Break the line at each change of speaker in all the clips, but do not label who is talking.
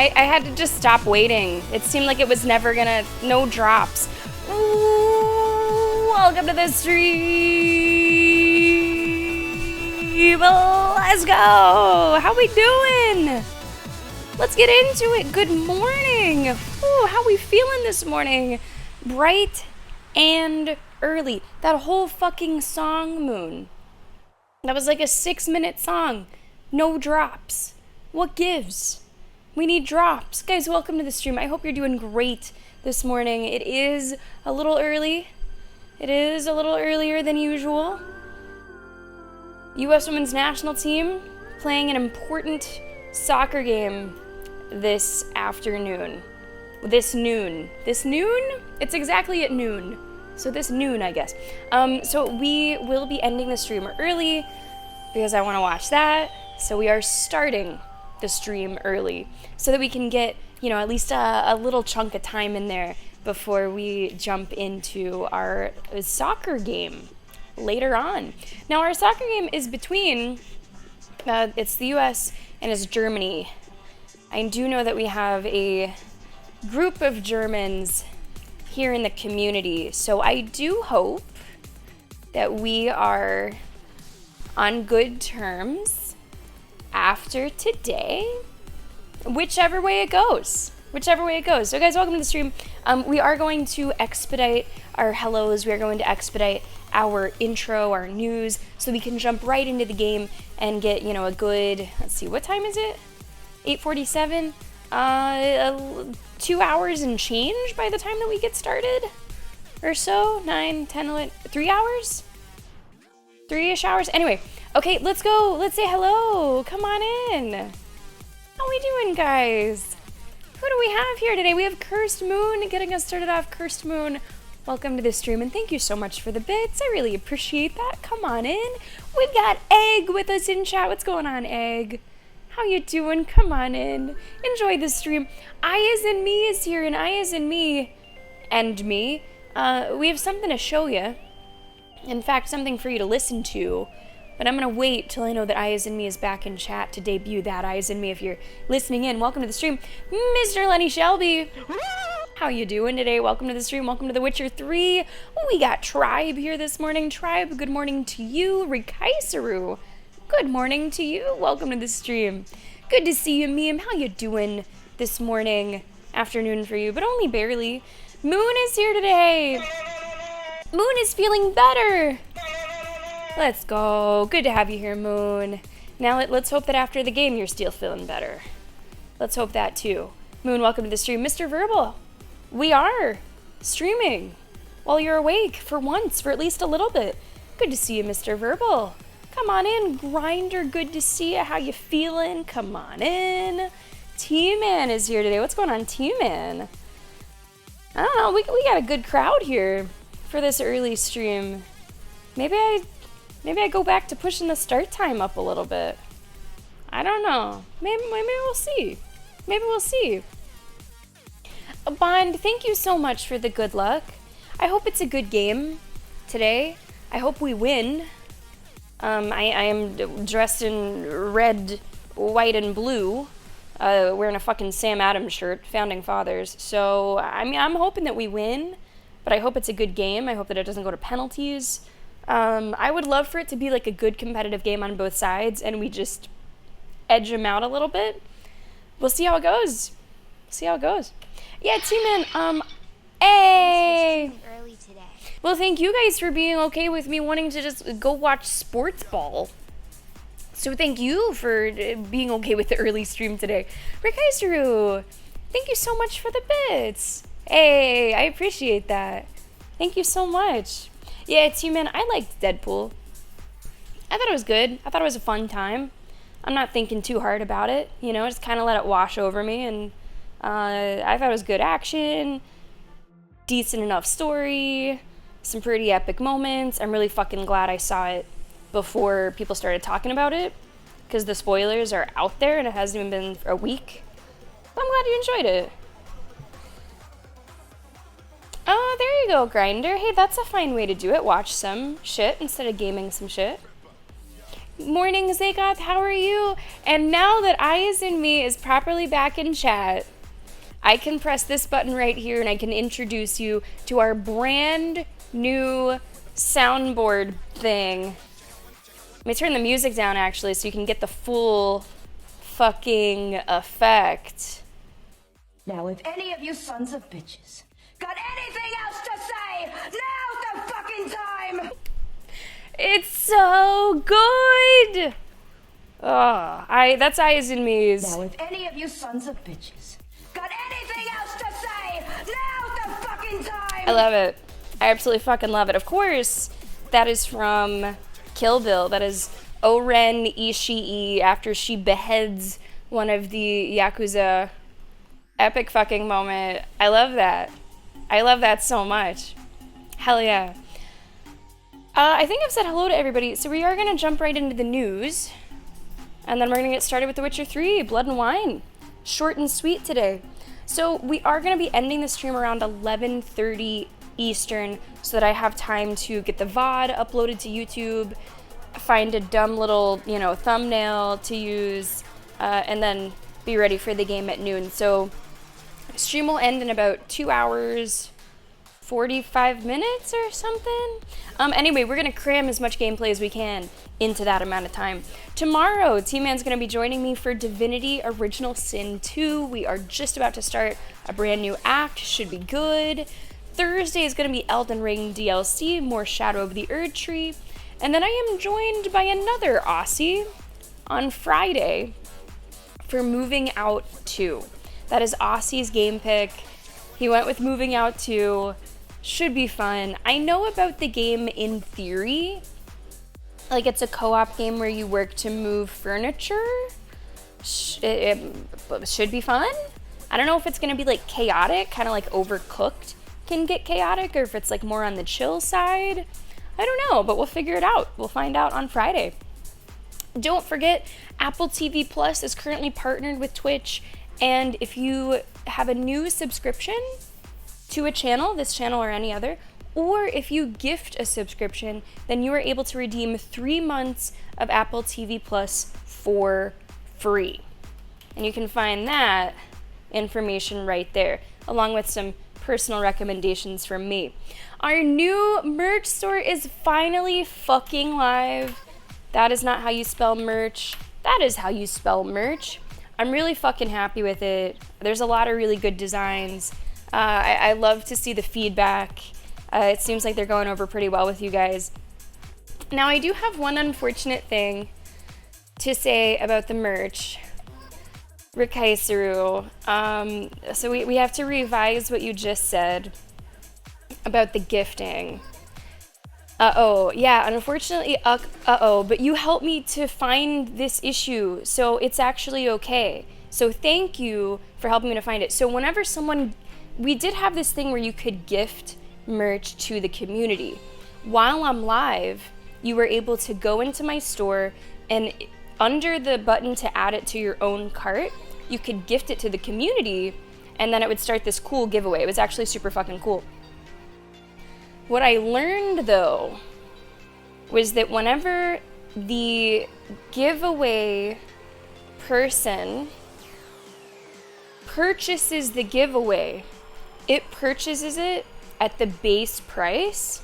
I had to just stop waiting. It seemed like it was never gonna, no drops. Ooh, welcome to the stream. Let's go. How we doing? Let's get into it. Good morning. Ooh, how we feeling this morning? Bright and early. That whole fucking song, Moon. That was like a 6-minute song. No drops. What gives? We need drops. Guys, welcome to the stream. I hope you're doing great this morning. It is a little early. It is a little earlier than usual. U.S. Women's National Team playing an important soccer game this afternoon. This noon? It's exactly at noon. So this noon, I guess. So we will be ending the stream early because I want to watch that. So we are starting the stream early so that we can get, at least a little chunk of time in there before we jump into our soccer game later on. Now, our soccer game is between, it's the U.S. and it's Germany. I do know that we have a group of Germans here in the community, so I do hope that we are on good terms after today, whichever way it goes. So guys, welcome to the stream. We are going to expedite our hellos. We are going to expedite our intro, our news, so we can jump right into the game and get, a good, let's see, what time is it? 8:47? 2 hours and change by the time that we get started? Or so? 9, 10, 11, 3 hours? 3-ish hours? Anyway, okay, let's go. Let's say hello. Come on in. How we doing, guys? Who do we have here today? We have Cursed Moon getting us started off. Cursed Moon, welcome to the stream, and thank you so much for the bits. I really appreciate that. Come on in. We've got Egg with us in chat. What's going on, Egg? How you doing? Come on in. Enjoy the stream. I as in me is here, and I as in me and me. We have something to show you. In fact, something for you to listen to. But I'm going to wait till I know that I as in me is back in chat to debut that I as in me. If you're listening in, welcome to the stream. Mr. Lenny Shelby. How you doing today? Welcome to the stream. Welcome to The Witcher 3. We got Tribe here this morning. Tribe, good morning to you. Rikaisaru, good morning to you. Welcome to the stream. Good to see you, Meme. How you doing this morning? Afternoon for you, but only barely. Moon is here today. Moon is feeling better. Let's go. Good to have you here, Moon. Now let's hope that after the game you're still feeling better. Let's hope that too. Moon, welcome to the stream. Mr. Verbal, we are streaming while you're awake for once, for at least a little bit. Good to see you, Mr. Verbal. Come on in. Grinder, good to see you. How you feeling? Come on in. T-Man is here today. What's going on, T-Man? I don't know. We got a good crowd here for this early stream. Maybe I go back to pushing the start time up a little bit. I don't know. Maybe we'll see. Maybe we'll see. Bond, thank you so much for the good luck. I hope it's a good game today. I hope we win. I am dressed in red, white, and blue, wearing a fucking Sam Adams shirt, Founding Fathers. So, I'm hoping that we win, but I hope it's a good game. I hope that it doesn't go to penalties. I would love for it to be like a good competitive game on both sides, and we just edge them out a little bit. We'll see how it goes. Yeah, T-Man, hey!
Early today.
Well, thank you guys for being okay with me wanting to just go watch sports ball. So thank you for being okay with the early stream today. Rikaisaru, thank you so much for the bits. Hey, I appreciate that. Thank you so much. Yeah, T-Man, I liked Deadpool. I thought it was good. I thought it was a fun time. I'm not thinking too hard about it, just kind of let it wash over me, and I thought it was good action, decent enough story, some pretty epic moments. I'm really fucking glad I saw it before people started talking about it, because the spoilers are out there and it hasn't even been a week. But I'm glad you enjoyed it. Oh, there you go, Grinder. Hey, that's a fine way to do it. Watch some shit instead of gaming some shit. Morning, Zagoth, how are you? And now that I is in me is properly back in chat, I can press this button right here and I can introduce you to our brand new soundboard thing. Let me turn the music down actually so you can get the full fucking effect.
Now, if any of you sons of bitches got anything else to say, now's the fucking time!
It's so good! Oh, that's eyes and me's.
Now, if any of you sons of bitches got anything else to say, now's the fucking time!
I love it. I absolutely fucking love it. Of course, that is from Kill Bill. That is Oren Ishii after she beheads one of the Yakuza. Epic fucking moment. I love that. I love that so much. Hell yeah. I think I've said hello to everybody, so we are going to jump right into the news. And then we're going to get started with The Witcher 3, Blood and Wine. Short and sweet today. So we are going to be ending the stream around 11:30 Eastern so that I have time to get the VOD uploaded to YouTube, find a dumb little, thumbnail to use, and then be ready for the game at noon. So stream will end in about 2 hours, 45 minutes or something. Anyway, we're gonna cram as much gameplay as we can into that amount of time. Tomorrow, T-Man's gonna be joining me for Divinity Original Sin 2. We are just about to start a brand new act, should be good. Thursday is gonna be Elden Ring DLC, more Shadow of the Erd Tree. And then I am joined by another Aussie on Friday for Moving Out 2. That is Aussie's game pick. He went with Moving Out 2. Should be fun. I know about the game in theory. Like, it's a co-op game where you work to move furniture. It should be fun. I don't know if it's going to be, like, chaotic, kind of like Overcooked can get chaotic, or if it's, like, more on the chill side. I don't know, but we'll figure it out. We'll find out on Friday. Don't forget, Apple TV Plus is currently partnered with Twitch, and if you have a new subscription to a channel, this channel or any other, or if you gift a subscription, then you are able to redeem 3 months of Apple TV Plus for free. And you can find that information right there, along with some personal recommendations from me. Our new merch store is finally fucking live. That is not how you spell merch. That is how you spell merch. I'm really fucking happy with it. There's a lot of really good designs. I love to see the feedback. It seems like they're going over pretty well with you guys. Now, I do have one unfortunate thing to say about the merch. Rikaisuru. So we have to revise what you just said about the gifting. Yeah, unfortunately, but you helped me to find this issue, so it's actually okay. So thank you for helping me to find it. So whenever we did have this thing where you could gift merch to the community. While I'm live, you were able to go into my store, and under the button to add it to your own cart, you could gift it to the community, and then it would start this cool giveaway. It was actually super fucking cool. What I learned, though, was that whenever the giveaway person purchases the giveaway, it purchases it at the base price,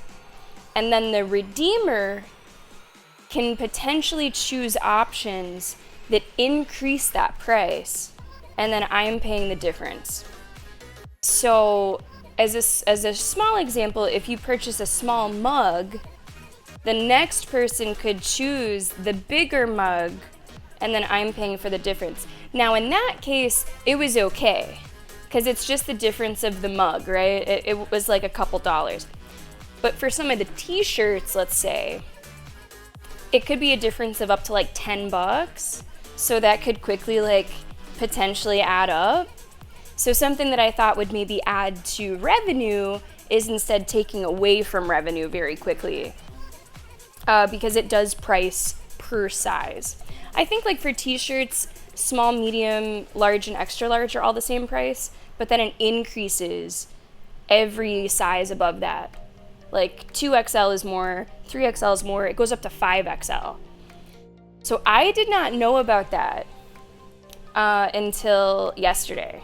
and then the redeemer can potentially choose options that increase that price, and then I'm paying the difference. So as a small example, if you purchase a small mug, the next person could choose the bigger mug, and then I'm paying for the difference. Now, in that case, it was okay, because it's just the difference of the mug, right? It was like a couple dollars. But for some of the t-shirts, let's say, it could be a difference of up to like $10, so that could quickly like potentially add up. So something that I thought would maybe add to revenue is instead taking away from revenue very quickly, because it does price per size. I think like for t-shirts, small, medium, large, and extra large are all the same price, but then it increases every size above that. Like 2XL is more, 3XL is more, it goes up to 5XL. So I did not know about that until yesterday.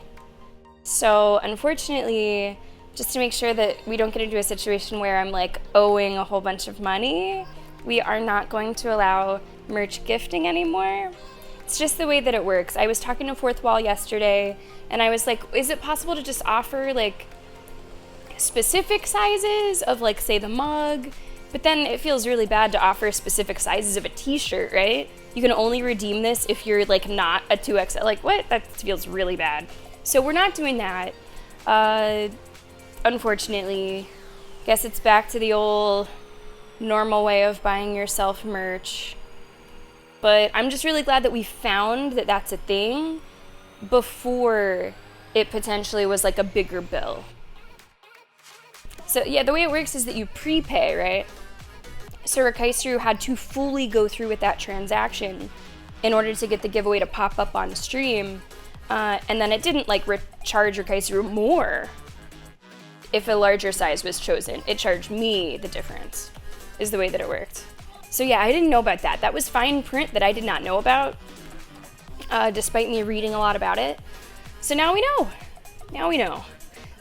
So unfortunately, just to make sure that we don't get into a situation where I'm like owing a whole bunch of money, we are not going to allow merch gifting anymore. It's just the way that it works. I was talking to Fourth Wall yesterday, and I was like, is it possible to just offer like specific sizes of like, say, the mug? But then it feels really bad to offer specific sizes of a t-shirt, right? You can only redeem this if you're like not a 2XL. Like, what? That feels really bad. So we're not doing that. Unfortunately, guess it's back to the old normal way of buying yourself merch. But I'm just really glad that we found that that's a thing before it potentially was like a bigger bill. So yeah, the way it works is that you prepay, right? So Rakaisru had to fully go through with that transaction in order to get the giveaway to pop up on stream. And then it didn't like charge Rakaisru more if a larger size was chosen. It charged me the difference, is the way that it worked. So yeah, I didn't know about that. That was fine print that I did not know about, despite me reading a lot about it. So now we know. Now we know.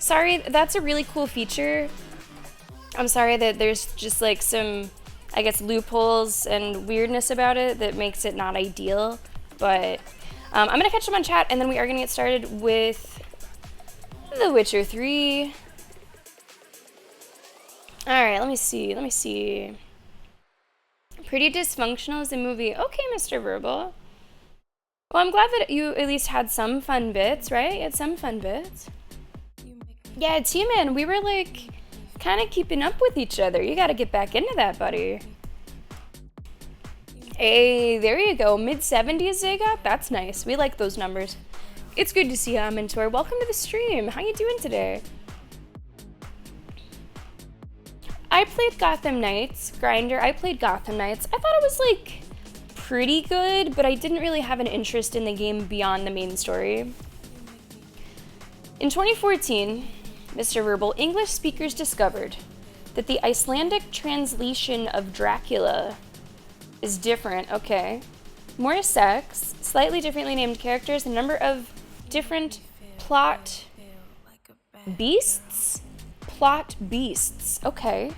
Sorry, that's a really cool feature. I'm sorry that there's just like some, I guess, loopholes and weirdness about it that makes it not ideal. But I'm gonna catch them on chat, and then we are gonna get started with The Witcher 3. All right, let me see. Pretty dysfunctional as a movie. Okay, Mr. Verbal. Well, I'm glad that you at least had some fun bits, right? You had some fun bits. Yeah, T-Man, we were like kind of keeping up with each other. You gotta get back into that, buddy. Hey, there you go. Mid-70s they got? That's nice. We like those numbers. It's good to see you, Mentor. Welcome to the stream. How you doing today? I played Gotham Knights, Grinder. I played Gotham Knights. I thought it was like pretty good, but I didn't really have an interest in the game beyond the main story. In 2014, Mr. Verbal, English speakers discovered that the Icelandic translation of Dracula is different. Okay. More sex, slightly differently named characters, a number of different plot beasts? Plot beasts. Okay.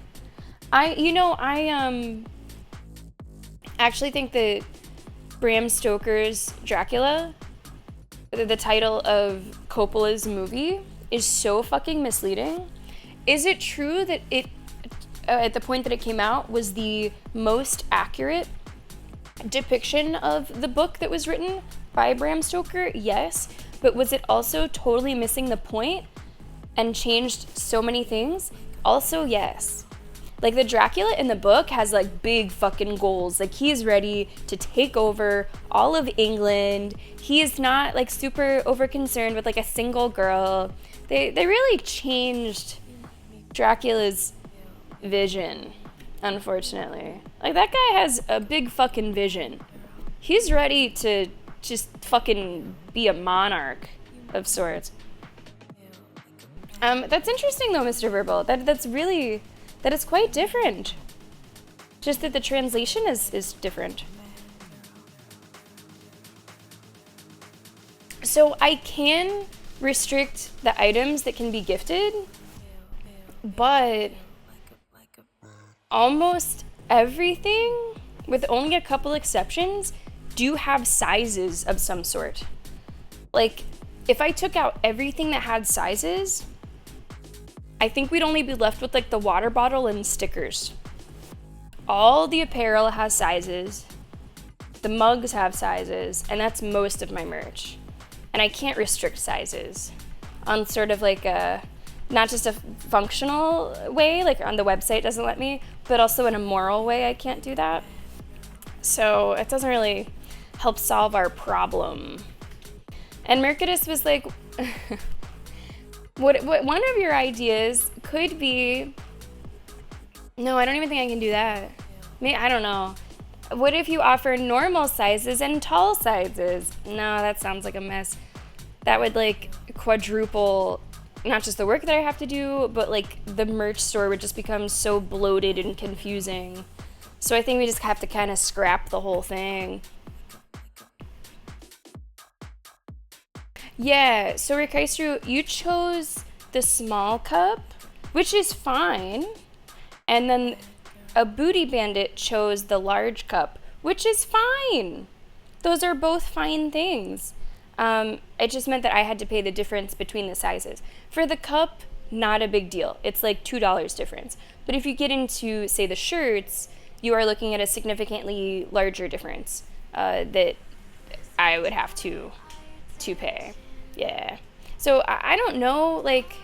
I actually think that Bram Stoker's Dracula, the title of Coppola's movie, is so fucking misleading. Is it true that it, at the point that it came out, was the most accurate depiction of the book that was written by Bram Stoker? Yes. But was it also totally missing the point and changed so many things? Also, yes. Like, the Dracula in the book has, like, big fucking goals. Like, he's ready to take over all of England. He is not, like, super over-concerned with, like, a single girl. They really changed Dracula's vision, unfortunately. Like, that guy has a big fucking vision. He's ready to just fucking be a monarch of sorts. That's interesting, though, Mr. Verbal. That is quite different. Just that the translation is different. So I can restrict the items that can be gifted, but almost everything, with only a couple exceptions, do have sizes of some sort. Like, if I took out everything that had sizes, I think we'd only be left with like the water bottle and stickers. All the apparel has sizes, the mugs have sizes, and that's most of my merch. And I can't restrict sizes on sort of like a, not just a functional way, like on the website doesn't let me, but also in a moral way I can't do that. So it doesn't really help solve our problem. And Mercatus was like, what one of your ideas could be, no, I don't even think I can do that. I don't know. What if you offer normal sizes and tall sizes? No, that sounds like a mess. That would like quadruple not just the work that I have to do, but like the merch store would just become so bloated and confusing. So I think we just have to kind of scrap the whole thing. Yeah, so Rikaistru, you chose the small cup, which is fine. And then a Booty Bandit chose the large cup, which is fine. Those are both fine things. It just meant that I had to pay the difference between the sizes. For the cup, not a big deal. It's like $2 difference. But if you get into, say, the shirts, you are looking at a significantly larger difference that I would have to pay. Yeah. So I don't know, like,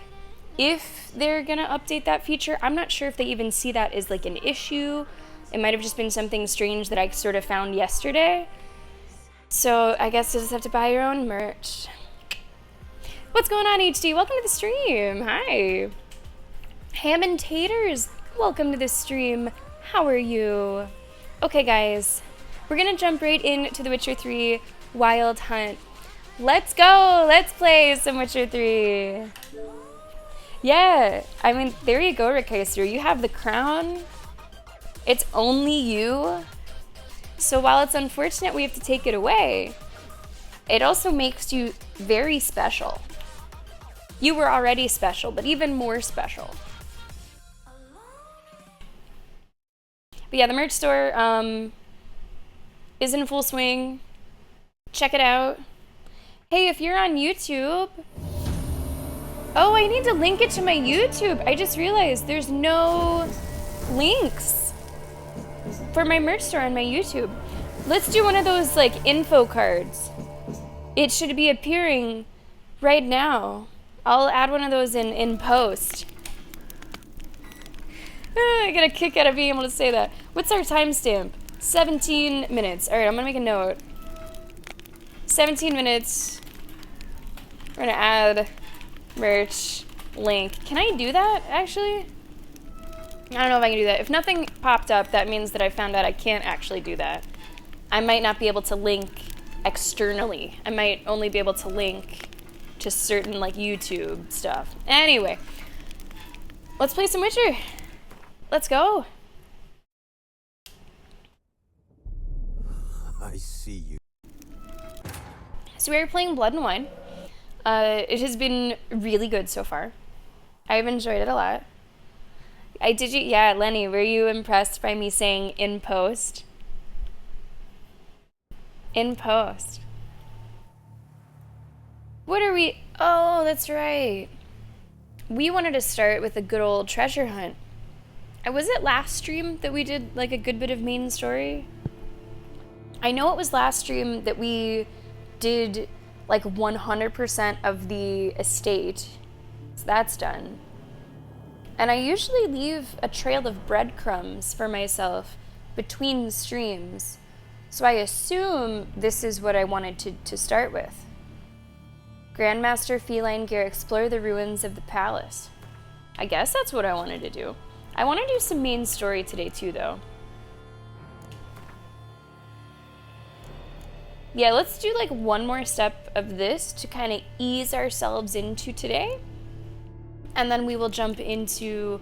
if they're gonna update that feature. I'm not sure if they even see that as like an issue. It might have just been something strange that I sort of found yesterday. So I guess you'll just have to buy your own merch. What's going on, HD? Welcome to the stream. Hi. Ham and Taters, welcome to the stream. How are you? Okay, guys, we're gonna jump right into The Witcher 3 Wild Hunt. Let's go. Let's play some Witcher 3. Yeah, I mean, there you go, Rikaistru. You have the crown. It's only you. So while it's unfortunate we have to take it away, it also makes you very special. You were already special, but even more special. But yeah, the merch store is in full swing. Check it out. Hey, if you're on YouTube... Oh, I need to link it to my YouTube. I just realized there's no links for my merch store on my YouTube. Let's do one of those like info cards. It should be appearing right now. I'll add one of those in post. I get a kick out of being able to say that. What's our timestamp? 17 minutes. All right, I'm gonna make a note. 17 minutes. We're gonna add merch link. Can I do that, actually? I don't know if I can do that. If nothing popped up, that means that I found out I can't actually do that. I might not be able to link externally. I might only be able to link to certain, like, YouTube stuff. Anyway, let's play some Witcher. Let's go.
I see you.
So we're playing Blood and Wine. It has been really good so far. I've enjoyed it a lot. Yeah, Lenny, were you impressed by me saying in post? In post. What are we? Oh, that's right. We wanted to start with a good old treasure hunt. Was it last stream that we did like a good bit of main story? I know it was last stream that we did like 100% of the estate. So that's done. And I usually leave a trail of breadcrumbs for myself between streams. So I assume this is what I wanted to start with. Grandmaster Feline Gear, explore the ruins of the palace. I guess that's what I wanted to do. I want to do some main story today too, though. Yeah, let's do like one more step of this to kind of ease ourselves into today. And then we will jump into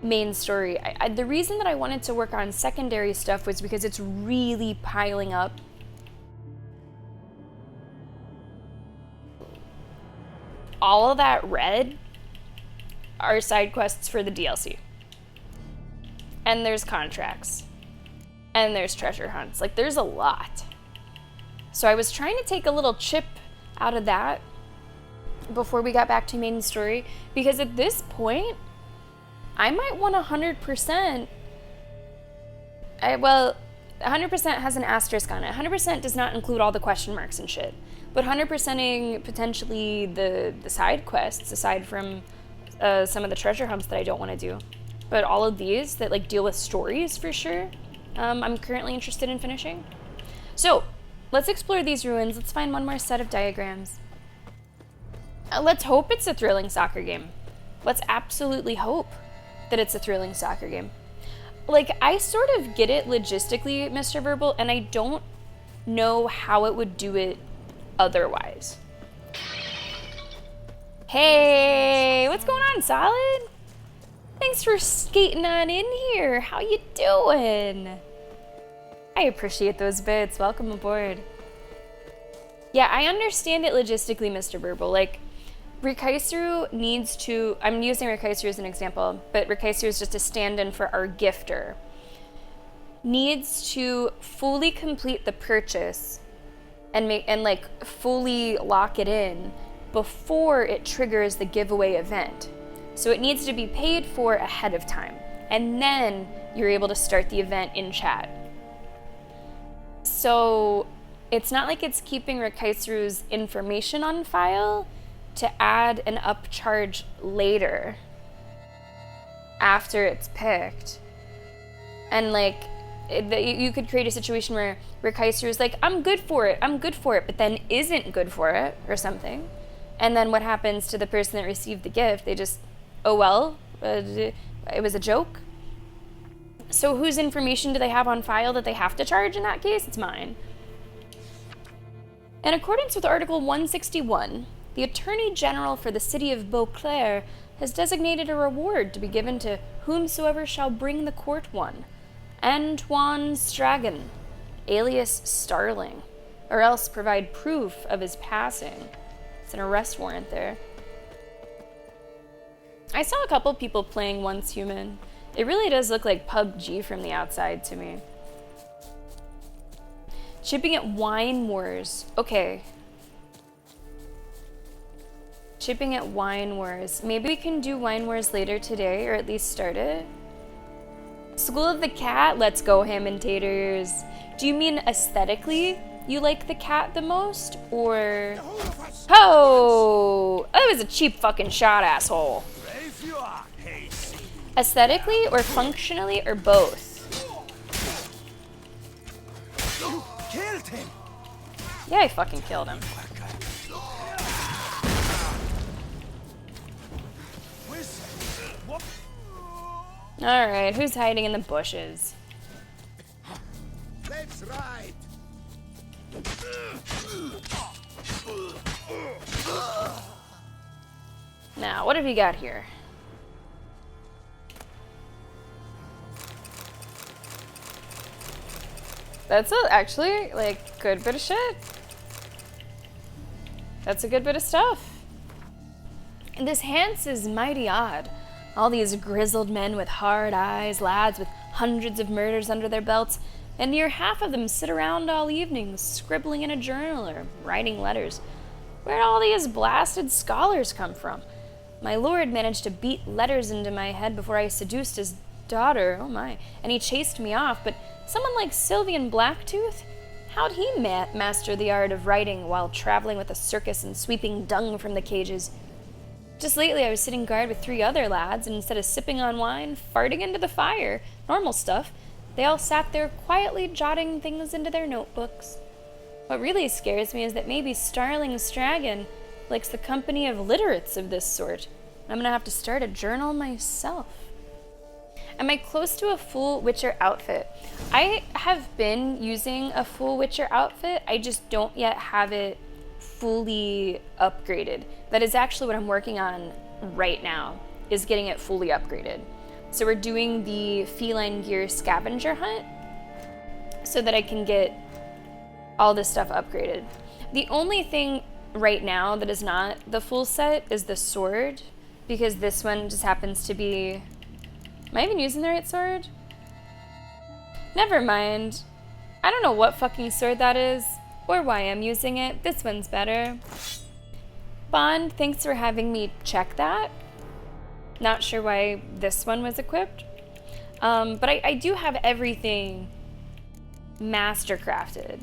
main story. The reason that I wanted to work on secondary stuff was because it's really piling up. All of that red are side quests for the DLC. And there's contracts. And there's treasure hunts. Like, there's a lot. So I was trying to take a little chip out of that before we got back to main story, because at this point, I might want 100%. Well, 100% has an asterisk on it. 100% does not include all the question marks and shit. But 100%ing potentially the side quests, aside from some of the treasure hunts that I don't want to do. But all of these that like deal with stories for sure, I'm currently interested in finishing. So, let's explore these ruins. Let's find one more set of diagrams. Let's hope it's a thrilling soccer game. Let's absolutely hope that it's a thrilling soccer game. Like, I sort of get it logistically, Mr. Verbal, and I don't know how it would do it otherwise. Hey, what's going on, Solid? Thanks for skating on in here. How you doing? I appreciate those bits. Welcome aboard. Yeah, I understand it logistically, Mr. Burble. Like, Rikaisuru needs to... I'm using Rikaisuru as an example, but Rikaisuru is just a stand-in for our gifter. Needs to fully complete the purchase and like fully lock it in before it triggers the giveaway event. So it needs to be paid for ahead of time, and then you're able to start the event in chat. So it's not like it's keeping Rikaisuru's information on file to add an upcharge later after it's picked. And like, you could create a situation where Rikaisuru is like, I'm good for it, but then isn't good for it or something. And then what happens to the person that received the gift? They just, oh well, it was a joke. So whose information do they have on file that they have to charge in that case? It's mine. In accordance with Article 161, the Attorney General for the City of Beauclair has designated a reward to be given to whomsoever shall bring the court one. Antoine Stragan, alias Starling, or else provide proof of his passing. It's an arrest warrant there. I saw a couple people playing Once Human. It really does look like PUBG from the outside to me. Shipping at Wine Wars. Okay. Shipping at Wine Wars. Maybe we can do Wine Wars later today, or at least start it. School of the Cat? Let's go, ham and taters. Do you mean aesthetically you like the cat the most, or... Oh! That was a cheap fucking shot, asshole. Aesthetically or functionally or both?
Killed him.
Yeah, I fucking killed him. Alright, who's hiding in the bushes?
Let's ride.
Now, what have you got here? That's actually, like, good bit of shit. That's a good bit of stuff. And this Hans is mighty odd. All these grizzled men with hard eyes, lads with hundreds of murders under their belts, and near half of them sit around all evening scribbling in a journal or writing letters. Where'd all these blasted scholars come from? My lord managed to beat letters into my head before I seduced his daughter, oh my, and he chased me off, but someone like Sylvian Blacktooth? How'd he master the art of writing while traveling with a circus and sweeping dung from the cages? Just lately I was sitting guard with 3 other lads, and instead of sipping on wine, farting into the fire, normal stuff, they all sat there quietly jotting things into their notebooks. What really scares me is that maybe Starling Stragan likes the company of literates of this sort. I'm gonna have to start a journal myself. Am I close to a full Witcher outfit? I have been using a full Witcher outfit, I just don't yet have it fully upgraded. That is actually what I'm working on right now, is getting it fully upgraded. So we're doing the feline gear scavenger hunt so that I can get all this stuff upgraded. The only thing right now that is not the full set is the sword, because this one just happens to be... Am I even using the right sword? Never mind. I don't know what fucking sword that is, or why I'm using it. This one's better. Bond, thanks for having me check that. Not sure why this one was equipped. But I do have everything master crafted.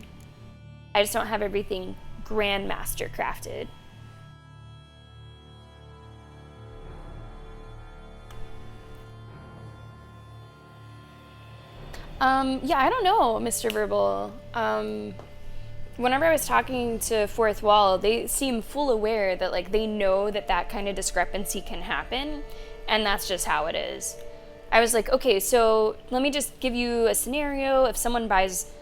I just don't have everything grandmaster crafted. Yeah, I don't know, Mr. Verbal. Whenever I was talking to Fourth Wall, they seem full aware that, like, they know that that kind of discrepancy can happen, and that's just how it is. I was like, okay, so let me just give you a scenario. If someone buys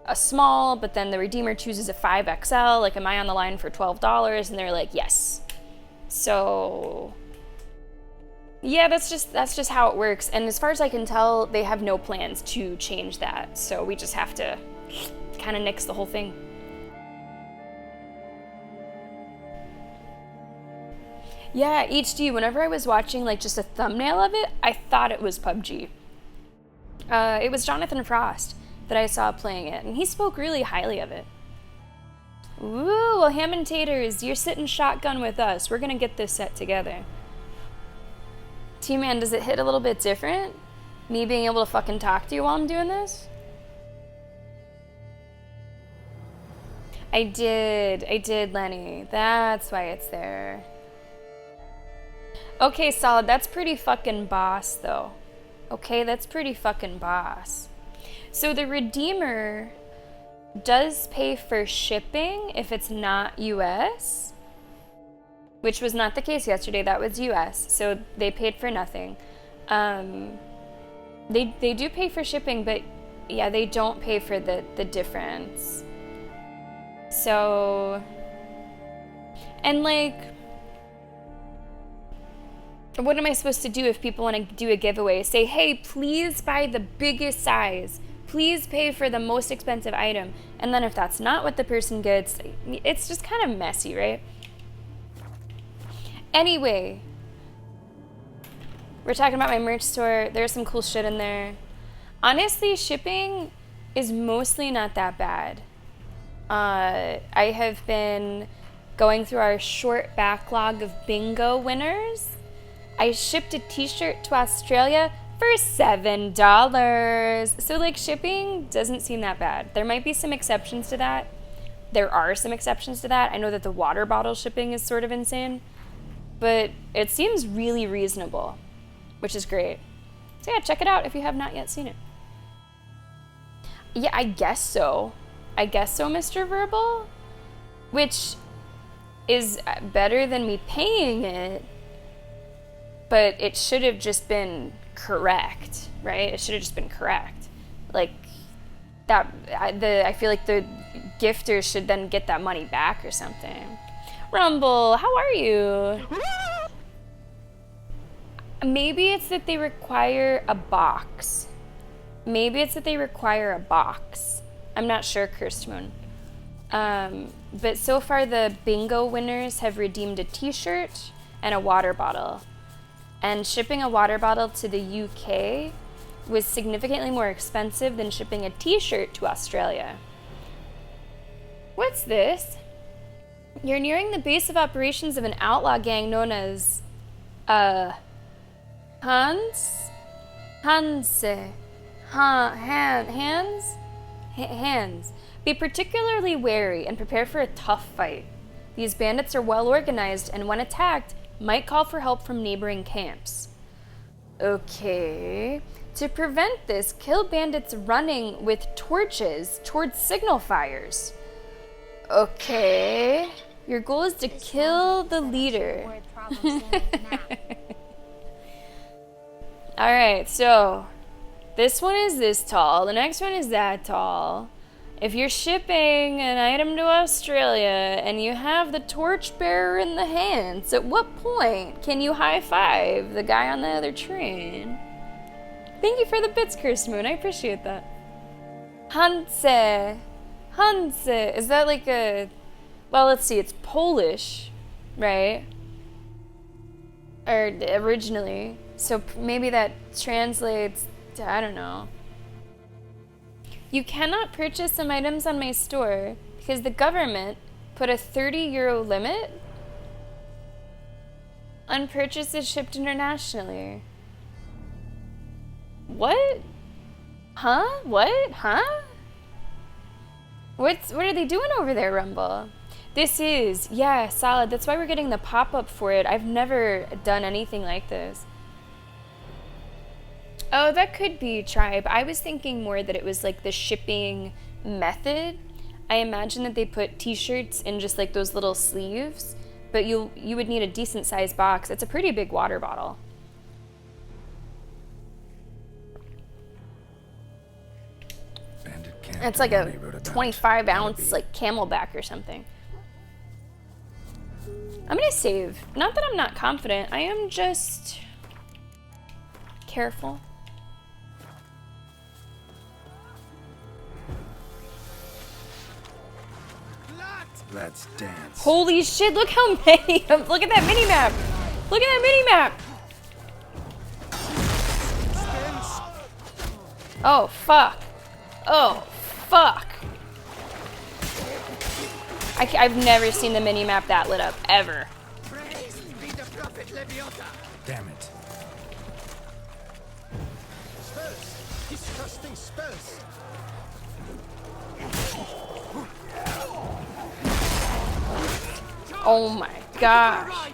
a small, but then the Redeemer chooses a 5XL, like, am I on the line for $12? And they're like, yes. So Yeah, that's just how it works. And as far as I can tell, they have no plans to change that. So we just have to kind of nix the whole thing. Yeah, HD, whenever I was watching like just a thumbnail of it, I thought it was PUBG. It was Jonathan Frost that I saw playing it, and he spoke really highly of it. Ooh, well, Ham and Taters, you're sitting shotgun with us. We're gonna get this set together. T-Man, does it hit a little bit different? Me being able to fucking talk to you while I'm doing this? I did, Lenny. That's why it's there. Okay, Solid, that's pretty fucking boss, though. Okay, that's pretty fucking boss. So the Redeemer does pay for shipping if it's not US, which was not the case yesterday. That was US, so they paid for nothing. They do pay for shipping, but yeah, they don't pay for the difference. So, and like, what am I supposed to do if people want to do a giveaway? Say, hey, please buy the biggest size. Please pay for the most expensive item. And then if that's not what the person gets, it's just kind of messy, right? Anyway, we're talking about my merch store. There's some cool shit in there. Honestly, shipping is mostly not that bad. I have been going through our short backlog of bingo winners. I shipped a t-shirt to Australia for $7. So like shipping doesn't seem that bad. There might be some exceptions to that. There are some exceptions to that. I know that the water bottle shipping is sort of insane, but it seems really reasonable, which is great. So yeah, check it out if you have not yet seen it. Yeah, I guess so. Mr. Verbal, which is better than me paying it, but it should have just been correct, right? It should have just been correct. Like that, I feel like the gifters should then get that money back or something. Rumble, how are you? Maybe it's that they require a box. I'm not sure, Cursed Moon. But so far the bingo winners have redeemed a t-shirt and a water bottle. And shipping a water bottle to the UK was significantly more expensive than shipping a t-shirt to Australia. What's this? You're nearing the base of operations of an outlaw gang known as, Hands? Be particularly wary and prepare for a tough fight. These bandits are well organized and when attacked, might call for help from neighboring camps. Okay. To prevent this, kill bandits running with torches towards signal fires. Okay. Your goal is to kill the leader. Alright, so this one is this tall, the next one is that tall. If you're shipping an item to Australia and you have the torchbearer in the hands, at what point can you high-five the guy on the other train? Thank you for the bits, Cursed Moon. I appreciate that. Hanse. Is that like a... Well, let's see. It's Polish, right? Or originally. So maybe that translates to, I don't know. You cannot purchase some items on my store because the government put a €30 limit on purchases shipped internationally. What? Huh? What? Huh? What are they doing over there, Rumble? This is, yeah, Solid. That's why we're getting the pop-up for it. I've never done anything like this. Oh, that could be Tribe. I was thinking more that it was like the shipping method. I imagine that they put t-shirts in just like those little sleeves, but you would need a decent sized box. It's a pretty big water bottle. It's like a 25 ounce like Camelback or something. I'm gonna save. Not that I'm not confident. I am just Careful.
Let's dance.
Holy shit, look how many. Look at that mini map. Look at that mini map. Oh, fuck. Oh, fuck. I've never seen the mini map that lit up, ever.
Praised be the prophet Leviathan. Damn it. Spells. He's casting spells.
Oh my gosh.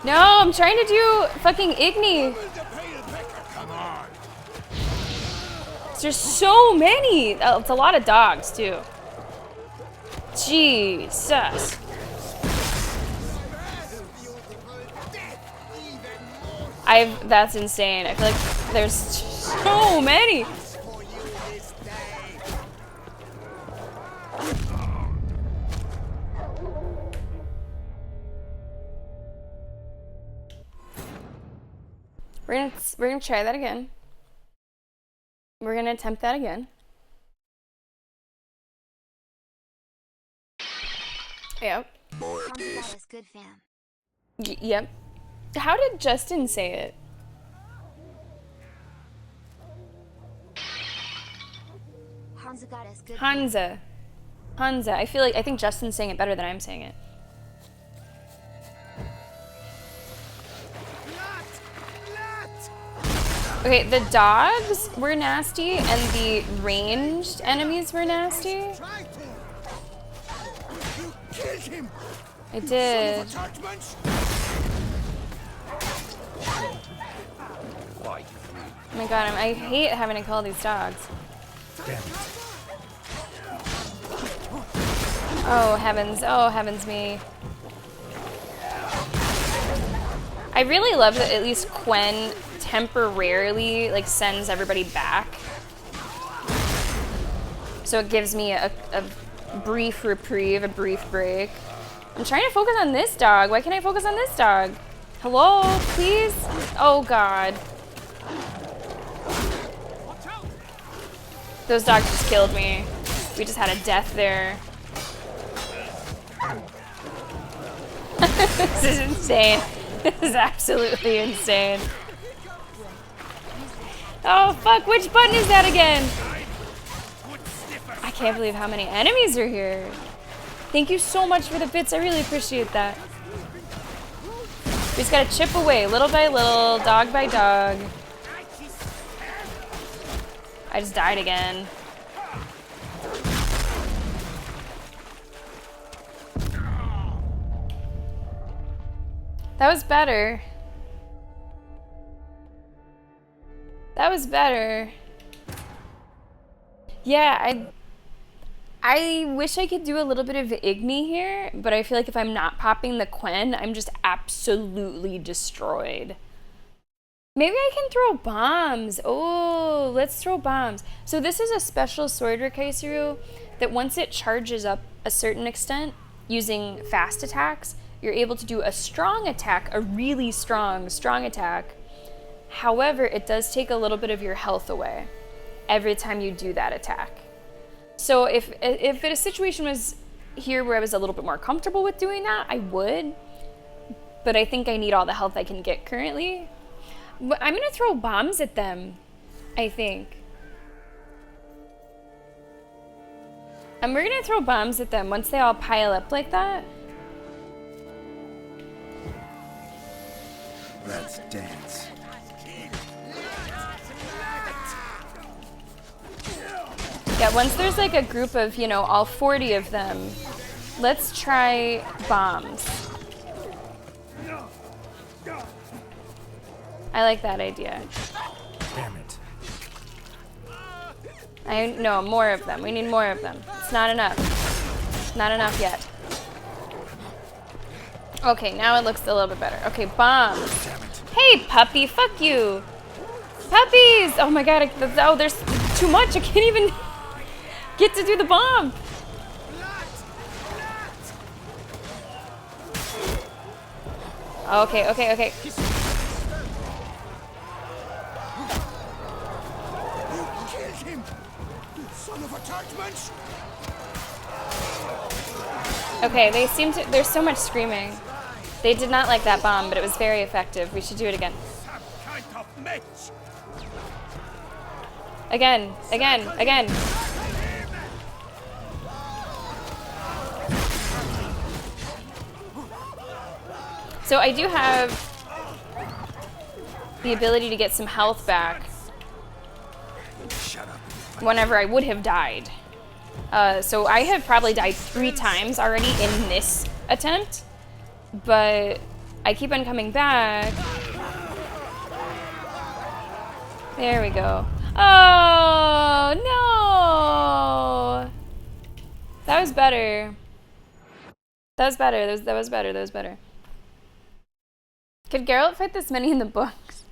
No, I'm trying to do fucking Igni.
Come on.
There's so many. Oh, it's a lot of dogs too. Jesus. That's insane. I feel like there's so many. We're gonna try that again. We're gonna attempt that again. Yep.
That's good, fam.
Yep. How did Justin say it?
Hansa got us good.
Hansa. Hansa. I think Justin's saying it better than I'm saying it. Okay, the dogs were nasty and the ranged enemies were nasty.
You killed him.
I did.
Attachments.
Oh my god, I hate having to call these dogs.
Damn it.
Oh heavens me. I really love that at least Quen temporarily like sends everybody back. So it gives me a brief reprieve, a brief break. I'm trying to focus on this dog. Why can't I focus on this dog? Hello, please? Oh god. Those dogs just killed me. We just had a death there. This is insane. This is absolutely insane. Oh fuck, which button is that again? I can't believe how many enemies are here. Thank you so much for the bits, I really appreciate that. We just gotta chip away, little by little, dog by dog. I just died again. That was better. That was better. Yeah, I wish I could do a little bit of Igni here, but I feel like if I'm not popping the Quen, I'm just absolutely destroyed. Maybe I can throw bombs. Oh, let's throw bombs. So this is a special sword Rikaisuru that once it charges up a certain extent using fast attacks, you're able to do a strong attack, a really strong attack. However, it does take a little bit of your health away every time you do that attack. So if a situation was here where I was a little bit more comfortable with doing that, I would. But I think I need all the health I can get currently. But I'm gonna throw bombs at them, I think. And we're gonna throw bombs at them once they all pile up like that.
Let's dance.
Yeah, once there's like a group of, you know, all 40 of them, let's try bombs. I like that idea.
Damn it.
I know, more of them. We need more of them. It's not enough. Not enough yet. Okay, now it looks a little bit better. Okay, bombs. Hey, puppy, fuck you. Puppies! Oh my god, oh, there's too much. I can't even get to do the bomb. Okay.
Son of attachments!
Okay, they seem to. There's so much screaming. They did not like that bomb, but it was very effective. We should do it again.
Some kind of mitch!
Again, again, again. So I do have the ability to get some health back
Shut up.
whenever I would have died. So I have probably died 3 times already in this attempt, but I keep on coming back. There we go. Oh, no! That was better. That was better. That was better. That was better. Could Geralt fight this many in the books?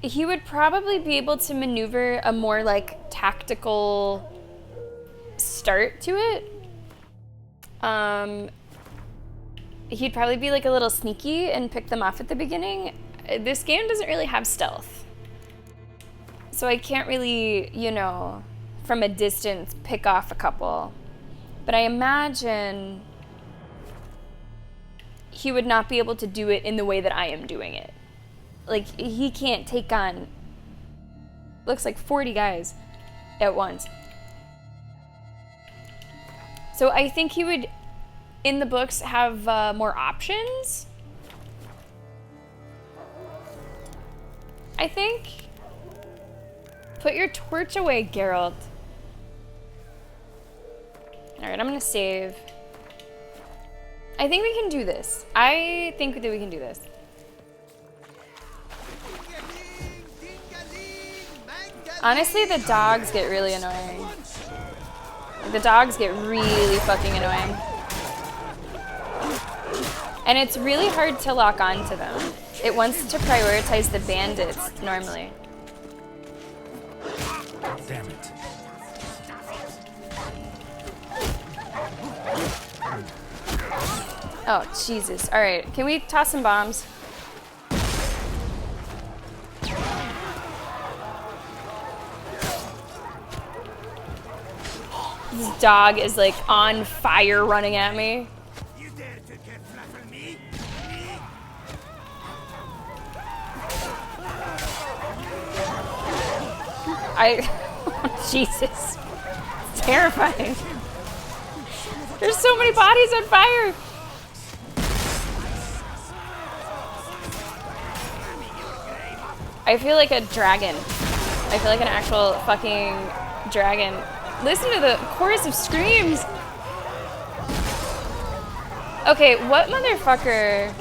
He would probably be able to maneuver a more like tactical start to it. He'd probably be like a little sneaky and pick them off at the beginning. This game doesn't really have stealth. So I can't really, you know, from a distance pick off a couple. But I imagine he would not be able to do it in the way that I am doing it. Like, he can't take on, looks like 40 guys at once. So I think he would, in the books, have more options. I think. Put your torch away, Geralt. Alright, I'm gonna save. I think we can do this. I think that we can do this. Honestly, the dogs get really annoying. The dogs get really fucking annoying. And it's really hard to lock onto them. It wants to prioritize the bandits, normally.
Damn it.
Oh, Jesus. Alright, can we toss some bombs? This dog is like on fire running at me.
You dare to get flat on me?
Jesus. It's terrifying. There's so many bodies on fire. I feel like a dragon. I feel like an actual fucking dragon. Listen to the chorus of screams. Okay, what motherfucker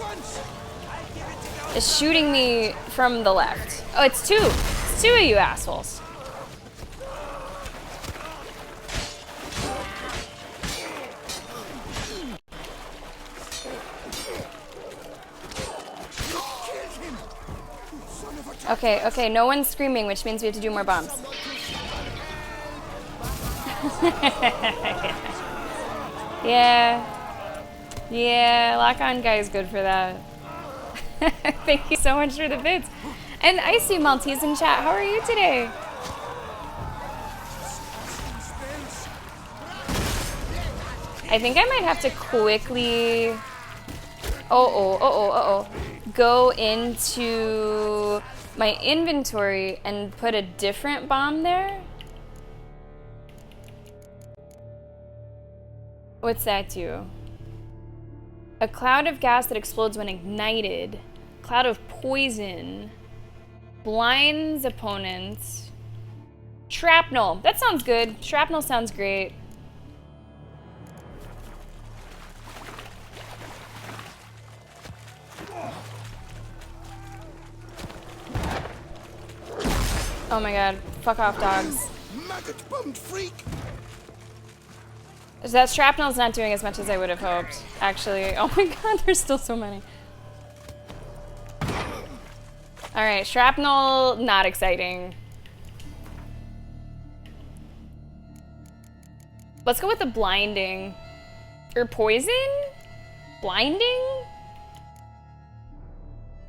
is shooting me from the left? Oh, it's two. It's two of you assholes. Okay, okay, no one's screaming, which means we have to do more bombs. Yeah. Yeah, Lock On Guy is good for that. Thank you so much for the bits. And I see Maltese in chat. How are you today? I think I might have to quickly... go into my inventory and put a different bomb there. What's that do? A cloud of gas that explodes when ignited. Cloud of poison. Blinds opponents. Shrapnel. That sounds good. Shrapnel sounds great. Oh my god. Fuck off, dogs.
Maggot bummed freak!
That shrapnel's not doing as much as I would have hoped, actually. Oh my god, there's still so many. Alright, shrapnel, not exciting. Let's go with the blinding. Or poison? Blinding?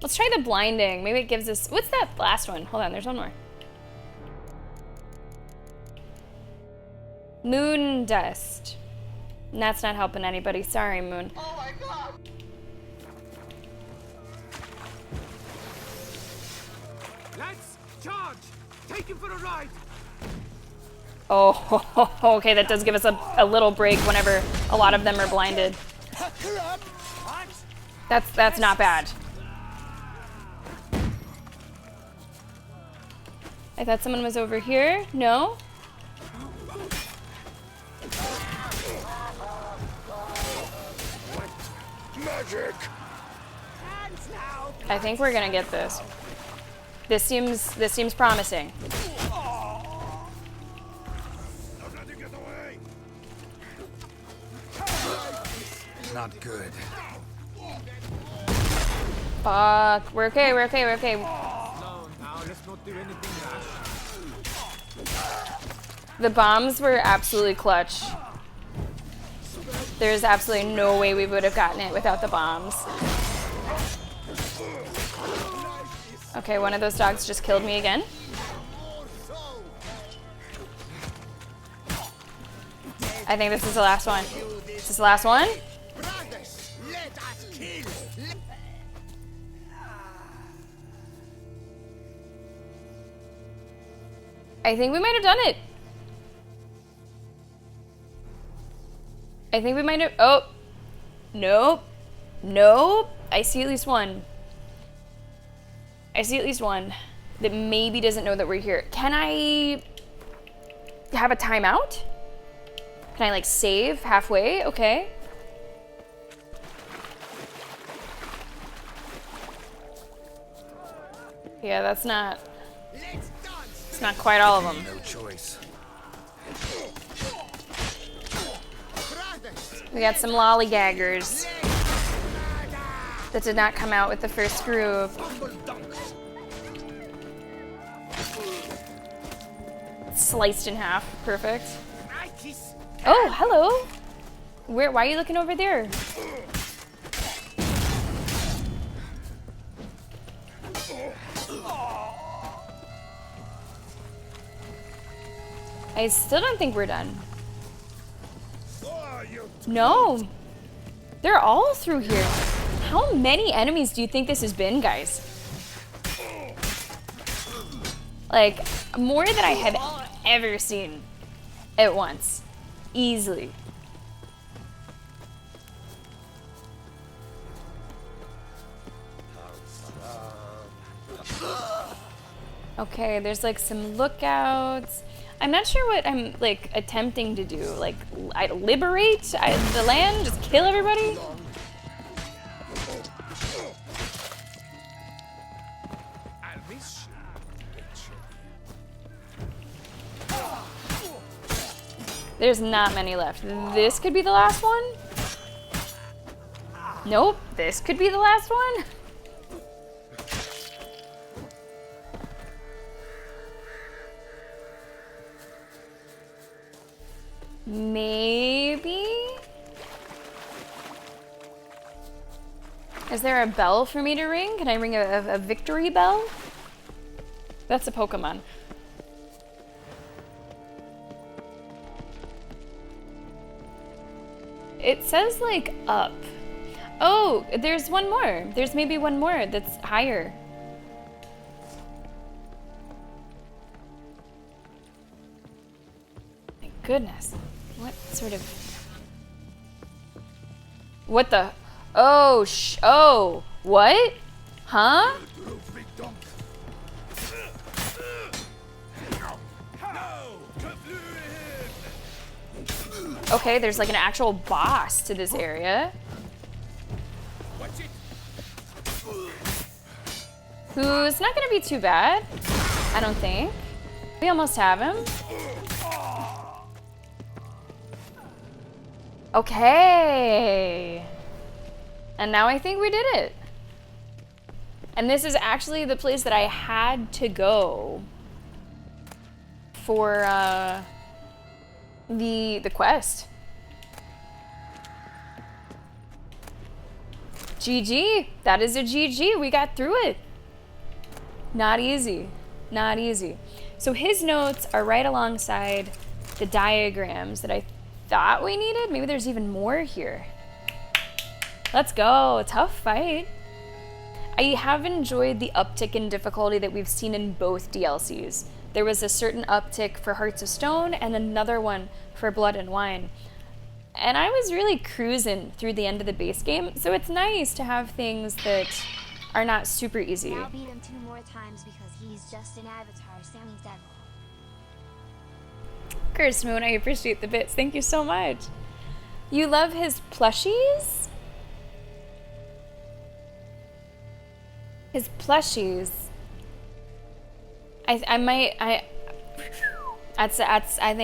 Let's try the blinding. Maybe it gives us... What's that last one? Hold on, there's one more. Moon dust. And that's not helping anybody. Sorry, Moon.
Oh my god! Let's charge! Take him for a ride!
Oh, okay, that does give us a little break whenever a lot of them are blinded. That's not bad. I thought someone was over here. No?
Magic!
I think we're gonna get this. This seems promising.
Not good.
Fuck. We're okay, we're okay, we're okay.
No, now let's not do anything rash.
The bombs were absolutely clutch. There's absolutely no way we would have gotten it without the bombs. Okay, one of those dogs just killed me again. I think this is the last one. Is this the last one?
Brothers, let us kill.
I think we might have done it. I think we might have... Oh. Nope. Nope. I see at least one. I see at least one that maybe doesn't know that we're here. Can I have a timeout? Can I like save halfway? Okay. Yeah, that's not... It's not quite all of them.
No choice.
We got some lollygaggers that did not come out with the first group. Sliced in half. Perfect. Oh, hello. Why are you looking over there? I still don't think we're done. No. They're all through here. How many enemies do you think this has been, guys? Like, more than I have ever seen at once. Easily. Okay, there's like some lookouts. I'm not sure what I'm like attempting to do. Like, I liberate the land, just kill everybody. There's not many left. This could be the last one. Nope, this could be the last one. Maybe? Is there a bell for me to ring? Can I ring a victory bell? That's a Pokemon. It says like up. Oh, there's one more. There's maybe one more that's higher. My goodness. What sort of... What the... Oh, oh, what? Huh? Okay, there's like an actual boss to this area. Who's not gonna be too bad, I don't think. We almost have him. Okay. And now I think we did it. And this is actually the place that I had to go for the quest. GG. That is a GG. We got through it. Not easy. Not easy. So his notes are right alongside the diagrams that I thought we needed. Maybe there's even more here. Let's go. Tough fight. I have enjoyed the uptick in difficulty that we've seen in both DLCs. There was a certain uptick for Hearts of Stone and another one for Blood and Wine. And I was really cruising through the end of the base game, so it's nice to have things that are not super easy.
I'll beat him 2 more times because he's just an avatar, Sammy Devil.
Curse Moon, I appreciate the bits. Thank you so much. You love his plushies? His plushies. I think I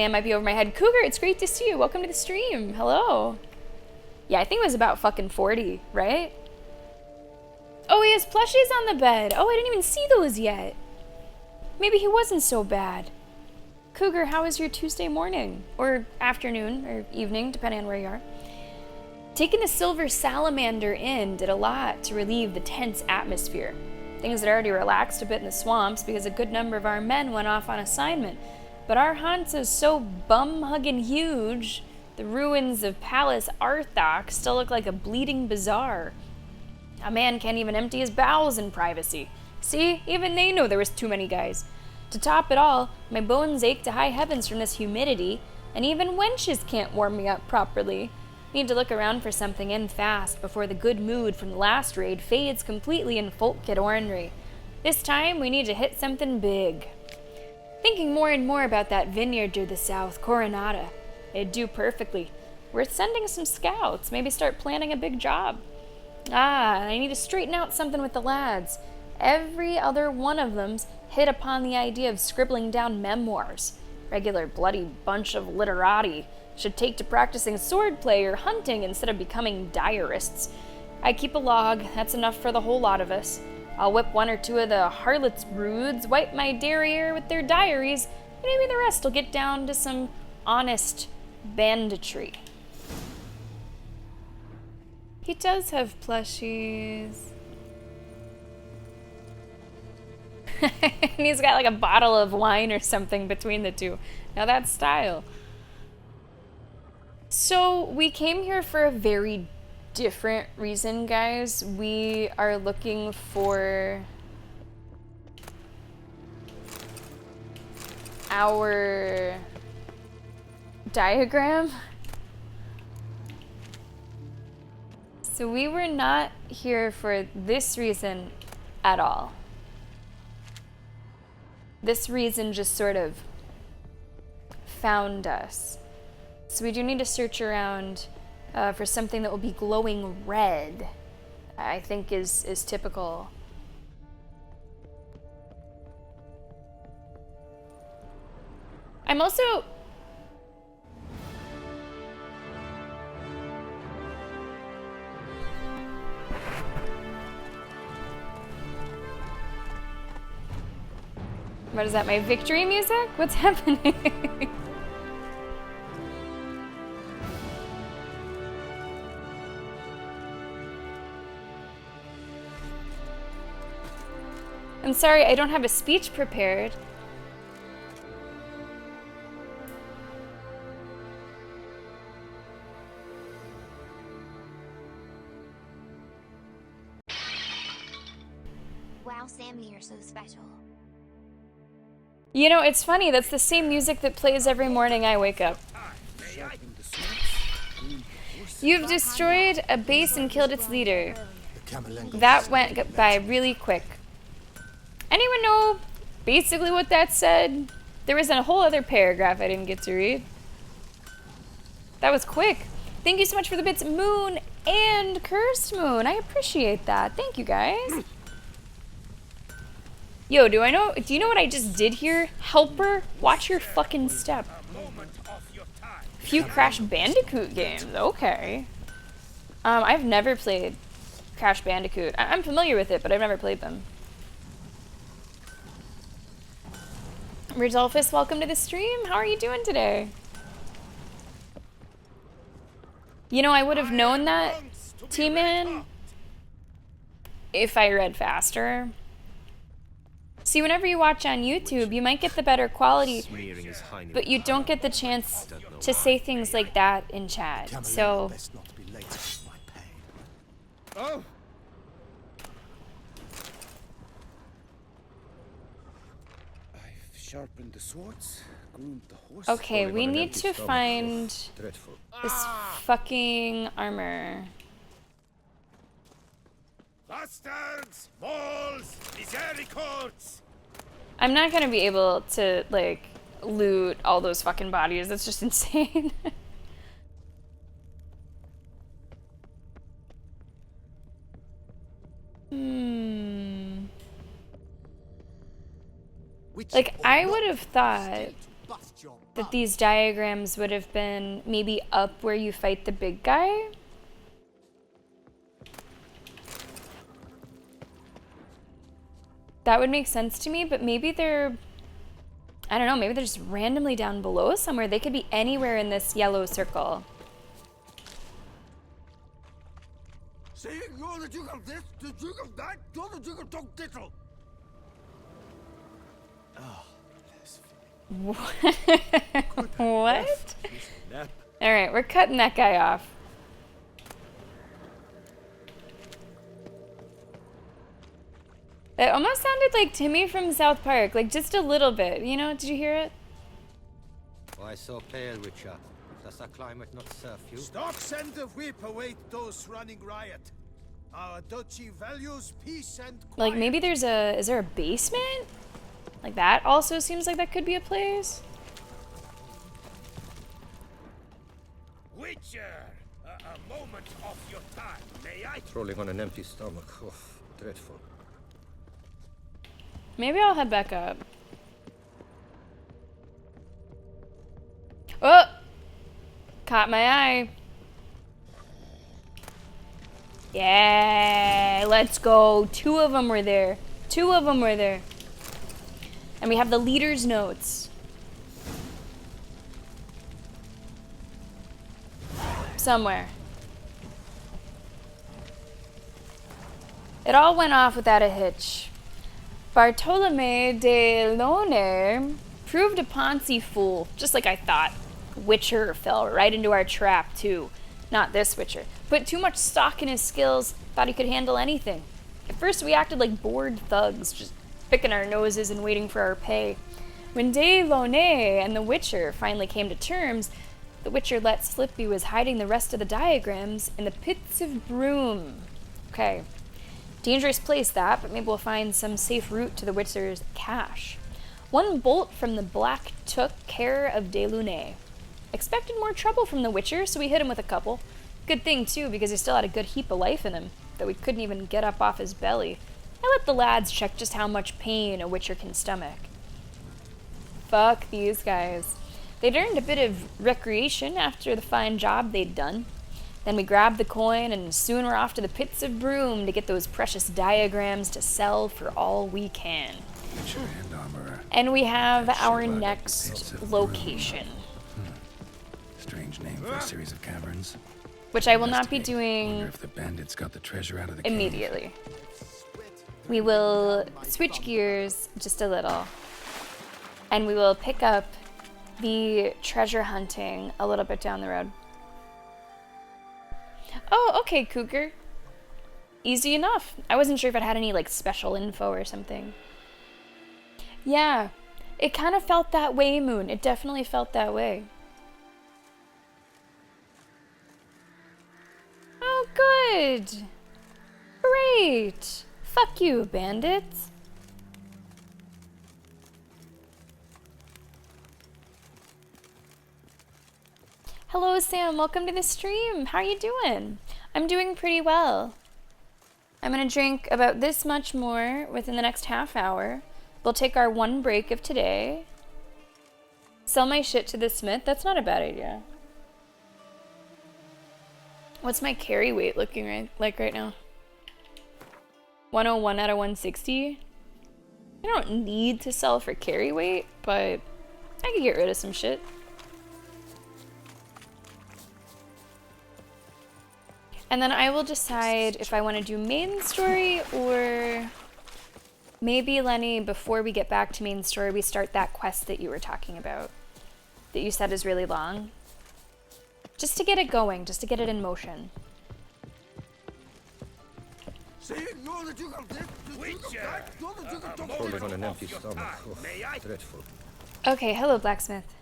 might be over my head. Cougar, it's great to see you. Welcome to the stream. Hello. Yeah, I think it was about fucking 40, right? Oh, he has plushies on the bed. Oh, I didn't even see those yet. Maybe he wasn't so bad. Cougar, how was your Tuesday morning? Or afternoon, or evening, depending on where you are. Taking the Silver Salamander in did a lot to relieve the tense atmosphere. Things had already relaxed a bit in the swamps because a good number of our men went off on assignment. But our Hansa's so bum-hugging huge, the ruins of Palace Arthok still look like a bleeding bazaar. A man can't even empty his bowels in privacy. See, even they know there was too many guys. To top it all, my bones ache to high heavens from this humidity, and even wenches can't warm me up properly. Need to look around for something in fast before the good mood from the last raid fades completely in Folkkit Ornery. This time, we need to hit something big. Thinking more and more about that vineyard to the south, Coronata. It'd do perfectly. We're sending some scouts, maybe start planning a big job. I need to straighten out something with the lads. Every other one of them's hit upon the idea of scribbling down memoirs. Regular bloody bunch of literati. Should take to practicing swordplay or hunting instead of becoming diarists. I keep a log, that's enough for the whole lot of us. I'll whip 1 or 2 of the harlots' broods, wipe my derriere with their diaries, and maybe the rest will get down to some honest banditry. He does have plushies. And he's got like a bottle of wine or something between the two. Now that's style. So we came here for a very different reason, guys. We are looking for our diagram. So we were not here for this reason at all. This reason just sort of found us. So we do need to search around for something that will be glowing red, I think is typical. I'm also... What is that, my victory music? What's happening? I'm sorry, I don't have a speech prepared.
Wow, Sammy, you're so special.
You know, it's funny, that's the same music that plays every morning I wake up. You've destroyed a base and killed its leader. That went by really quick. Anyone know basically what that said? There was a whole other paragraph I didn't get to read. That was quick. Thank you so much for the bits, Moon and Cursed Moon. I appreciate that. Thank you, guys. Yo, do you know what I just did here? Helper, watch your fucking step. Few Crash Bandicoot games, okay. I've never played Crash Bandicoot. I'm familiar with it, but I've never played them. Rodolphus, welcome to the stream. How are you doing today? You know, I would have known that, T-Man, if I read faster. See, whenever you watch on YouTube, you might get the better quality, but you don't get the chance to say things like that in chat. So,
Oh! I've sharpened the swords, groomed the horse.
okay, we need to find this fucking armor.
Bastards! Balls! Misericords!
I'm not gonna be able to, like, loot all those fucking bodies. That's just insane. Like, I would have thought that these diagrams would have been maybe up where you fight the big guy. That would make sense to me, but maybe they're, I don't know, maybe they're just randomly down below somewhere. They could be anywhere in this yellow circle.
See, you're the Duke of this, the Duke of that, you're the Duke of Tongue Tittle.
What? Alright, we're cutting that guy off. It almost sounded like Timmy from South Park, like just a little bit, you know? Did you hear it?
Why so pale, Witcher? Does the climate not serve you?
Stocks and the whip await those running riot. Our duchy values peace and quiet.
Like maybe there's a, is there a basement? Like that also seems like that could be a place.
Witcher, a moment of your time, may I?
Trolling on an empty stomach. Oh, dreadful.
Maybe I'll head back up. Oh! Caught my eye. Yeah, let's go. 2 of them were there. 2 of them were there. And we have the leader's notes. Somewhere. It all went off without a hitch. Bartolome de Lone proved a Ponzi fool, just like I thought. Witcher fell right into our trap, too. Not this Witcher. Put too much stock in his skills, thought he could handle anything. At first we acted like bored thugs, just picking our noses and waiting for our pay. When De Lone and the Witcher finally came to terms, the Witcher let slip he was hiding the rest of the diagrams in the pits of Broom. Okay. Dangerous place that, but maybe we'll find some safe route to the Witcher's cache. 1 bolt from the Black took care of De Lune. Expected more trouble from the Witcher, so we hit him with a couple. Good thing, too, because he still had a good heap of life in him, though we couldn't even get up off his belly. I let the lads check just how much pain a Witcher can stomach. Fuck these guys. They'd earned a bit of recreation after the fine job they'd done. Then we grabbed the coin, and soon we're off to the pits of Broom to get those precious diagrams to sell for all we can. And we have our next location.
Strange name for a series of caverns.
Which I will not be
Wonder
doing
if the bandits got the treasure out of the
immediately. We will switch gears just a little. And we will pick up the treasure hunting a little bit down the road. Oh, okay, Cougar. Easy enough. I wasn't sure if it had any, like, special info or something. Yeah, it kind of felt that way, Moon. It definitely felt that way. Oh, good. Great. Fuck you, bandits. Hello, Sam. Welcome to the stream. How are you doing? I'm doing pretty well. I'm going to drink about this much more within the next half hour. We'll take our 1 break of today. Sell my shit to the smith. That's not a bad idea. What's my carry weight looking like right now? 101 out of 160. I don't need to sell for carry weight, but I could get rid of some shit. And then I will decide if I want to do main story or maybe, Lenny, before we get back to main story, we start that quest that you were talking about, that you said is really long. Just to get it going, just to get it in motion.
Holding on an empty stomach. Oh, dreadful.
Okay, hello, blacksmith.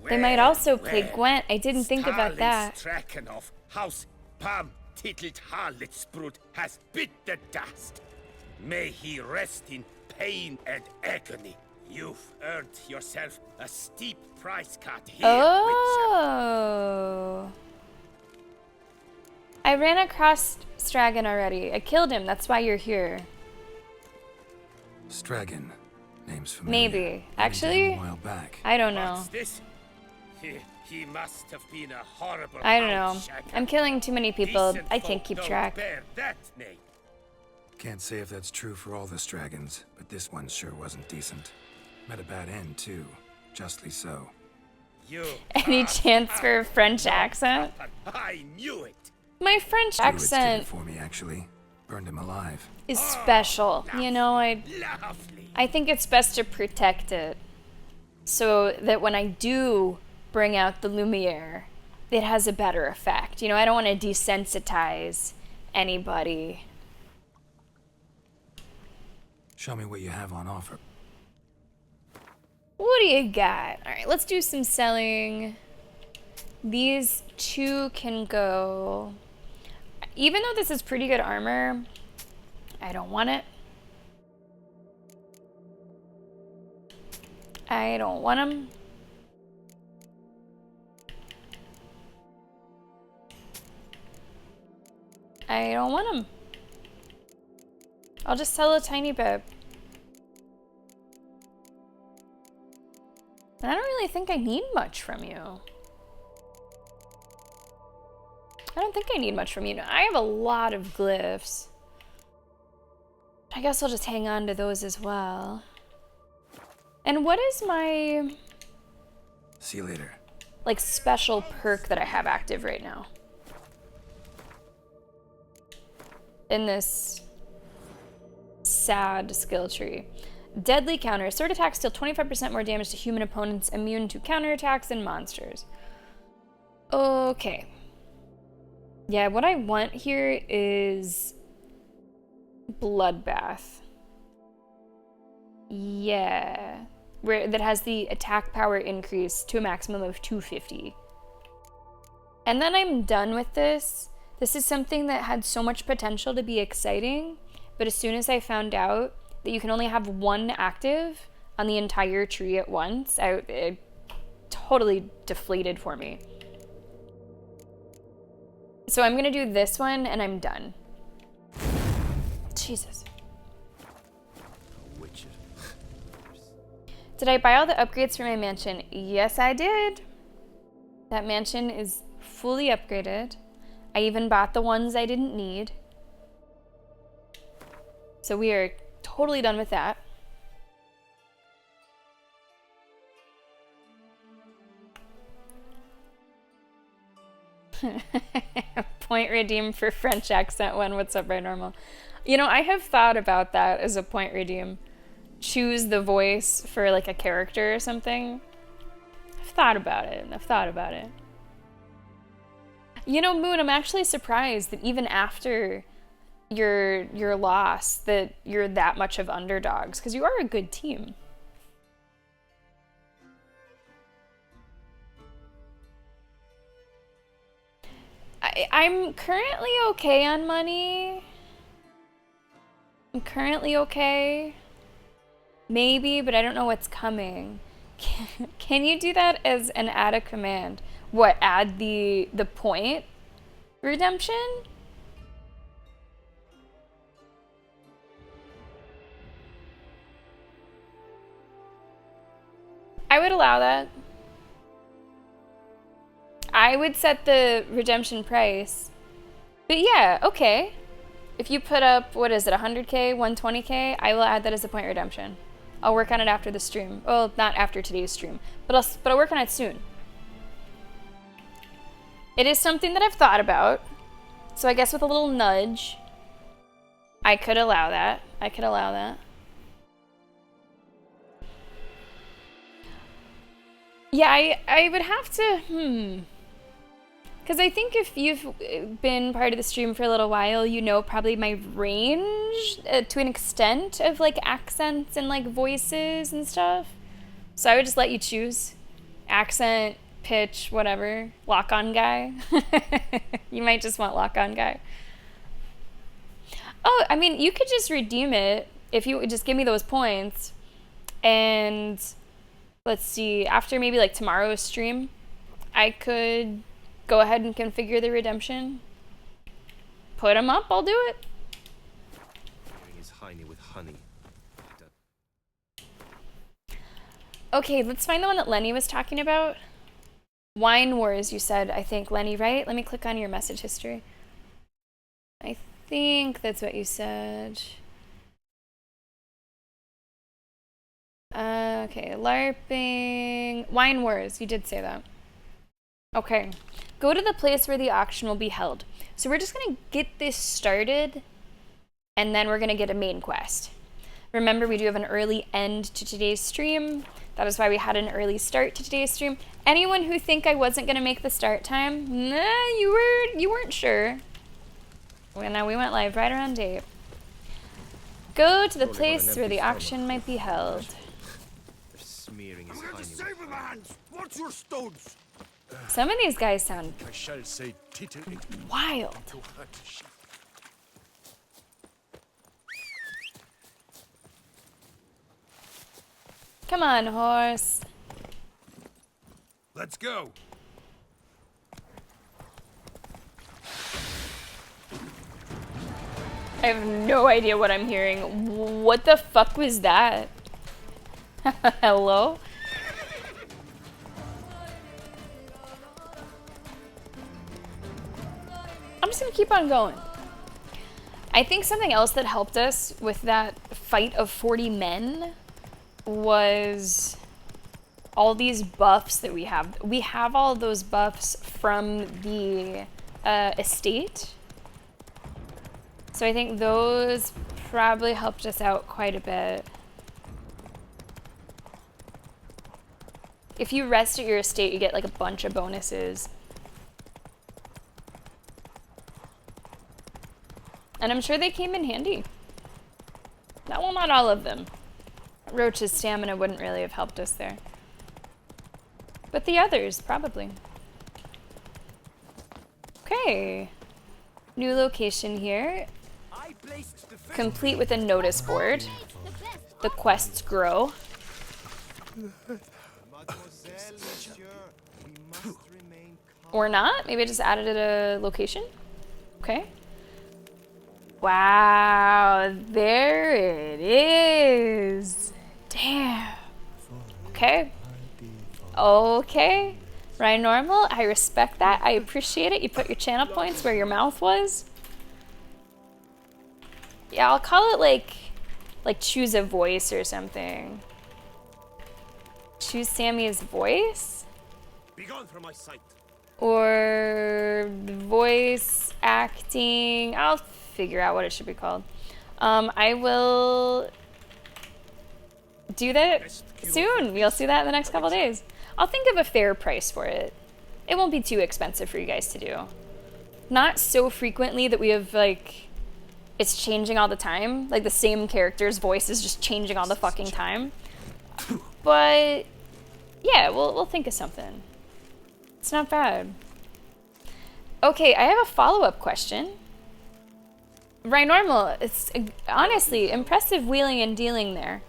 They might also play Gwent. I didn't think about that.
Drakenhof, House Pam Titelt Harlitsbrut has bit the dust. May he rest in pain and agony. You've earned yourself a steep price cut here, Witcher.
Oh. I ran across Stragon already. I killed him. That's why you're here.
Stragon. Name's familiar.
Maybe. Actually,
A while back.
I don't know.
What's this? He must have been a horrible
I don't know.
outshacker.
I'm killing too many people.
Decent
I can't
folk
keep
don't
track.
bear that name.
Can't say if that's true for all the Stragons, but this one sure wasn't decent. Met a bad end, too. Justly so.
You
Any chance for a French accent?
I knew it.
My French
Druids did it
accent
for me, actually. Burned him alive.
is special. You know,
Lovely.
I think it's best to protect it so that when I do bring out the Lumiere, it has a better effect. You know, I don't want to desensitize anybody.
Show me what you have on offer.
What do you got? All right, let's do some selling. These two can go. Even though this is pretty good armor, I don't want it. I don't want them. I don't want them. I'll just sell a tiny bit. And I don't really think I need much from you. I don't think I need much from you. I have a lot of glyphs. I guess I'll just hang on to those as well. And what is my,
See you later.
like, special perk that I have active right now? In this sad skill tree. Deadly counter. Sword attacks deal 25% more damage to human opponents, immune to counterattacks and monsters. Okay. Yeah, what I want here is Bloodbath. Yeah. Where that has the attack power increase to a maximum of 250. And then I'm done with this. This is something that had so much potential to be exciting, but as soon as I found out that you can only have one active on the entire tree at once, it totally deflated for me. So I'm gonna do this one and I'm done. Jesus. Did I buy all the upgrades for my mansion? Yes, I did. That mansion is fully upgraded. I even bought the ones I didn't need. So we are totally done with that. Point redeem for French accent one. What's up, right normal? You know, I have thought about that as a point redeem. Choose the voice for like a character or something. I've thought about it. You know, Moon, I'm actually surprised that even after your loss that you're that much of underdogs, because you are a good team. I'm currently okay on money. I'm currently okay. Maybe, but I don't know what's coming. Can you do that as an add a command? What, add the point redemption? I would allow that. I would set the redemption price. But yeah, okay. If you put up, what is it, 100k, 120k, I will add that as a point redemption. I'll work on it after the stream. Well, not after today's stream, but I'll work on it soon. It is something that I've thought about. So I guess with a little nudge, I could allow that. I could allow that. Yeah, I would have to, because I think if you've been part of the stream for a little while, you know probably my range to an extent of like accents and like voices and stuff. So I would just let you choose. Accent, pitch, whatever. Lock-on guy. You might just want lock-on guy. Oh, I mean, you could just redeem it if you just give me those points. And let's see, after maybe like tomorrow's stream, I could go ahead and configure the redemption. Put them up, I'll do it.
Is Heine with honey.
Okay, let's find the one that Lenny was talking about. Wine Wars, you said, I think, Lenny, right? Let me click on your message history. I think that's what you said. Okay, LARPing. Wine Wars, you did say that. Okay, go to the place where the auction will be held. So we're just gonna get this started, and then we're gonna get a main quest. Remember, we do have an early end to today's stream. That is why we had an early start to today's stream. Anyone who think I wasn't gonna make the start time, nah, you weren't sure. Well, now we went live right around 8. Go to the place where the auction might be held.
They're smearing his
I'm here to
Heine
save
with
him, hands. What's your stones?
Some of these guys sound
I shall say tittle it
wild.
to hurt.
Come on, horse.
Let's go.
I have no idea what I'm hearing. What the fuck was that? Hello? I'm just gonna keep on going. I think something else that helped us with that fight of 40 men was all these buffs that we have. We have all those buffs from the estate. So I think those probably helped us out quite a bit. If you rest at your estate, you get like a bunch of bonuses. And I'm sure they came in handy. Well, not all of them. Roach's stamina wouldn't really have helped us there. But the others, probably. Okay. New location here. Complete with a notice board. The quests grow. Or not. Maybe I just added a location. Okay. Wow, there it is. Damn. Okay. Okay. Ryan Normal, I respect that. I appreciate it. You put your channel points where your mouth was. Yeah, I'll call it like choose a voice or something. Choose Sammy's voice?
Be gone from my sight.
Or voice acting. I'll figure out what it should be called. I will do that soon. You'll see that in the next couple days. I'll think of a fair price for it. It won't be too expensive for you guys to do. Not so frequently that we have like it's changing all the time. Like the same character's voice is just changing all the fucking time. But yeah, we'll think of something. It's not bad. Okay, I have a follow-up question. Right, Normal, it's honestly impressive wheeling and dealing there.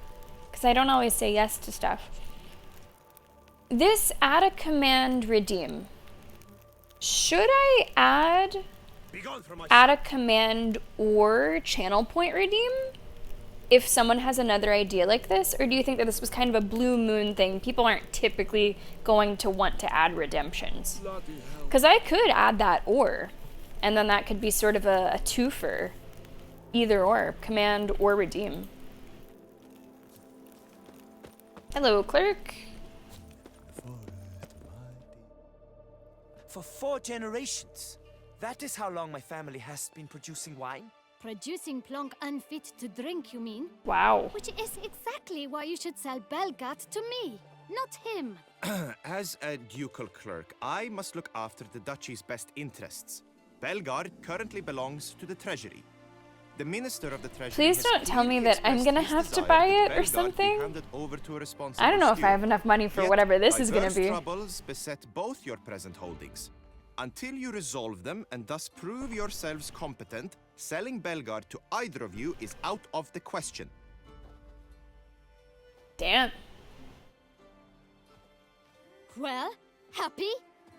Because I don't always say yes to stuff. This add a command redeem. Should I add a command or channel point redeem if someone has another idea like this? Or do you think that this was kind of a blue moon thing? People aren't typically going to want to add redemptions. Because I could add that or, and then that could be sort of a twofer. Either or, command or redeem. Hello, clerk.
For 4 generations. That is how long my family has been producing wine.
Producing plonk unfit to drink, you mean?
Wow.
Which is exactly why you should sell Belgat to me, not him.
As a ducal clerk, I must look after the duchy's best interests. Belgard currently belongs to the treasury. The minister of the treasury.
Please don't tell me that I'm gonna have to buy it or something. I don't know if I have enough money for whatever this is gonna be.
Troubles beset both your present holdings. Until you resolve them and thus prove yourselves competent, selling Belgard to either of you is out of the question.
Damn.
Well, Happy?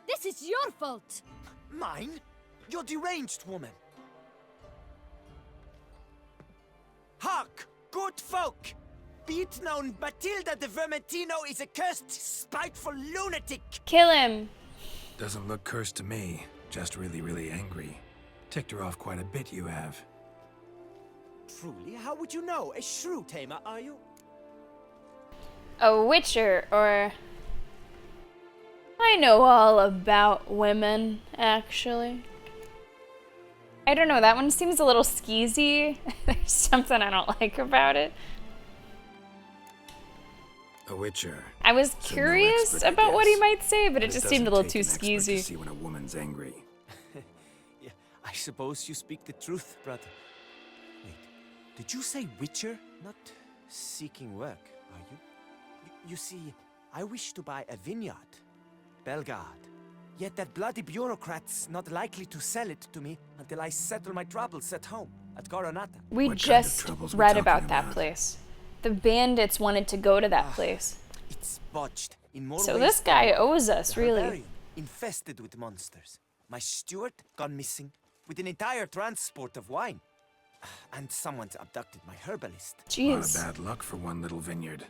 This is your fault.
Mine? You're deranged, woman. Hark, good folk! Be it known, Matilda de Vermentino is a cursed, spiteful lunatic!
Kill him.
Doesn't look cursed to me. Just really, really angry. Ticked her off quite a bit, you have.
Truly, how would you know? A shrew tamer, are you?
A witcher, or... I know all about women, actually. I don't know, that one seems a little skeezy. There's something I don't like about it.
A witcher.
I was
So
curious
no expert, I
about what he
guess.
might say, but it
It
just seemed a
doesn't
little
take
too
an expert to
skeezy.
see when a woman's angry.
Yeah, I suppose you speak the truth, brother. Wait, did you say witcher? Not seeking work, are you? You see, I wish to buy a vineyard. Belgard. Yet that bloody bureaucrat's not likely to sell it to me until I settle my troubles at home, at Coronata.
We
What kind of
just
troubles we
read
talking
about that
about?
place. The bandits wanted to go to that place.
It's botched in more
So
ways
this
than
guy
one.
owes us,
The
really.
Herbarium, infested with monsters. My steward gone missing, with an entire transport of wine. And someone's abducted my herbalist.
A lot of
Jeez.
bad luck for one little vineyard.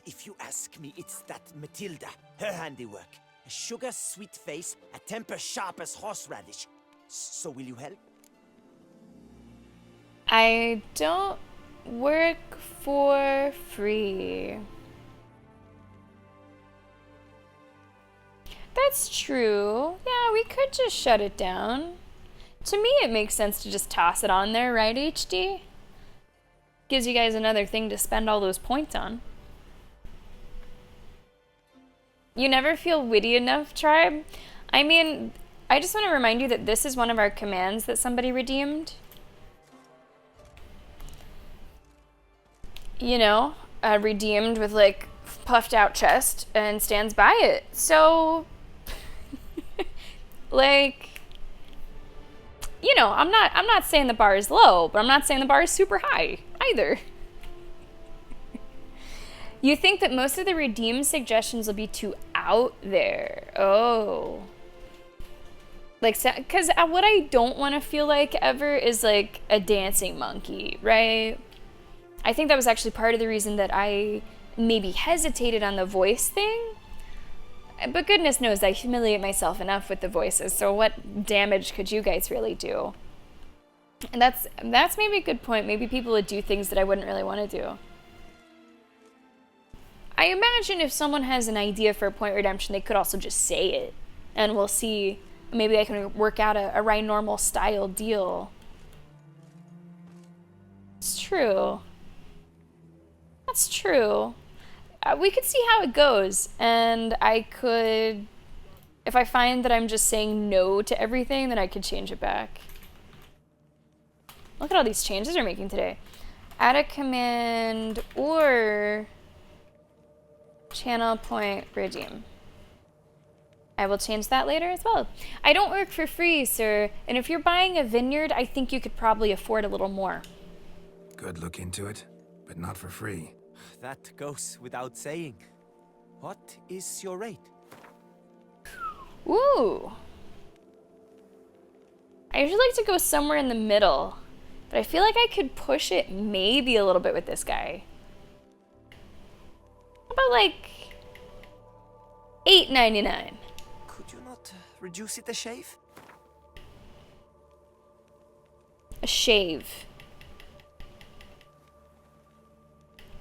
If you ask me, it's that Matilda, her handiwork. A sugar-sweet face, a temper sharp as horseradish. So will you help?
I don't work for free. That's true. Yeah, we could just shut it down. To me, it makes sense to just toss it on there, right, HD? Gives you guys another thing to spend all those points on. You never feel witty enough, tribe? I mean, I just want to remind you that this is one of our commands that somebody redeemed. You know, redeemed with like puffed out chest and stands by it. So, like, you know, I'm not saying the bar is low, but I'm not saying the bar is super high either. You think that most of the redeem suggestions will be too out there. Oh. Like, because what I don't want to feel like ever is like a dancing monkey, right? I think that was actually part of the reason that I maybe hesitated on the voice thing. But goodness knows I humiliate myself enough with the voices, so what damage could you guys really do? And that's maybe a good point. Maybe people would do things that I wouldn't really want to do. I imagine if someone has an idea for a point redemption, they could also just say it. And we'll see. Maybe I can work out a Rhinormal style deal. It's true. That's true. We could see how it goes. And I could... If I find that I'm just saying no to everything, then I could change it back. Look at all these changes they're making today. Add a command or... Channel point redeem. I will change that later as well. I don't work for free, sir. And if you're buying a vineyard, I think you could probably afford a little more.
Good look into it, but not for free.
That goes without saying. What is your rate?
Ooh. I usually like to go somewhere in the middle, but I feel like I could push it maybe a little bit with this guy. How about like $8.99?
Could you not reduce it a shave?
A shave.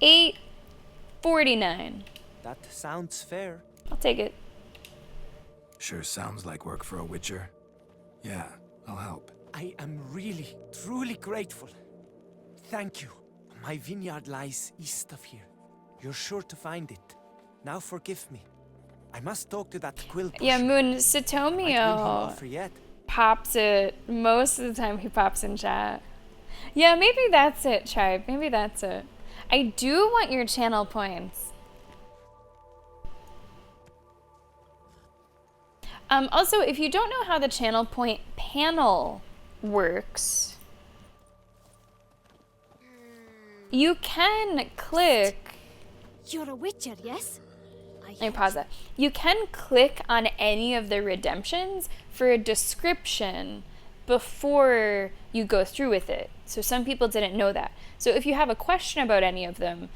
$8.49.
That sounds fair.
I'll take it.
Sure sounds like work for a witcher. Yeah, I'll help.
I am really, truly grateful. Thank you. My vineyard lies east of here. You're sure to find it. Now forgive me. I must talk to that quill pusher.
Yeah, Moon,
Might win him
Satomio
over yet.
pops it. Most of the time he pops in chat. Yeah, maybe that's it, Tribe. Maybe that's it. I do want your channel points. Also, if you don't know how the channel point panel works, you can click.
You're a witcher, yes?
Let me pause that. You can click on any of the redemptions for a description before you go through with it. So some people didn't know that. So if you have a question about any of them,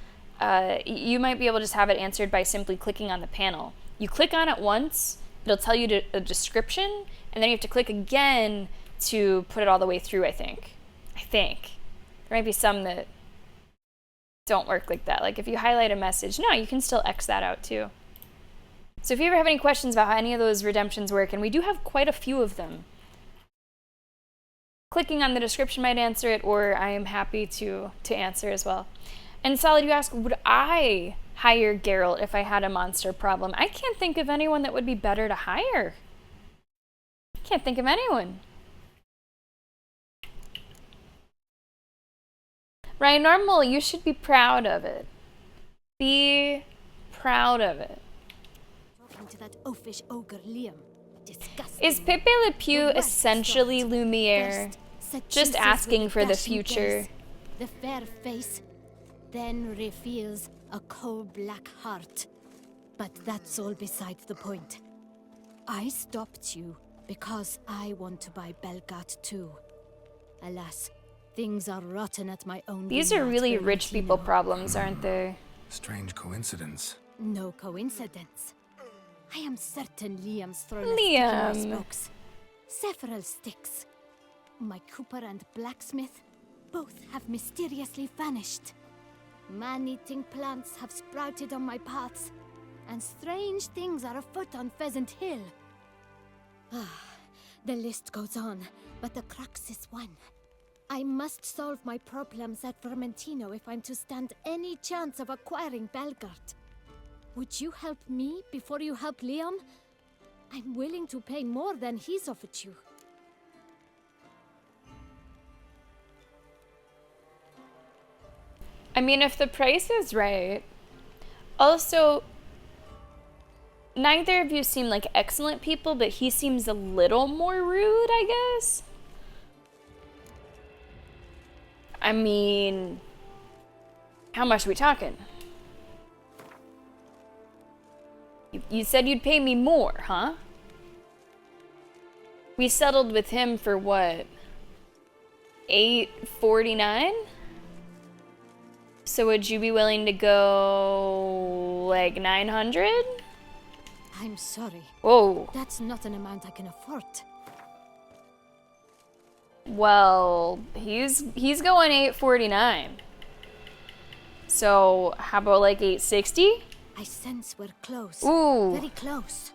you might be able to just have it answered by simply clicking on the panel. You click on it once, it'll tell you a description, and then you have to click again to put it all the way through, I think. There might be some that don't work like that. Like if you highlight a message, no, you can still X that out too. So if you ever have any questions about how any of those redemptions work, and we do have quite a few of them, clicking on the description might answer it, or I am happy to answer as well. And Solid, you ask, would I hire Geralt if I had a monster problem? I can't think of anyone that would be better to hire. I can't think of anyone. Ryan Normal, you should be proud of it. Be proud of it.
Talking to that oafish ogre Liam. Disgusting.
Is Pepe Le Pew essentially Lumiere? Just asking for the future.
The fair face, then reveals a coal-black heart. But that's all beside the point. I stopped you because I want to buy Belgard too. Alas, things are rotten at my own.
These are really rich people problems, aren't they?
Strange coincidence.
No coincidence. I am certain Liam's thrown
Liam.
a stick in my spokes. Several sticks. My cooper and blacksmith both have mysteriously vanished. Man-eating plants have sprouted on my paths, and strange things are afoot on Pheasant Hill. The list goes on, but the crux is one. I must solve my problems at Vermentino if I'm to stand any chance of acquiring Belgard. Would you help me before you help Liam? I'm willing to pay more than he's offered you.
I mean, if the price is right. Also, neither of you seem like excellent people, but he seems a little more rude, I guess. I mean, how much are we talking? You said you'd pay me more, huh? We settled with him for what? $849? So would you be willing to go like 900?
I'm sorry.
Whoa.
That's not an amount I can afford.
Well, he's going 849. So how about like 860?
I sense we're close.
Ooh.
Very close.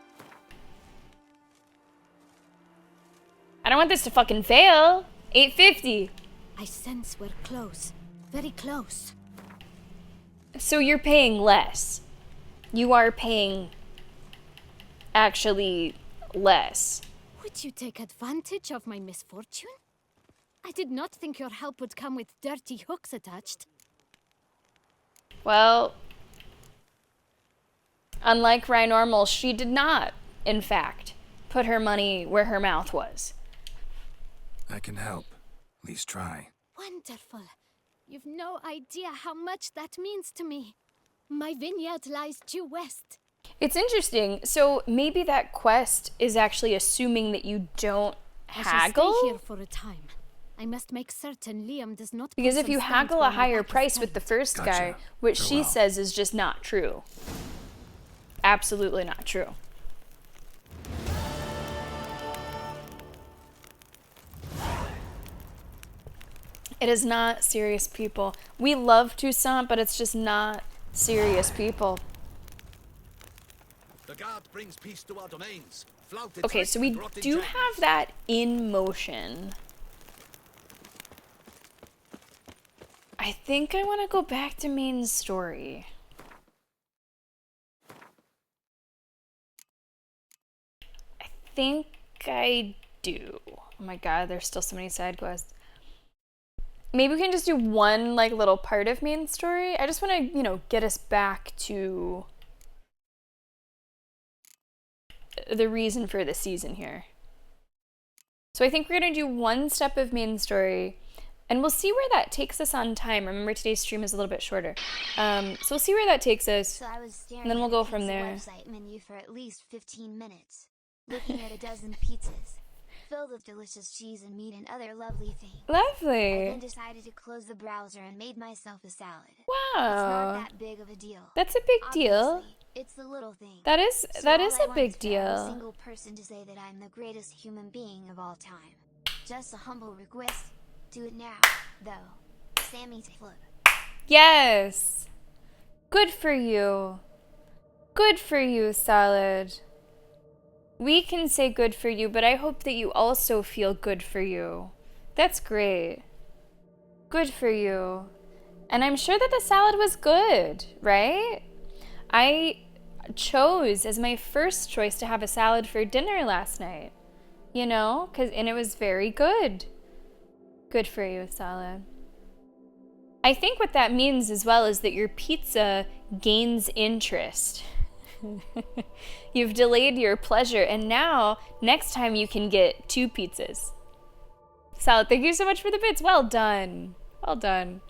I don't want this to fucking fail. 850.
I sense we're close. Very close.
So you're paying less. You are paying actually less.
Would you take advantage of my misfortune? I did not think your help would come with dirty hooks attached.
Well, unlike Rhinormal, she did not, in fact, put her money where her mouth was.
I can help. At least try.
Wonderful. You've no idea how much that means to me. My vineyard lies due west.
It's interesting. So maybe that quest is actually assuming that you don't haggle?
I shall stay here for a time. I must make certain Liam does not.
Because if you haggle a higher price with the first guy, which she says is just not true. Absolutely not true. It is not serious people. We love Toussaint, but it's just not serious people.
The guard brings peace to our domains.
Okay, so we do have that in motion. I think I want to go back to main story. I think I do. Oh my god, there's still so many side quests. Maybe we can just do one like little part of main story. I just want to, you know, get us back to the reason for the season here. So I think we're gonna do one step of main story, and we'll see where that takes us on time. Remember, today's stream is a little bit shorter. So we'll see where that takes us,
So I was staring
and then we'll
at
go
the
from
pizza
there.
website menu for at least 15 minutes, looking at a dozen pizzas, filled with delicious cheese and meat and other lovely things. I
Lovely.
then decided to close the browser and made myself a salad.
Wow.
It's not that big of a deal.
That's a big deal.
Obviously, it's the little thing.
That is
So
that
all
is
I
a
want
big
is for every
deal.
single person to say that I'm the greatest human being of all time. Just a humble request. Do it now, though. Sammy Flip.
Yes. Good for you. Good for you, Salad. We can say good for you, but I hope that you also feel good for you. That's great. Good for you. And I'm sure that the salad was good, right? I chose as my first choice to have a salad for dinner last night. You know, and it was very good. Good for you, Salad. I think what that means as well is that your pizza gains interest. You've delayed your pleasure, and now, next time you can get 2 pizzas. Salad, thank you so much for the bits. Well done. Well done.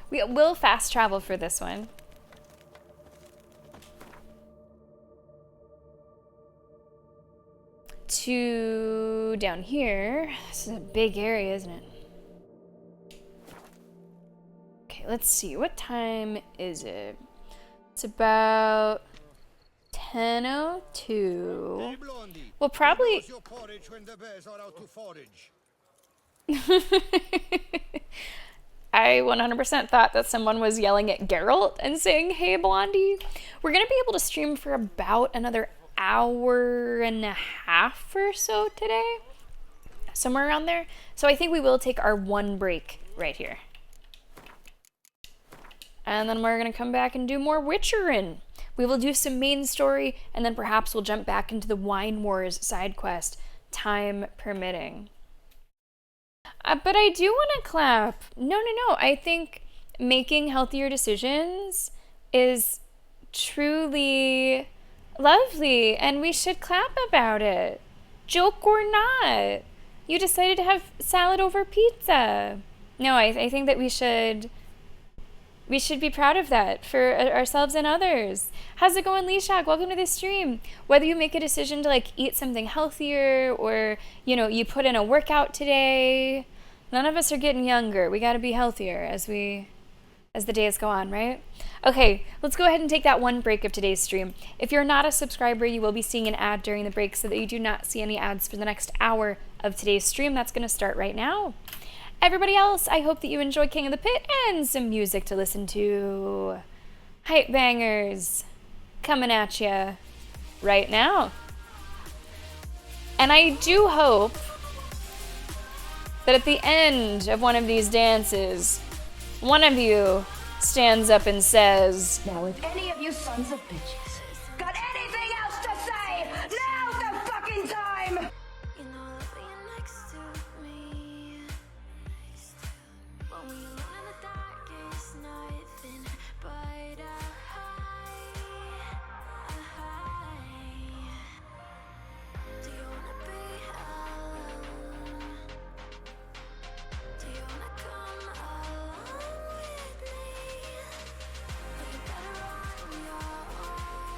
We will fast travel for this one. To down here. This is a big area, isn't it? Okay, let's see. What time is it? It's about 10:02. We'll probably...
Your porridge when the bears are out to forage.
I 100% thought that someone was yelling at Geralt and saying, "Hey, Blondie." We're going to be able to stream for about another hour and a half or so today. Somewhere around there. So I think we will take our one break right here. And then we're going to come back and do more Witcherin. We will do some main story, and then perhaps we'll jump back into the Wine Wars side quest, time permitting. But I do want to clap. No. I think making healthier decisions is truly lovely, and we should clap about it. Joke or not. You decided to have salad over pizza. No, I think that we should be proud of that for ourselves and others. How's it going, Leshak? Welcome to the stream. Whether you make a decision to like eat something healthier or, you know, you put in a workout today, none of us are getting younger. We got to be healthier as the days go on, right? Okay, let's go ahead and take that one break of today's stream. If you're not a subscriber, you will be seeing an ad during the break so that you do not see any ads for the next hour of today's stream. That's going to start right now. Everybody else, I hope that you enjoy King of the Pit and some music to listen to. Hype bangers coming at you right now. And I do hope that at the end of one of these dances, one of you stands up and says,
"Now, if any of you sons of bitches got anything else to say, now's the fucking time!"
You know that being next to me, when we alone in the dark, it's nothing but a high. Do you wanna be alone? Do you wanna come along with me? Are you better on your own?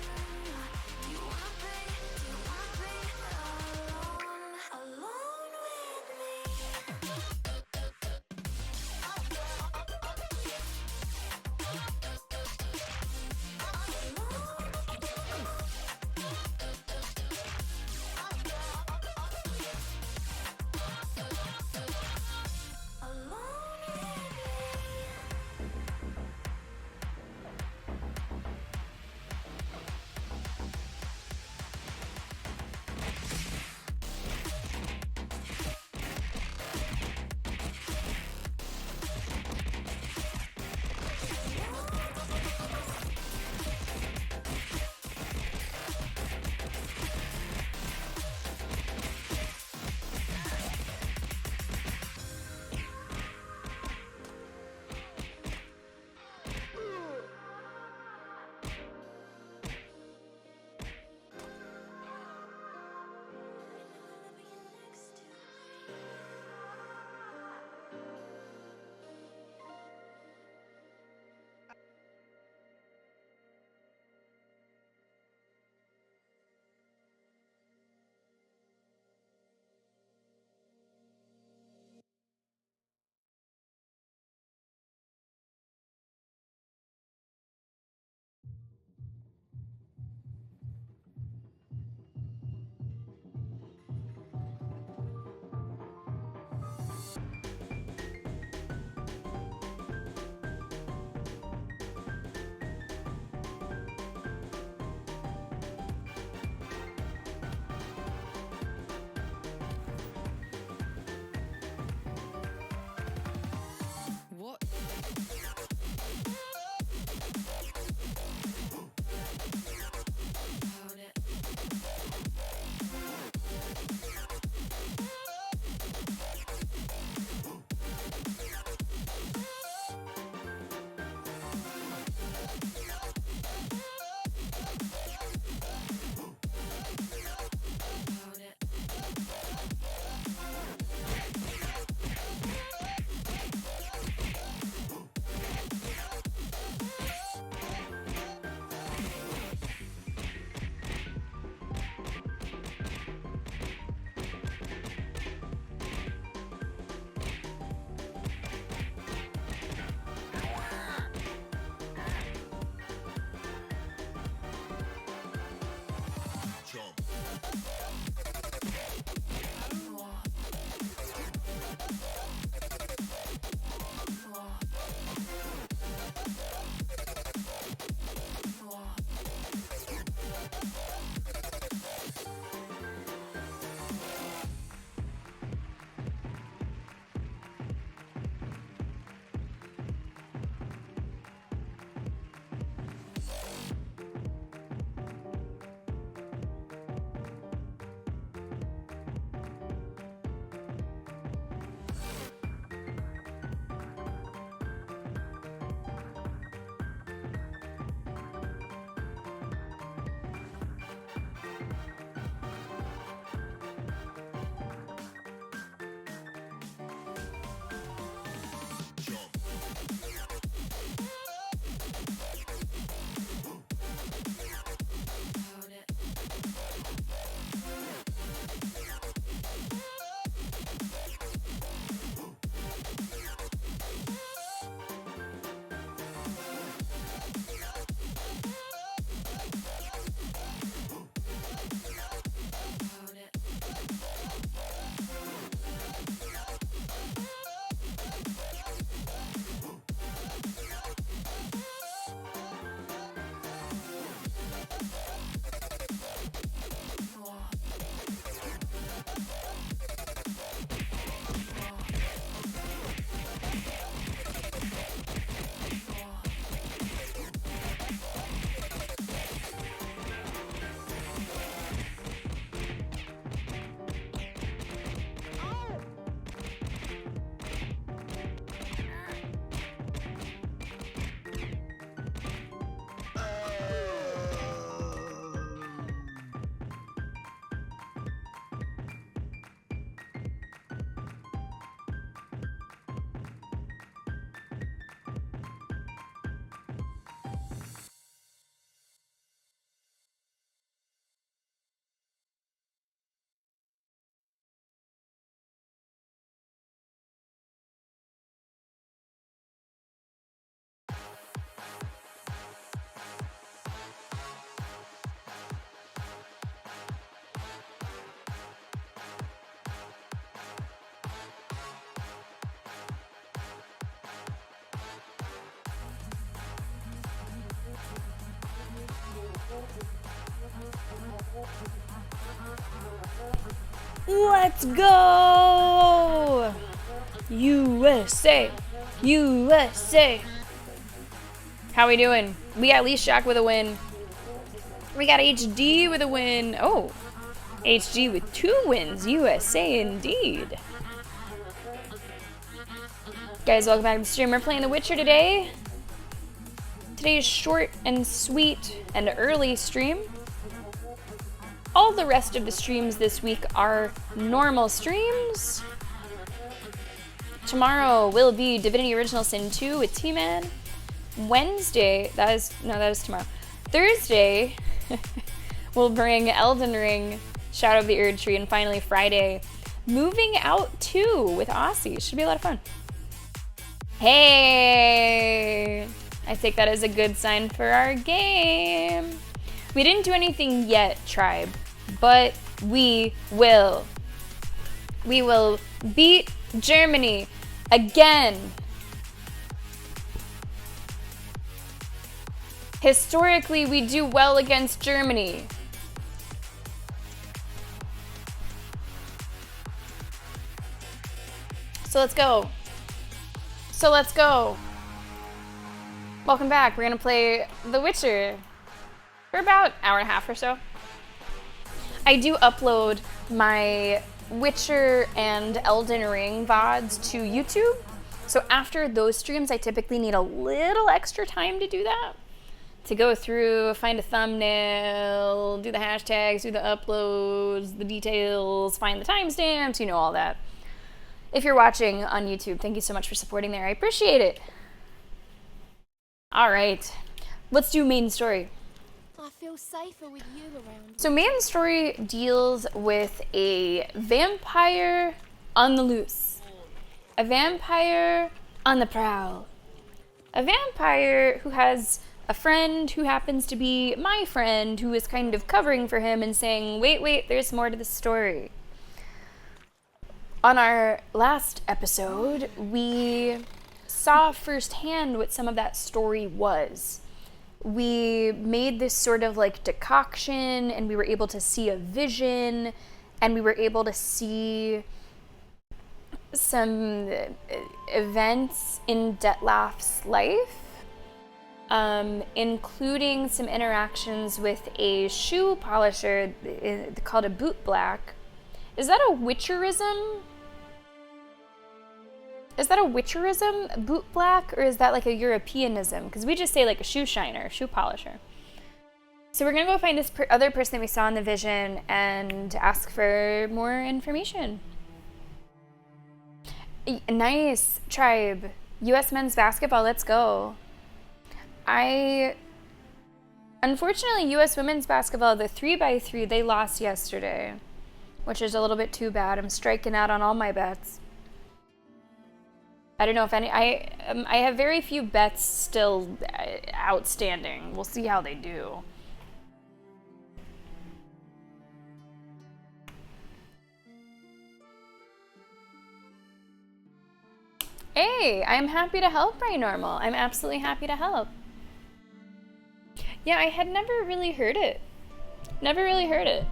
Let's go! USA! USA! How we doing? We got Lee Shock with a win. We got HD with a win. Oh, HG with 2 wins. USA indeed. Guys, welcome back to the stream. We're playing The Witcher today. Today's short and sweet and early stream. All the rest of the streams this week are normal streams. Tomorrow will be Divinity Original Sin 2 with T-Man. Wednesday, that is tomorrow. Thursday, we'll bring Elden Ring, Shadow of the Erd Tree, and finally Friday, Moving Out 2 with Aussie. Should be a lot of fun. Hey! I take that as a good sign for our game. We didn't do anything yet, Tribe, but we will. We will beat Germany again. Historically, we do well against Germany. So let's go. Welcome back. We're gonna play The Witcher for about an hour and a half or so. I do upload my Witcher and Elden Ring VODs to YouTube. So after those streams, I typically need a little extra time to do that. To go through, find a thumbnail, do the hashtags, do the uploads, the details, find the timestamps, you know, all that. If you're watching on YouTube, thank you so much for supporting there. I appreciate it. All right, let's do main story.
I feel safer with you around.
So main story deals with a vampire on the loose. A vampire on the prowl. A vampire who has a friend who happens to be my friend, who is kind of covering for him and saying, wait, there's more to the story. On our last episode, we saw firsthand what some of that story was. We made this sort of like decoction, and we were able to see a vision, and we were able to see some events in Detlef's life, including some interactions with a shoe polisher called a boot black. Is that a Witcherism? Is that a Witcherism, boot black, or is that like a Europeanism? Because we just say like a shoe shiner, shoe polisher. So we're gonna go find this other person that we saw in the vision and ask for more information. Nice, Tribe. U.S. men's basketball, let's go. Unfortunately, U.S. women's basketball, the 3x3, they lost yesterday, which is a little bit too bad. I'm striking out on all my bets. I don't know if any, I have very few bets still outstanding. We'll see how they do. Hey, I'm happy to help, Ray Normal. I'm absolutely happy to help. Yeah, I had never really heard it. Never really heard it.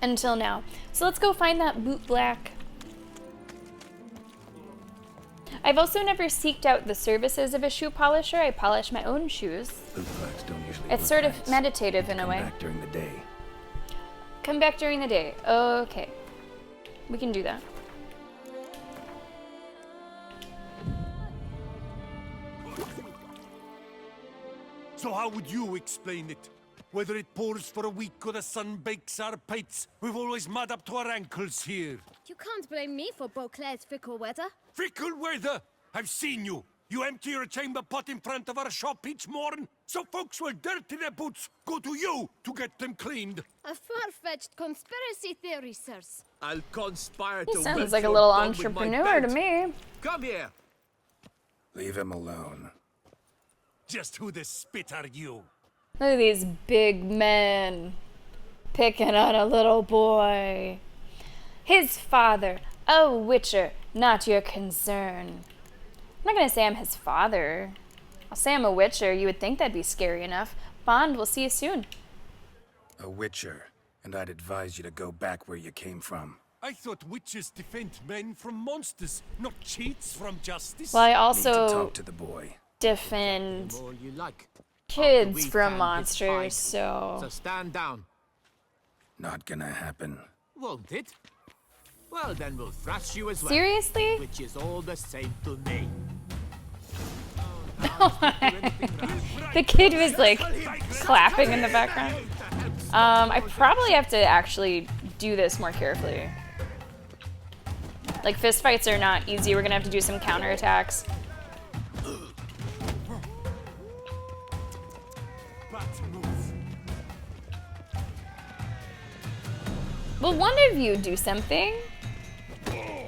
Until now. So let's go find that boot black. I've also never seeked out the services of a shoe polisher. I polish my own shoes.
Boot blacks don't usually
It's sort of meditative in a way.
Come back during the day.
Come back during the day. Okay. We can do that.
So how would you explain it? Whether it pours for a week or the sun bakes our pipes, we've always mud up to our ankles here.
You can't blame me for Beauclair's fickle weather.
Fickle weather! I've seen you. You empty your chamber pot in front of our shop each morn, so folks will dirty their boots, go to you to get them cleaned.
A far-fetched conspiracy theory, sirs.
I'll conspire
He
to
sounds
weld
like a
your
little
bum with my
entrepreneur to
belt.
me.
Come here.
Leave him alone.
Just who the spit are you?
Look at these big men picking on a little boy. His father, a witcher, not your concern. I'm not gonna say I'm his father. I'll say I'm a witcher. You would think that'd be scary enough. Bond, we'll see you soon.
A witcher. and I'd advise you to go back where you came from.
I thought witches defend men from monsters, not cheats from justice.
Well, I
Need to
also
talk to the boy.
defend
All you like.
kids
We
from
can
monsters,
So
so...
stand down.
Not gonna happen.
Won't it? Well, then we'll thrash you as well.
Seriously?
Which is all the same to me.
The kid was like clapping in the background. I probably have to actually do this more carefully. Like, fist fights are not easy. We're gonna have to do some counterattacks. Will one of you do something?
Well,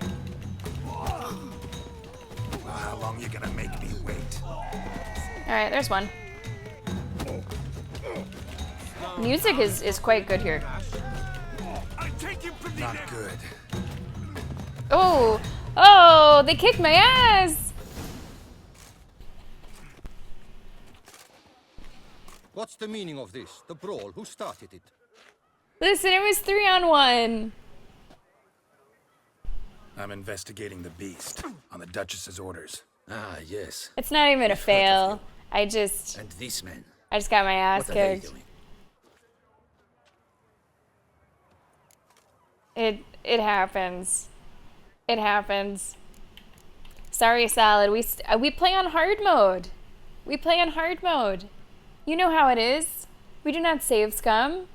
how long you gonna make me wait?
Alright, there's one. Music is quite good here.
Not good.
Oh! Oh! They kicked my ass!
What's the meaning of this? The brawl? Who started it?
Listen, it was 3-on-1.
I'm investigating the beast on the Duchess's orders.
Ah, yes.
It's not even a fail. I just
And these men.
got my ass
What are they
kicked.
doing?
It happens. It happens. Sorry, Salad. We play on hard mode. We play on hard mode. You know how it is. We do not save scum.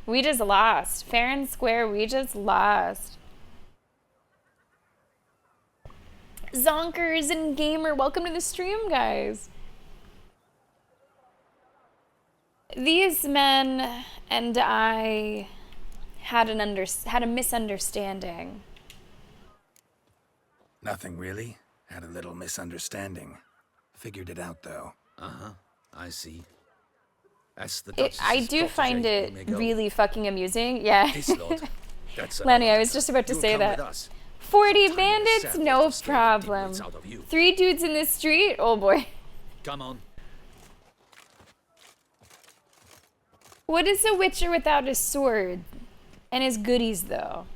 We just lost. Fair and square, we just lost. Zonkers and Gamer, welcome to the stream, guys. These men and I had a misunderstanding.
Nothing really. Had a little misunderstanding. Figured it out though.
Uh-huh. I see. As the
I do find it really fucking amusing. Yeah.
Yes, Lord. That's
Lenny, I was just about to
You'll
say
come
that.
with us.
40 bandits? No problem.
demons out of you.
3 dudes in the street? Oh boy.
Come on.
What is a witcher without a sword? And his goodies, though.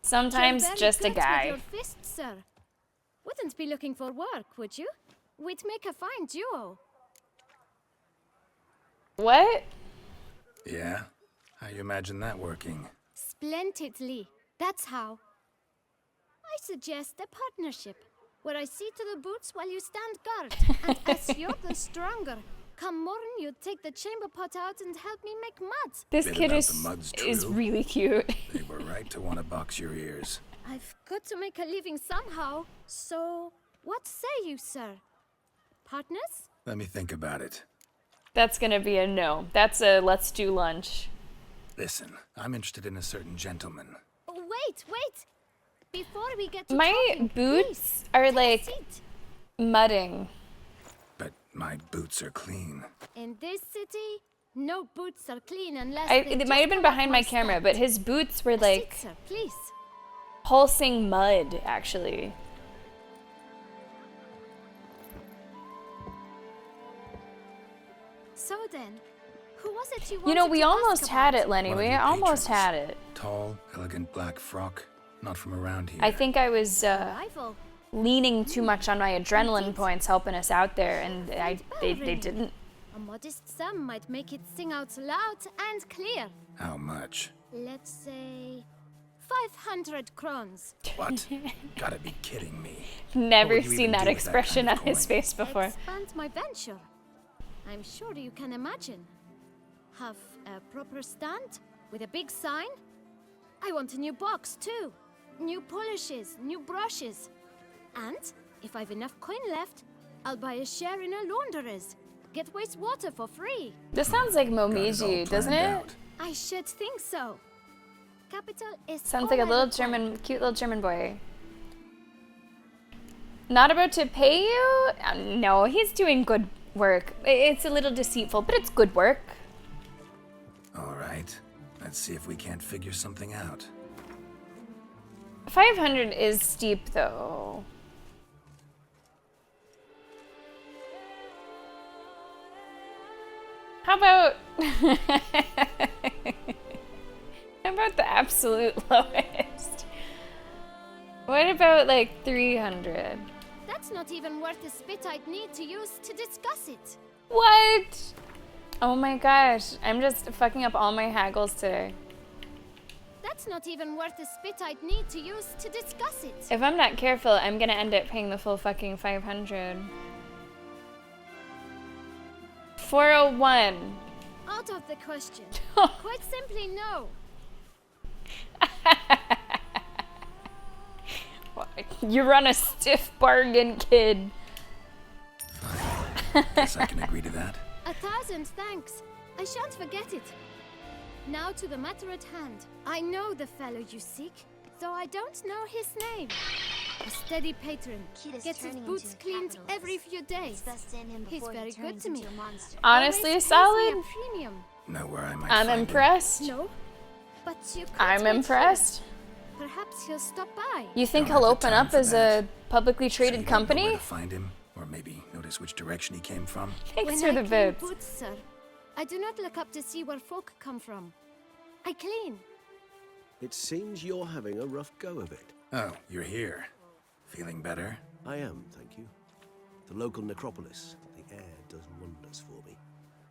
Sometimes
You're very
just a
good with
guy.
your fists, sir. Wouldn't be looking for work, would you? We'd make a fine duo.
What?
Yeah? How you imagine that working?
Splendidly. That's how. I suggest a partnership, where I see to the boots while you stand guard. And as you're the stronger, come morn you take the chamber pot out and help me make mud.
This
Bit
kid
about
is
the mud's true.
really cute.
They were right to want to box your ears.
I've got to make a living somehow, so what say you, sir? Partners?
Let me think about it.
That's gonna be a no. That's a let's do lunch.
Listen, I'm interested in a certain gentleman.
Oh, wait! Before we get to
My
talking,
boots
please,
are
take a
like
seat.
mudding.
But my boots are clean.
In this city, no boots are clean unless
It might have been behind my camera, but his boots were like
Sit, sir, please.
pulsing mud, actually.
So then, who was it you
You know,
wanted
we
to ask
almost had
about?
it, Lenny.
One of
We
your
almost
patrons.
had it.
Tall, elegant black frock. Not from around here.
I think I was
Rival.
leaning too much on my adrenaline points helping us out there, and they
really.
didn't.
A modest sum might make it sing out loud and clear.
How much?
Let's say 500 crowns.
What? Gotta be kidding me.
Never
would you
seen
even
that
do with that
expression
kind
on
of
his
coin?
face before.
Expand my venture. I'm sure you can imagine. Have a proper stand with a big sign. I want a new box too. New polishes, new brushes. And if I've enough coin left, I'll buy a share in a launderer's. Get wastewater for free.
This sounds like
Got it all
Momiji, doesn't
planned
it?
out.
I should think so. Capital is
Sounds
all
like a
I
little
require.
cute little German boy. Not about to pay you? No, he's doing good work. It's a little deceitful, but it's good work.
All right. Let's see if we can't figure something out.
500 is steep, though. How about... How about the absolute lowest? What about like 300?
That's not even worth the spit I'd need to use to discuss it.
What? Oh my gosh, I'm just fucking up all my haggles today.
That's not even worth the spit I'd need to use to discuss it.
If I'm not careful, I'm gonna end up paying the full fucking 500. 401.
Out of the question. Quite simply, no.
You run a stiff bargain, kid.
Fine. Guess I can agree to that.
1,000 thanks. I shan't forget it. Now to the matter at hand. I know the fellow you seek, though I don't know his name. A steady patron, gets his boots cleaned every few days. He's very good to me.
Honestly,
Always pays
solid.
me a premium.
Know where I might
I'm
find
impressed.
No, but you could
I'm
wait
impressed.
here. Perhaps he'll stop by.
You think
Don't
he'll
have the
open
time
up
for
as
that.
a publicly
So
traded
you don't know where
company?
to find him, or maybe notice which direction he came from.
Thanks
When
for
I
the
clean
boots.
boots, sir, I do not look up to see where folk come from. I clean.
It seems you're having a rough go of it.
Oh, you're here. Feeling better?
I am, thank you. The local necropolis. The air does wonders for me.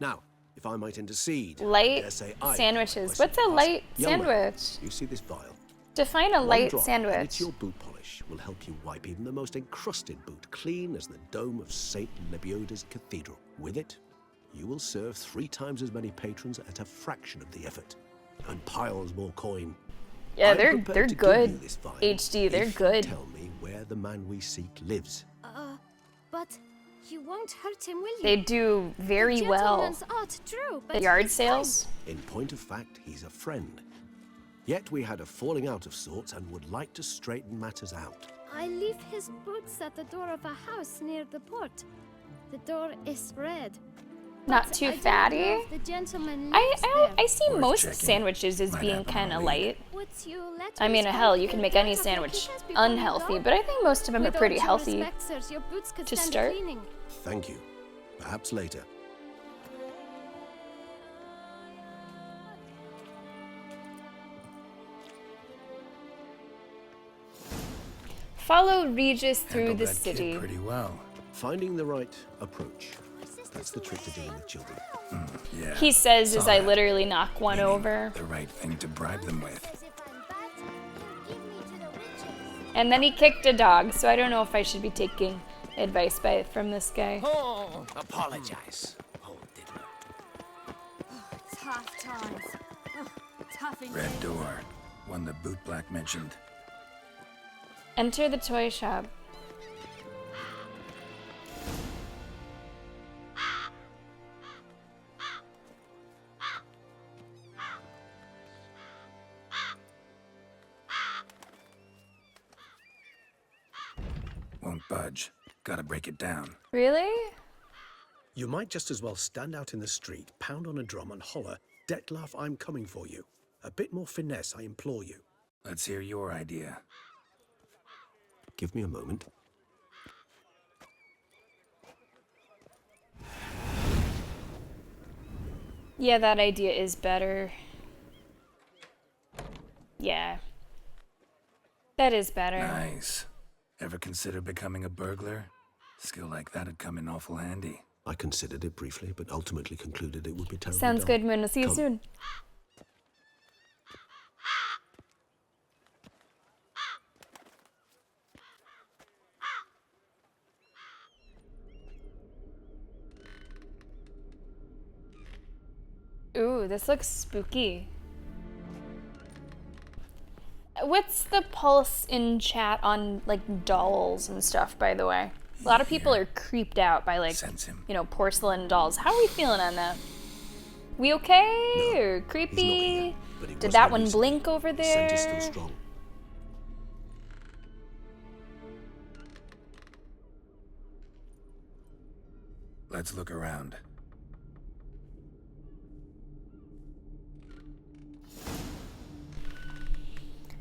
Now, if I might intercede, I
Light
dare say I
sandwiches.
request
What's a
you ask.
light
Young man,
sandwich?
you see this vial?
Define a
One
light
drop, and it's
sandwich.
your boot polish will help you wipe even the most encrusted boot clean as the dome of St. Lebioda's cathedral. With it, you will serve 3 times as many patrons at a fraction of the effort, and piles more coin.
Yeah,
I'm
they're
prepared to give
good.
you this vial
HD, they're
if
good.
You tell me where the man we seek lives.
But you won't hurt him, will you?
They do very
The
well.
gentleman's art drew, but
The yard
it's
sales?
In point of fact, he's a friend. Yet we had a falling out of sorts and would like to straighten matters out.
I leave his boots at the door of a house near the port. The door is red.
Not
But
too
I do not
fatty.
know if the gentleman
I
lives there.
I see
Worth
most
checking.
sandwiches as
Might
being
have them
kind of
on
light.
Would you let
I
me
mean,
spend
hell, you
the
can make
night
any
of the
sandwich
kisses before you
unhealthy,
go?
but I think most of them are
With all
pretty
due
healthy.
respect, sirs, your boots could
to
stand
start.
cleaning.
Thank you. Perhaps later.
Follow Regis through
Handled
the
that
city.
kid pretty well.
Finding the right approach. That's the trick to dealing with children.
Yeah.
He says as
saw
I
that.
literally knock one
Meaning
over.
The right thing to bribe them with.
And then he kicked a dog, so I don't know if I should be taking advice from this guy.
Oh, apologize. Oh, diddler.
Tough times. Tough indeed.
Red door. One the boot black mentioned.
Enter the toy shop.
Won't budge. Gotta break it down.
Really?
You might just as well stand out in the street, pound on a drum and holler, Dettlaff, I'm coming for you. A bit more finesse, I implore you.
Let's hear your idea.
Give me a moment.
Yeah, that idea is better. Yeah. That is better.
Nice. Ever consider becoming a burglar? Skill like that'd come in awful handy.
I considered it briefly, but ultimately concluded it would be terribly
Sounds
dull.
good, Moon. I'll see you
Come.
soon. Ooh, this looks spooky. What's the pulse in chat on, like, dolls and stuff, by the way? A lot of people are creeped out by, like,
Sense him.
you know, porcelain dolls. How are we feeling on that? We okay?
No,
or
He's not
creepy?
here, but he
Did
was
that
here
one
recently.
blink over
The scent is still
there?
strong.
Let's look around.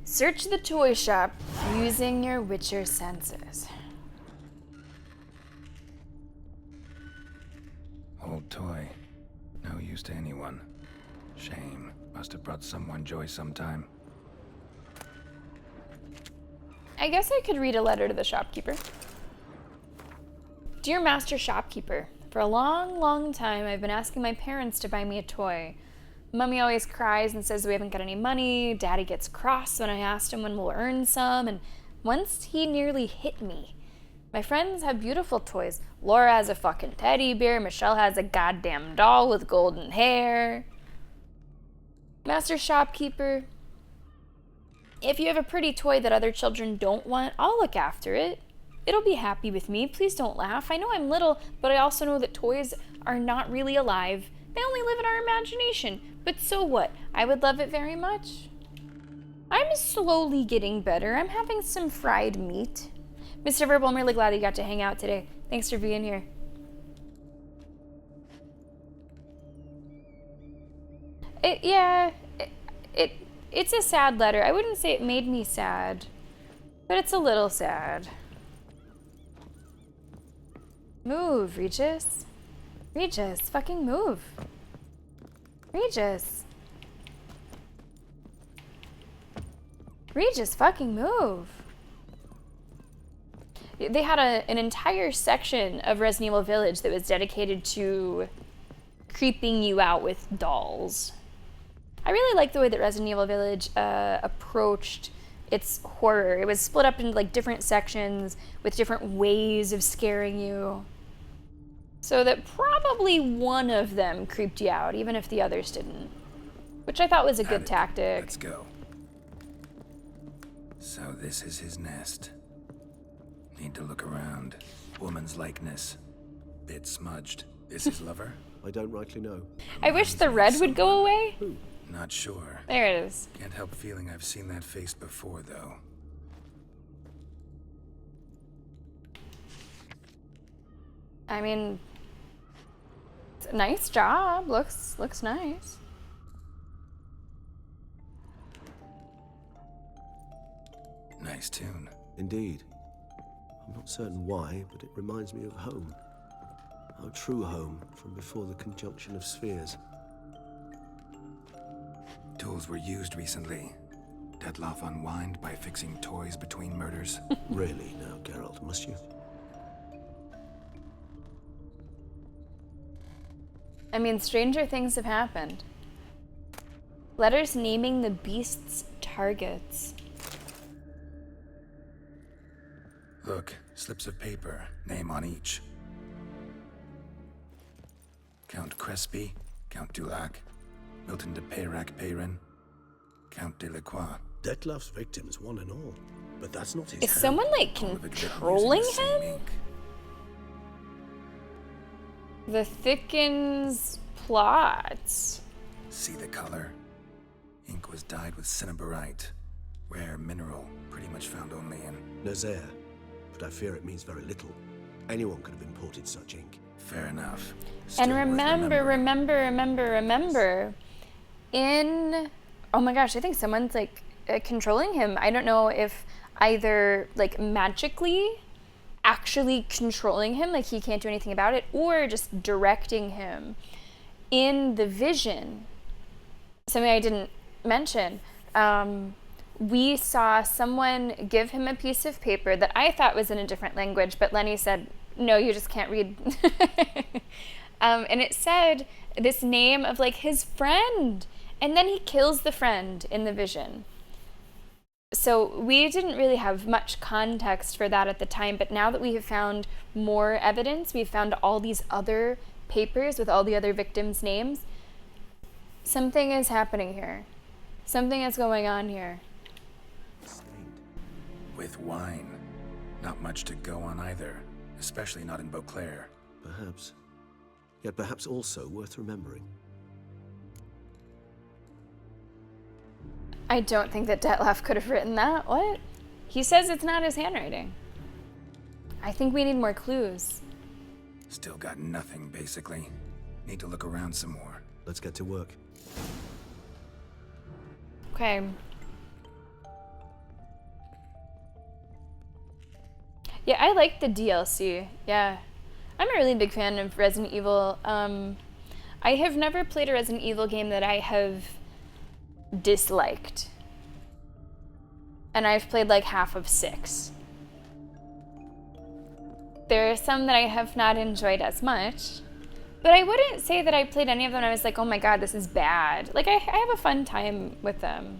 Search the toy shop using your Witcher senses.
Old toy. No use to anyone. Shame. Must have brought someone joy sometime.
I guess I could read a letter to the shopkeeper. Dear Master Shopkeeper, for a long, long time I've been asking my parents to buy me a toy. Mummy always cries and says we haven't got any money. Daddy gets cross when I asked him when we'll earn some, and once he nearly hit me. My friends have beautiful toys. Laura has a fucking teddy bear. Michelle has a goddamn doll with golden hair. Master Shopkeeper, if you have a pretty toy that other children don't want, I'll look after it. It'll be happy with me. Please don't laugh. I know I'm little, but I also know that toys are not really alive. They only live in our imagination. But so what? I would love it very much. I'm slowly getting better. I'm having some fried meat. Mr. Verbal, I'm really glad you got to hang out today. Thanks for being here. It's a sad letter. I wouldn't say it made me sad, but it's a little sad. Move, Regis. Regis, fucking move. Regis. Regis, fucking move. They had an entire section of Resident Evil Village that was dedicated to creeping you out with dolls. I really like the way that Resident Evil Village approached its horror. It was split up into like different sections with different ways of scaring you. So that probably one of them creeped you out, even if the others didn't. Which I thought was a good tactic.
Let's go. So this is his nest. Need to look around. Woman's likeness. Bit smudged. Is his lover?
I don't rightly know.
I wish the red would go away.
Not sure.
There it is.
Can't help feeling I've seen that face before, though.
I mean, it's a nice job. Looks nice.
Nice tune.
Indeed. I'm not certain why, but it reminds me of home. Our true home from before the conjunction of spheres.
Tools were used recently. Dettlaff unwind by fixing toys between murders.
Really now, Geralt, must you?
I mean, stranger things have happened. Letters naming the beast's targets.
Look, slips of paper, name on each. Count Crespi, Count Dulac, Milton de Peyrac-Peyrin, Count Delacroix.
Dettlaff's victims, one and all. But that's not his
Is someone, like, controlling him? The Thickens plots.
See the color? Ink was dyed with cinnabarite. Rare mineral, pretty much found only in
Nazaire. But I fear it means very little. Anyone could have imported such ink.
Fair enough.
And remember, in, oh my gosh, I think someone's like controlling him. I don't know if either like magically actually controlling him, like he can't do anything about it, or just directing him. In the vision, something I didn't mention, we saw someone give him a piece of paper that I thought was in a different language, but Lenny said, no, you just can't read. And it said this name of like his friend, and then he kills the friend in the vision. So we didn't really have much context for that at the time, but now that we have found more evidence, we've found all these other papers with all the other victims' names, something is happening here. Something is going on here.
with wine. Not much to go on either, especially not in Beauclair.
Perhaps. Yet perhaps also worth remembering.
I don't think that Dettlaff could have written that. What? He says it's not his handwriting. I think we need more clues.
Still got nothing, basically. Need to look around some more.
Let's get to work.
Okay. Yeah, I like the DLC. Yeah. I'm a really big fan of Resident Evil. I have never played a Resident Evil game that I have disliked. And I've played like half of 6. There are some that I have not enjoyed as much, but I wouldn't say that I played any of them and I was like, oh my god, this is bad. Like, I have a fun time with them.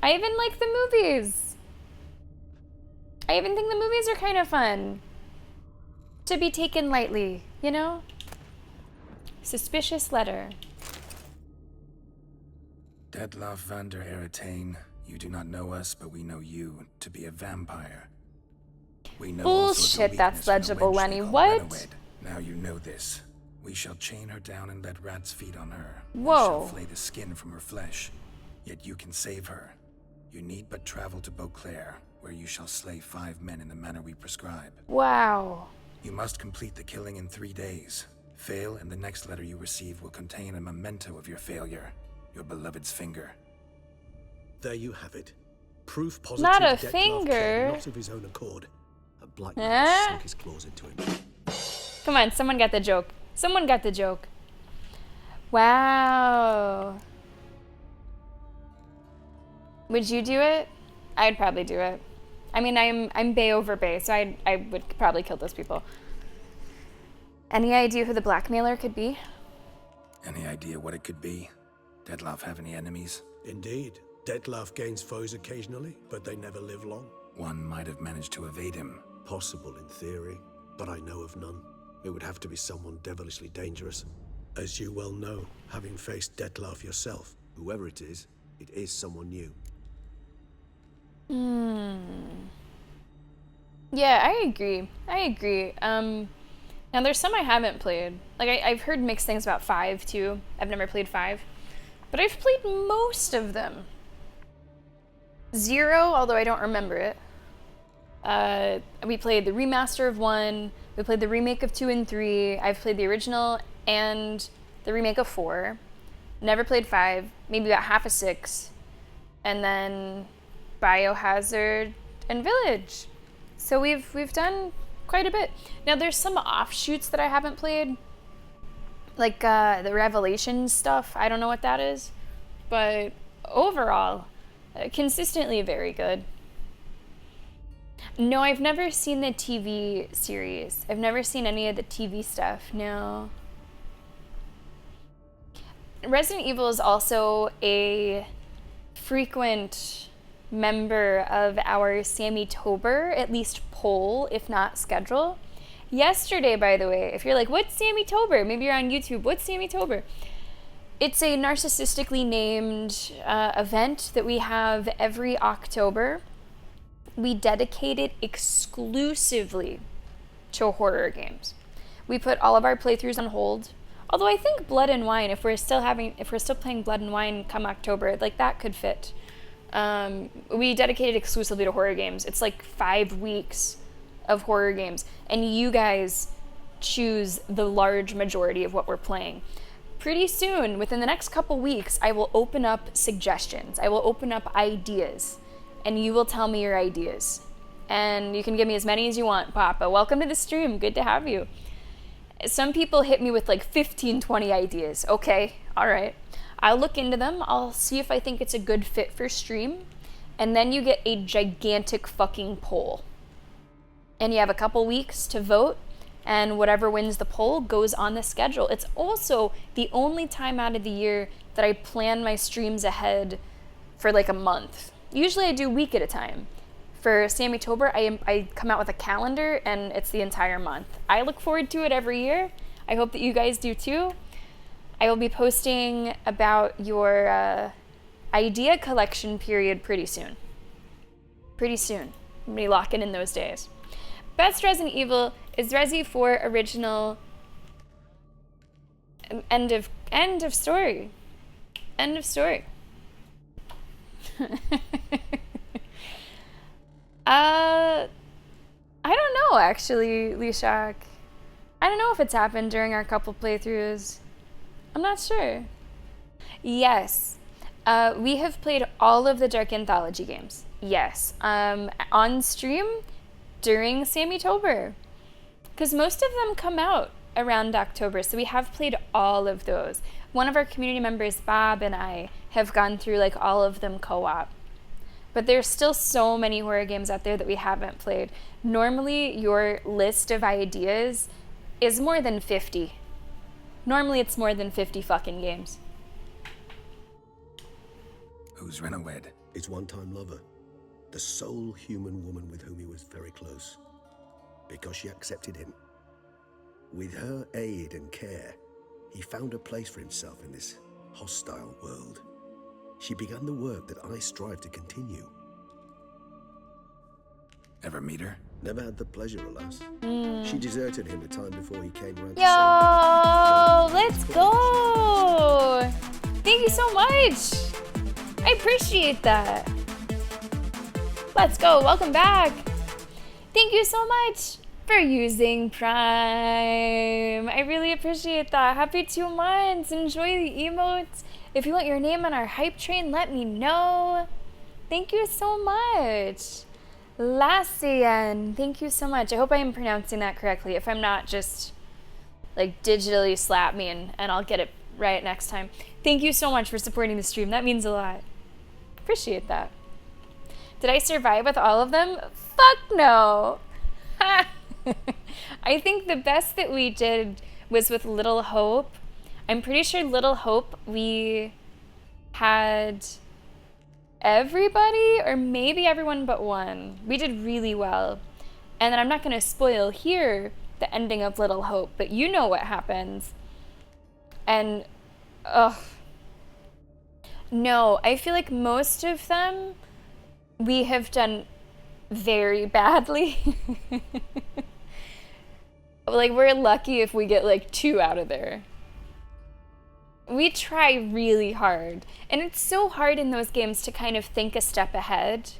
I even like the movies. I even think the movies are kind of fun to be taken lightly, you know? Suspicious letter.
Detlef van der Eretain, you do not know us, but we know you to be a vampire. We know all sorts of
Bullshit, that's
weakness in a
legible,
wench they
Lenny.
call
What?
Renawed. Now you know this. We shall chain her down and let rats feed on her.
Whoa.
We shall flay the skin from her flesh. Yet you can save her. You need but travel to Beauclair, where you shall slay 5 men in the manner we prescribe.
Wow.
You must complete the killing in 3 days. Fail, and the next letter you receive will contain a memento of your failure. Your beloved's finger.
There you have it. Proof positive
Not a
Detlef
finger.
cared not of his own accord. A black man
Eh?
sunk his claws into him.
Come on, someone got the joke. Someone got the joke. Wow. Would you do it? I'd probably do it. I mean, I'm Bay over Bay, so I would probably kill those people. Any idea who the blackmailer could be?
Any idea what it could be? Detlef have any enemies?
Indeed. Detlef gains foes occasionally, but they never live long.
One might have managed to evade him.
Possible in theory, but I know of none. It would have to be someone devilishly dangerous. As you well know, having faced Detlef yourself, whoever it is someone new.
Yeah, I agree. Now there's some I haven't played. Like I've heard mixed things about 5 too. I've never played 5, but I've played most of them. 0, although I don't remember it. We played the remaster of 1. We played the remake of 2 and 3. I've played the original and the remake of 4. Never played 5. Maybe about half of 6, and then Biohazard and Village. So we've done quite a bit. Now there's some offshoots that I haven't played, like the Revelations stuff. I don't know what that is, but overall, consistently very good. No, I've never seen the TV series. I've never seen any of the TV stuff, no. Resident Evil is also a frequent member of our Sammy Tober, at least poll, if not schedule. Yesterday, by the way, if you're like, what's Sammy Tober? Maybe you're on YouTube. What's Sammy Tober? It's a narcissistically named event that we have every October. We dedicate it exclusively to horror games. We put all of our playthroughs on hold. Although I think Blood and Wine, if we're still playing Blood and Wine come October, like that could fit. We dedicate it exclusively to horror games. It's like 5 weeks of horror games, and you guys choose the large majority of what we're playing. Pretty soon, within the next couple weeks, I will open up suggestions. I will open up ideas, and you will tell me your ideas. And you can give me as many as you want, Papa. Welcome to the stream. Good to have you. Some people hit me with like 15, 20 ideas. Okay, all right. I'll look into them. I'll see if I think it's a good fit for stream. And then you get a gigantic fucking poll. And you have a couple weeks to vote, and whatever wins the poll goes on the schedule. It's also the only time out of the year that I plan my streams ahead for like a month. Usually I do a week at a time. For Sammy Tober, I come out with a calendar, and it's the entire month. I look forward to it every year. I hope that you guys do too. I will be posting about your idea collection period pretty soon. Pretty soon. I'm gonna be locking in those days. Best Resident Evil is Resi 4 original. End of story. End of story. I don't know, actually, Lishak. I don't know if it's happened during our couple playthroughs. I'm not sure. Yes. We have played all of the Dark Anthology games. Yes. On stream during Sammy Tober. Because most of them come out around October, so we have played all of those. One of our community members, Bob, and I have gone through like all of them co-op. But there's still so many horror games out there that we haven't played. Normally, your list of ideas is more than 50. Normally, it's more than 50 fucking games.
Who's Renawed?
His one-time lover. The sole human woman with whom he was very close. Because she accepted him. With her aid and care, he found a place for himself in this hostile world. She began the work that I strive to continue.
Ever meet her?
Never had the pleasure, alas. She deserted him the time before he came round to
Yo, let's go! Thank you so much! I appreciate that. Let's go, welcome back. Thank you so much for using Prime. I really appreciate that. Happy 2 months. Enjoy the emotes. If you want your name on our hype train, let me know. Thank you so much. Lassian, thank you so much. I hope I am pronouncing that correctly. If I'm not, just like digitally slap me and I'll get it right next time. Thank you so much for supporting the stream. That means a lot. Appreciate that. Did I survive with all of them? Fuck no. I think the best that we did was with Little Hope. I'm pretty sure Little Hope we had everybody, or maybe everyone but one. We did really well. And then I'm not going to spoil here the ending of Little Hope, but you know what happens. And, no, I feel like most of them we have done very badly. Like, we're lucky if we get like 2 out of there. We try really hard, and it's so hard in those games to kind of think a step ahead.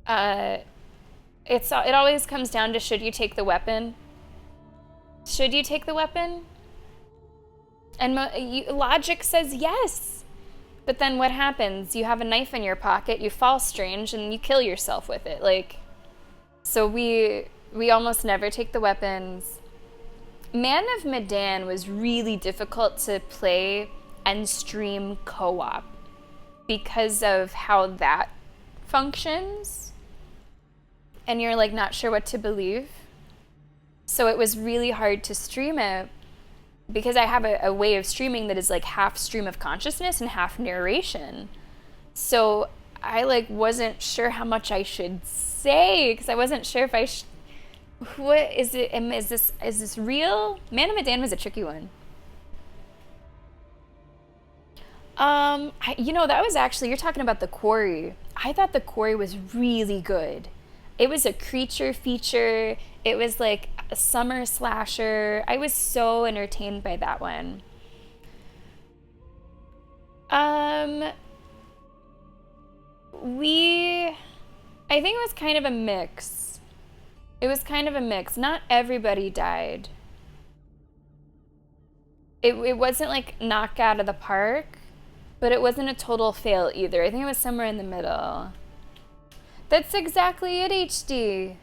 It always comes down to, should you take the weapon? Should you take the weapon? And logic says yes. But then what happens? You have a knife in your pocket, you fall strange, and you kill yourself with it. Like, so we almost never take the weapons. Man of Medan was really difficult to play and stream co-op because of how that functions. And you're like not sure what to believe. So it was really hard to stream it because I have a way of streaming that is like half stream of consciousness and half narration. So I like wasn't sure how much I should say because I wasn't sure if I should. What is it? Is this real? Man of Medan was a tricky one. That was actually, you're talking about The Quarry. I thought The Quarry was really good. It was a creature feature. It was like a summer slasher. I was so entertained by that one. I think it was kind of a mix. It was kind of a mix. Not everybody died. It wasn't like knock out of the park, but it wasn't a total fail either. I think it was somewhere in the middle. That's exactly it, HD.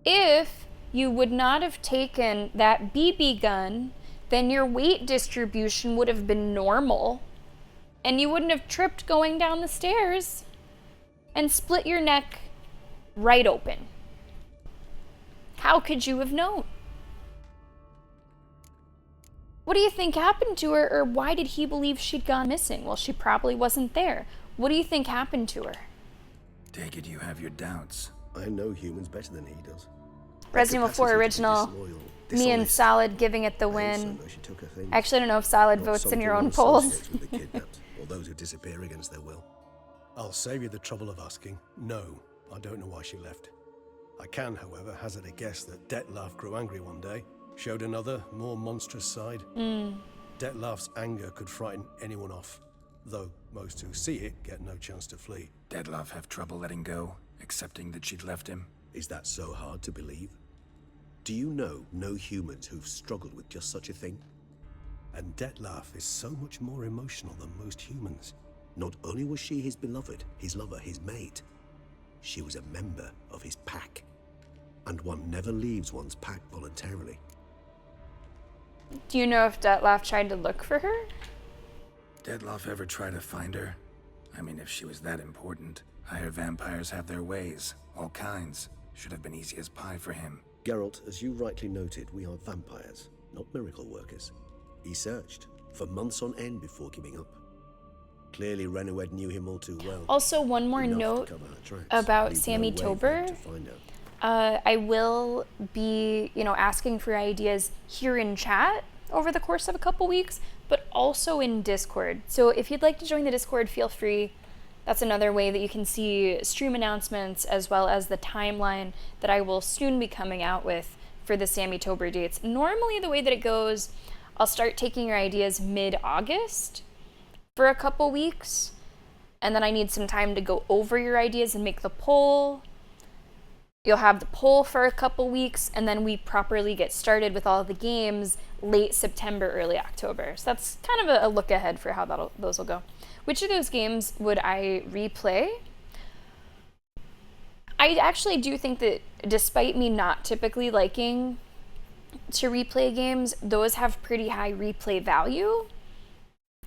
If you would not have taken that BB gun, then your weight distribution would have been normal, and you wouldn't have tripped going down the stairs and split your neck right open. How could you have known? What do you think happened to her, or why did he believe she'd gone missing? Well, she probably wasn't there. What do you think happened to her?
Take it you have your doubts.
I know humans better than he does.
Resident Evil 4 original. Me and Solid giving it the win. Actually, I don't know if Solid votes in your own polls.
Or those who disappear against their will.
I'll save you the trouble of asking. No, I don't know why she left. I can, however, hazard a guess that Dettlaff grew angry one day, showed another, more monstrous side. Dettlaff's anger could frighten anyone off, though most who see it get no chance to flee.
Dettlaff have trouble letting go, accepting that she'd left him.
Is that so hard to believe? Do you know no humans who've struggled with just such a thing?
And Dettlaff is so much more emotional than most humans.
Not only was she his beloved, his lover, his mate, she was a member of his pack. And one never leaves one's pack voluntarily.
Do you know if Dettlaff tried to look for her?
Dettlaff ever try to find her? I mean, if she was that important. I hear vampires have their ways. All kinds. Should have been easy as pie for him.
Geralt, as you rightly noted, we are vampires, not miracle workers. He searched for months on end before giving up. Clearly, Renoued knew him all too well.
Also, one more
Enough to
note
cover her tracks.
about
Leave
Sammy
no way for him
Tober.
to find her.
I will be, asking for ideas here in chat over the course of a couple weeks, but also in Discord. So if you'd like to join the Discord, feel free. That's another way that you can see stream announcements as well as the timeline that I will soon be coming out with for the Sammy Tober dates. Normally the way that it goes, I'll start taking your ideas mid-August for a couple weeks, and then I need some time to go over your ideas and make the poll. You'll have the poll for a couple weeks, and then we properly get started with all the games late September, early October. So that's kind of a look ahead for how those will go. Which of those games would I replay? I actually do think that despite me not typically liking to replay games, those have pretty high replay value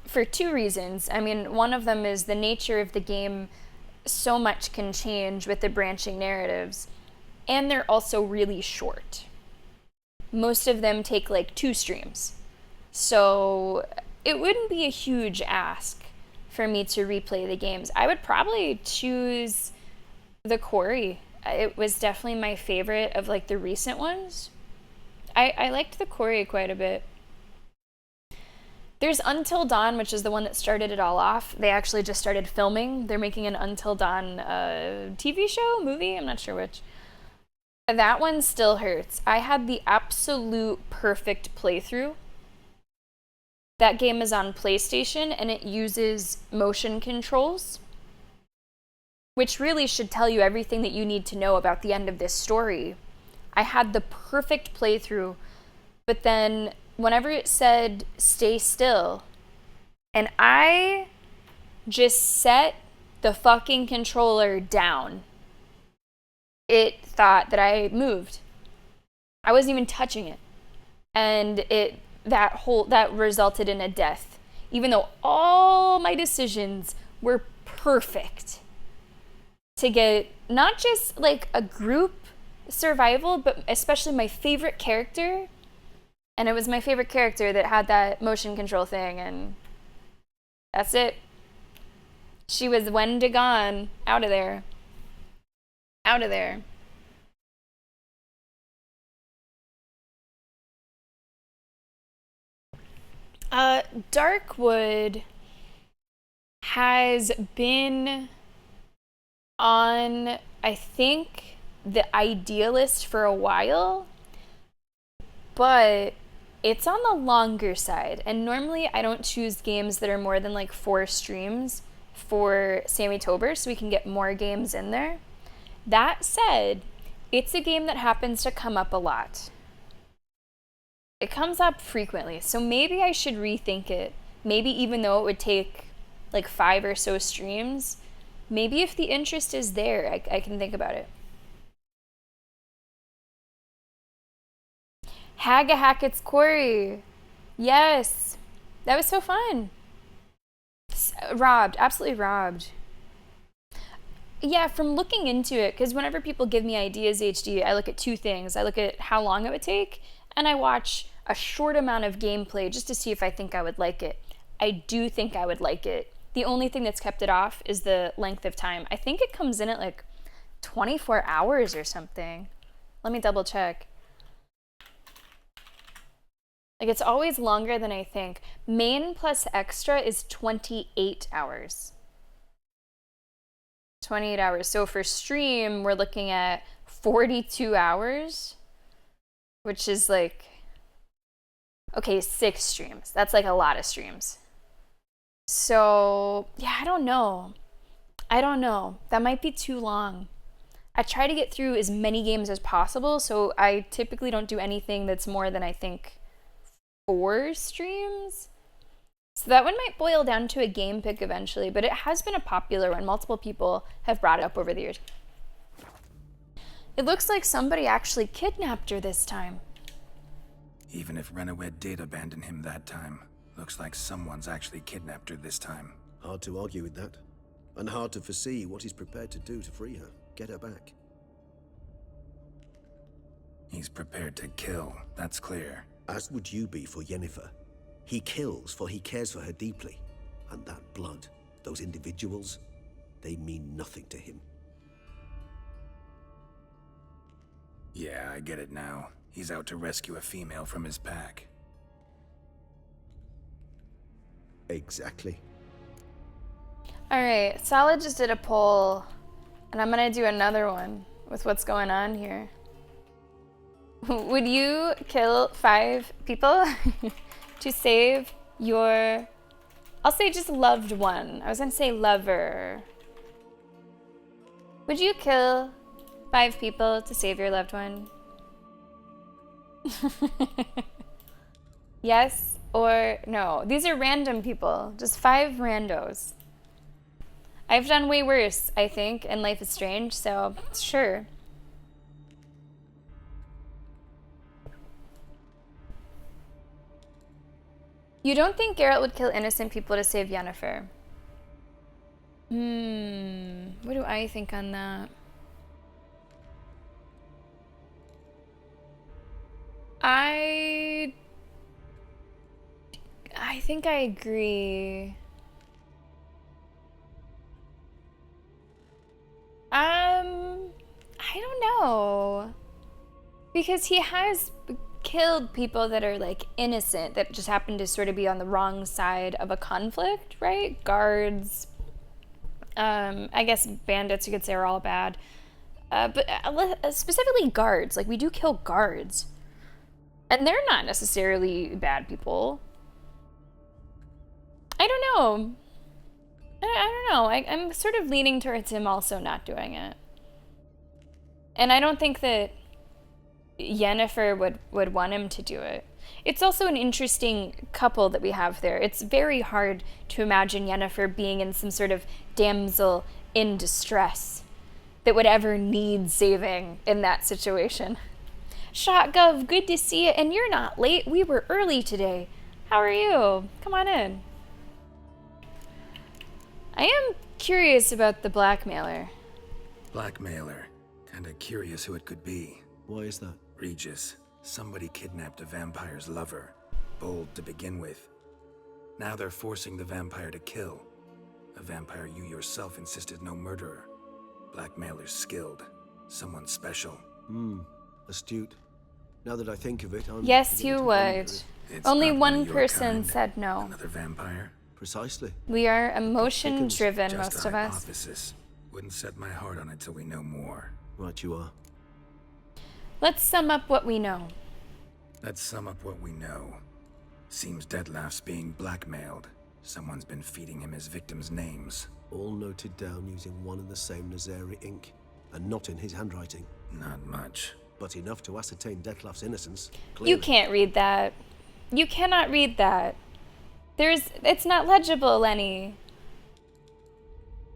for two reasons. I mean, one of them is the nature of the game. So much can change with the branching narratives, and they're also really short. Most of them take like 2 streams. So it wouldn't be a huge ask for me to replay the games. I would probably choose the Quarry. It was definitely my favorite of like the recent ones. I liked the Quarry quite a bit. There's Until Dawn, which is the one that started it all off. They actually just started filming. They're making an Until Dawn TV show, movie, I'm not sure which. That one still hurts. I had the absolute perfect playthrough. That game is on PlayStation and it uses motion controls, which really should tell you everything that you need to know about the end of this story. I had the perfect playthrough, but then whenever it said stay still, and I just set the fucking controller down, it thought that I moved. I wasn't even touching it. And that resulted in a death, even though all my decisions were perfect to get not just like a group survival, but especially my favorite character. And it was my favorite character that had that motion control thing, and that's it. She was Wendigon. Out of there. Out of there. Darkwood has been on, I think, the idealist for a while, but it's on the longer side. And normally I don't choose games that are more than like 4 streams for Sammy Tober so we can get more games in there. That said, it's a game that happens to come up a lot. It comes up frequently, so maybe I should rethink it. Maybe even though it would take like 5 or so streams, maybe if the interest is there, I can think about it. Haga Hackett's Quarry. Yes, that was so fun. Robbed, absolutely robbed. Yeah, from looking into it, because whenever people give me ideas HD, I look at 2 things. I look at how long it would take, and I watch a short amount of gameplay just to see if I think I would like it. I do think I would like it. The only thing that's kept it off is the length of time. I think it comes in at like 24 hours or something. Let me double check. Like, it's always longer than I think. Main plus extra is 28 hours. 28 hours. So for stream, we're looking at 42 hours, which is like, okay, 6 streams. That's like a lot of streams. So, yeah, I don't know. That might be too long. I try to get through as many games as possible, so I typically don't do anything that's more than, I think, 4 streams. So that one might boil down to a game pick eventually, but it has been a popular one. Multiple people have brought it up over the years. It looks like somebody actually kidnapped her this time.
Even if Renowed did abandon him that time, looks like someone's actually kidnapped her this time.
Hard to argue with that. And hard to foresee what he's prepared to do to free her, get her back.
He's prepared to kill, that's clear.
As would you be for Yennefer. He kills for he cares for her deeply. And that blood, those individuals, they mean nothing to him.
Yeah, I get it now. He's out to rescue a female from his pack.
Exactly.
Alright, Solid just did a poll, and I'm gonna do another one with what's going on here. Would you kill 5 people to save your, I'll say just loved one. I was gonna say lover. Would you kill 5 people to save your loved one? Yes or no? These are random people, just 5 randos. I've done way worse, I think, in Life is Strange, so sure. You don't think Geralt would kill innocent people to save Yennefer? What do I think on that? I think I agree. I don't know. Because he has killed people that are like innocent, that just happen to sort of be on the wrong side of a conflict, right? Guards. I guess bandits, you could say, are all bad. But specifically guards. Like, we do kill guards. And they're not necessarily bad people. I don't know. I don't know. I'm sort of leaning towards him also not doing it. And I don't think that Yennefer would want him to do it. It's also an interesting couple that we have there. It's very hard to imagine Yennefer being in some sort of damsel in distress that would ever need saving in that situation. Shotgov, good to see you. And you're not late. We were early today. How are you? Come on in. I am curious about the blackmailer.
Blackmailer. Kinda curious who it could be.
Why is that?
Regis. Somebody kidnapped a vampire's lover. Bold to begin with. Now they're forcing the vampire to kill. A vampire you yourself insisted no murderer. Blackmailer's skilled. Someone special.
Astute. Now that I think of it, I'm...
Yes, you would. Only one
your
person
kind.
said no.
Another vampire?
Precisely.
We are emotion-driven,
Just
most
a
of us.
hypothesis. Wouldn't set my heart on it till we know more.
Right you are.
Let's sum up what we know.
Let's sum up what we know. Seems Detlef's being blackmailed. Someone's been feeding him his victims' names.
All noted down using one and the same Nazari ink, and not in his handwriting.
Not much.
But enough to ascertain Detlef's innocence.
You
Clearly.
can't read that. You cannot read that. It's not legible, Lenny.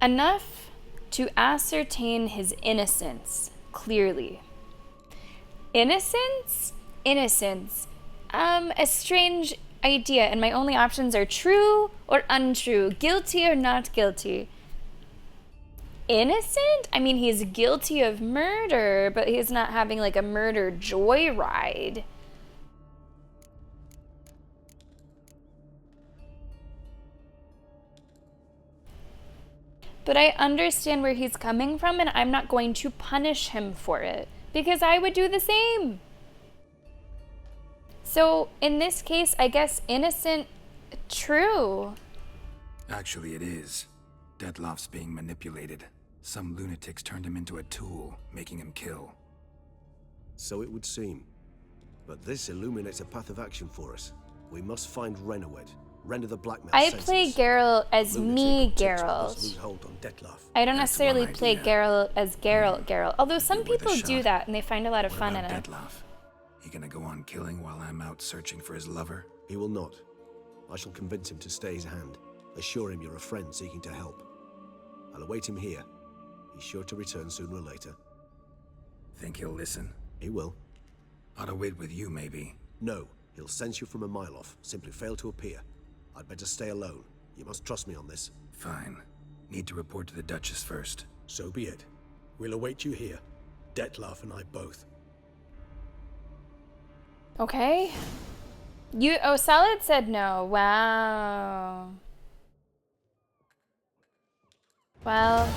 Enough to ascertain his innocence, clearly. Innocence? Innocence. A strange idea, and my only options are true or untrue, guilty or not guilty. Innocent? I mean, he's guilty of murder, but he's not having like a murder joyride. But I understand where he's coming from, and I'm not going to punish him for it, because I would do the same. So, in this case, I guess innocent, true.
Actually, it is. Detlef's being manipulated. Some lunatics turned him into a tool, making him kill.
So it would seem. But this illuminates a path of action for us. We must find Renowed. Render the blackmail
I
senseless.
play Geralt as me,
Lose
Geralt.
hold on Detlef.
I don't
That's
necessarily
one
play
idea.
Geralt as Geralt. Although some
Give it a
people do
shot.
that, and they find a lot of
What
fun in
about
it.
Detlef? He gonna go on killing while I'm out searching for his lover?
He will not. I shall convince him to stay his hand. Assure him you're a friend seeking to help. I'll await him here. He's sure to return sooner or later.
Think he'll listen?
He will.
Ought to wait with you, maybe.
No, He'll sense you from a mile off. Simply fail to appear. I'd better stay alone. You must trust me on this.
Fine. Need to report to the Duchess first.
So be it. We'll await you here. Dettlaff and I both.
Okay. Oh, Salad said no. Wow. Well,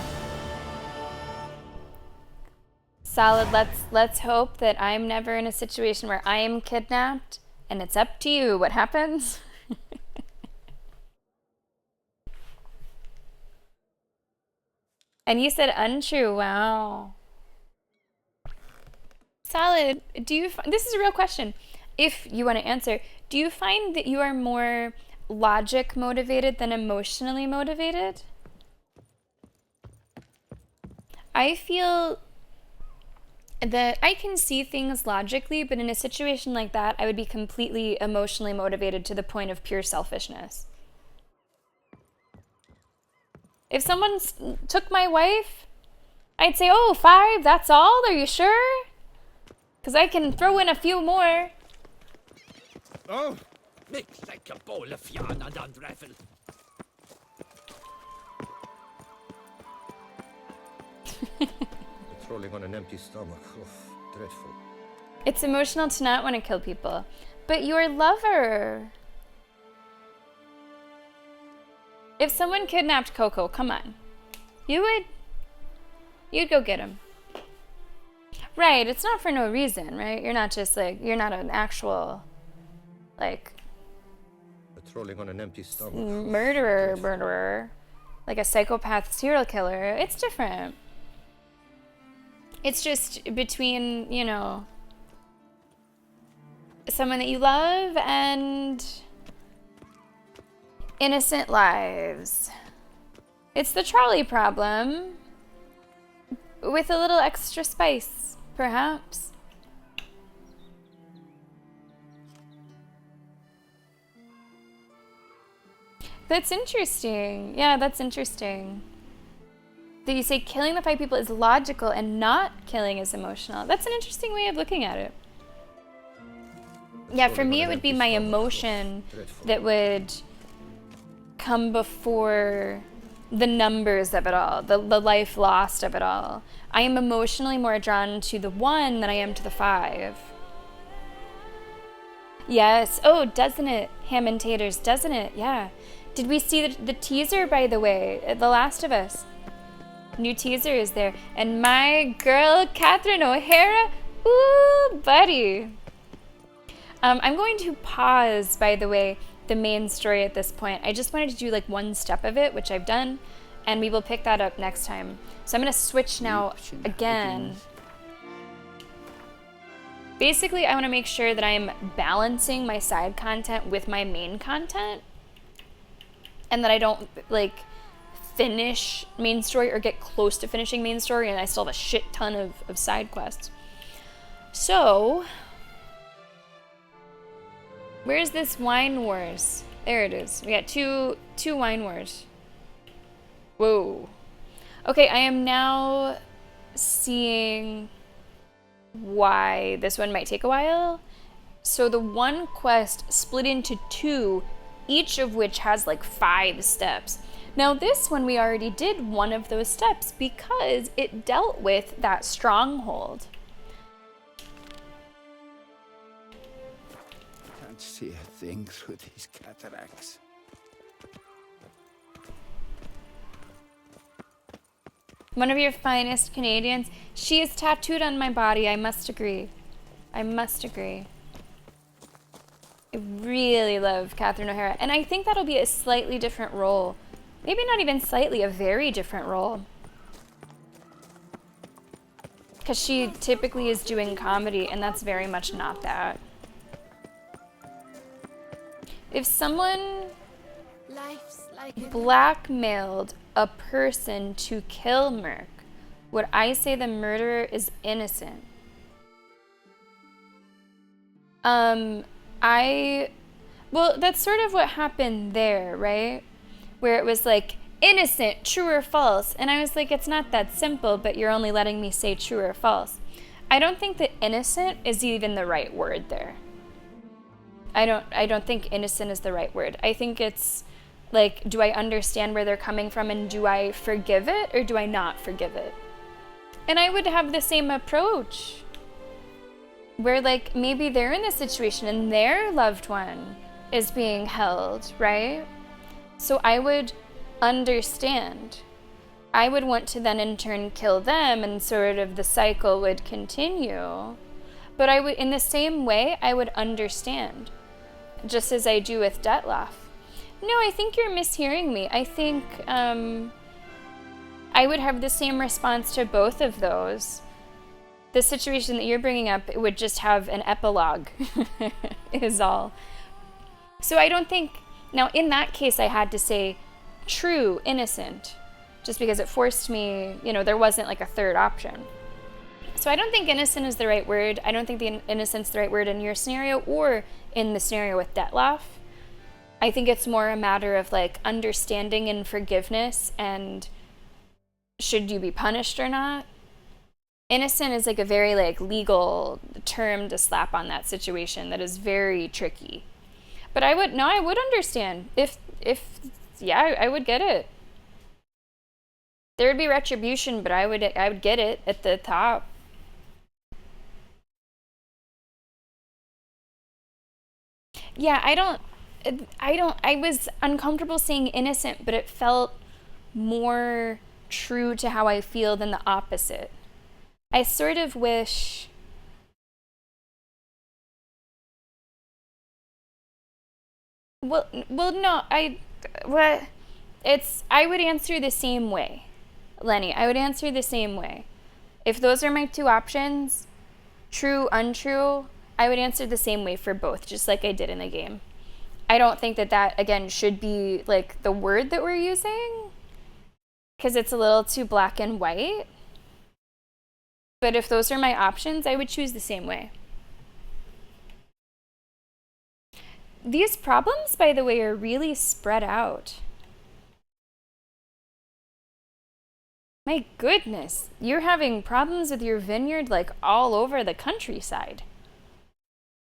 Salad, let's hope that I'm never in a situation where I am kidnapped and it's up to you what happens. And you said untrue. Wow. Salad, this is a real question. If you want to answer, do you find that you are more logic motivated than emotionally motivated? I feel that I can see things logically, but in a situation like that, I would be completely emotionally motivated to the point of pure selfishness. If someone took my wife, I'd say, oh, 5, that's all? Are you sure? Because I can throw in a few more.
Oh, make like a bowl of yarn and unravel.
It's rolling on an empty stomach. Oh, dreadful.
It's emotional to not want to kill people. But your lover. If someone kidnapped Coco, come on. You'd go get him. Right, it's not for no reason, right? You're not just like, you're not an actual, like...
It's rolling on an empty stomach.
Murderer. Like a psychopath serial killer. It's different. It's just between, you know, someone that you love and innocent lives. It's the trolley problem with a little extra spice, perhaps. That's interesting. Yeah, that's interesting. That you say killing the 5 people is logical and not killing is emotional. That's an interesting way of looking at it. Yeah, for me it would be my emotion that would come before the numbers of it all, the life lost of it all. I am emotionally more drawn to the 1 than I am to the 5. Yes. Oh, doesn't it? Ham and taters, doesn't it? Yeah. Did we see the teaser, by the way? The Last of Us. New teaser is there. And my girl, Catherine O'Hara. Ooh, buddy. I'm going to pause, by the way, the main story at this point. I just wanted to do like 1 step of it, which I've done, and we will pick that up next time. So I'm going to switch now again. Basically, I want to make sure that I'm balancing my side content with my main content, and that I don't like finish main story or get close to finishing main story and I still have a shit ton of side quests. So, where's this wine wars? There it is. We got two wine wars. Whoa. Okay, I am now seeing why this one might take a while. So the one quest split into 2, each of which has like 5 steps. Now this one we already did one of those steps because it dealt with that stronghold.
Can't see a thing through these cataracts.
One of your finest Canadians. She is tattooed on my body, I must agree. I must agree. I really love Catherine O'Hara, and I think that'll be a slightly different role. Maybe not even slightly, a very different role. Because she typically is doing comedy, and that's very much not that. If someone blackmailed a person to kill Merc, would I say the murderer is innocent? Well, that's sort of what happened there, right? Where it was like, innocent, true or false. And I was like, it's not that simple, but you're only letting me say true or false. I don't think that innocent is even the right word there. I don't think innocent is the right word. I think it's like, do I understand where they're coming from, and do I forgive it or do I not forgive it? And I would have the same approach where, like, maybe they're in a situation and their loved one is being held, right? So I would understand. I would want to then in turn kill them, and sort of the cycle would continue. But I would, in the same way, I would understand, just as I do with Dettlaff. No, I think you're mishearing me. I think I would have the same response to both of those. The situation that you're bringing up, it would just have an epilogue, is all. So I don't think, now in that case I had to say true, innocent, just because it forced me, you know, there wasn't like a third option. So I don't think innocent is the right word. I don't think the innocent's the right word in your scenario or in the scenario with Dettlaff. I think it's more a matter of like understanding and forgiveness, and should you be punished or not? Innocent is like a very like legal term to slap on that situation that is very tricky. But I would understand if yeah, I would get it. There would be retribution, but I would get it at the top. Yeah, I was uncomfortable saying innocent, but it felt more true to how I feel than the opposite. I sort of wish no, I would answer the same way, Lenny. I would answer the same way. If those are my two options, true, untrue, I would answer the same way for both, just like I did in the game. I don't think that again, should be, like, the word that we're using, because it's a little too black and white. But if those are my options, I would choose the same way. These problems, by the way, are really spread out. My goodness, you're having problems with your vineyard, like, all over the countryside.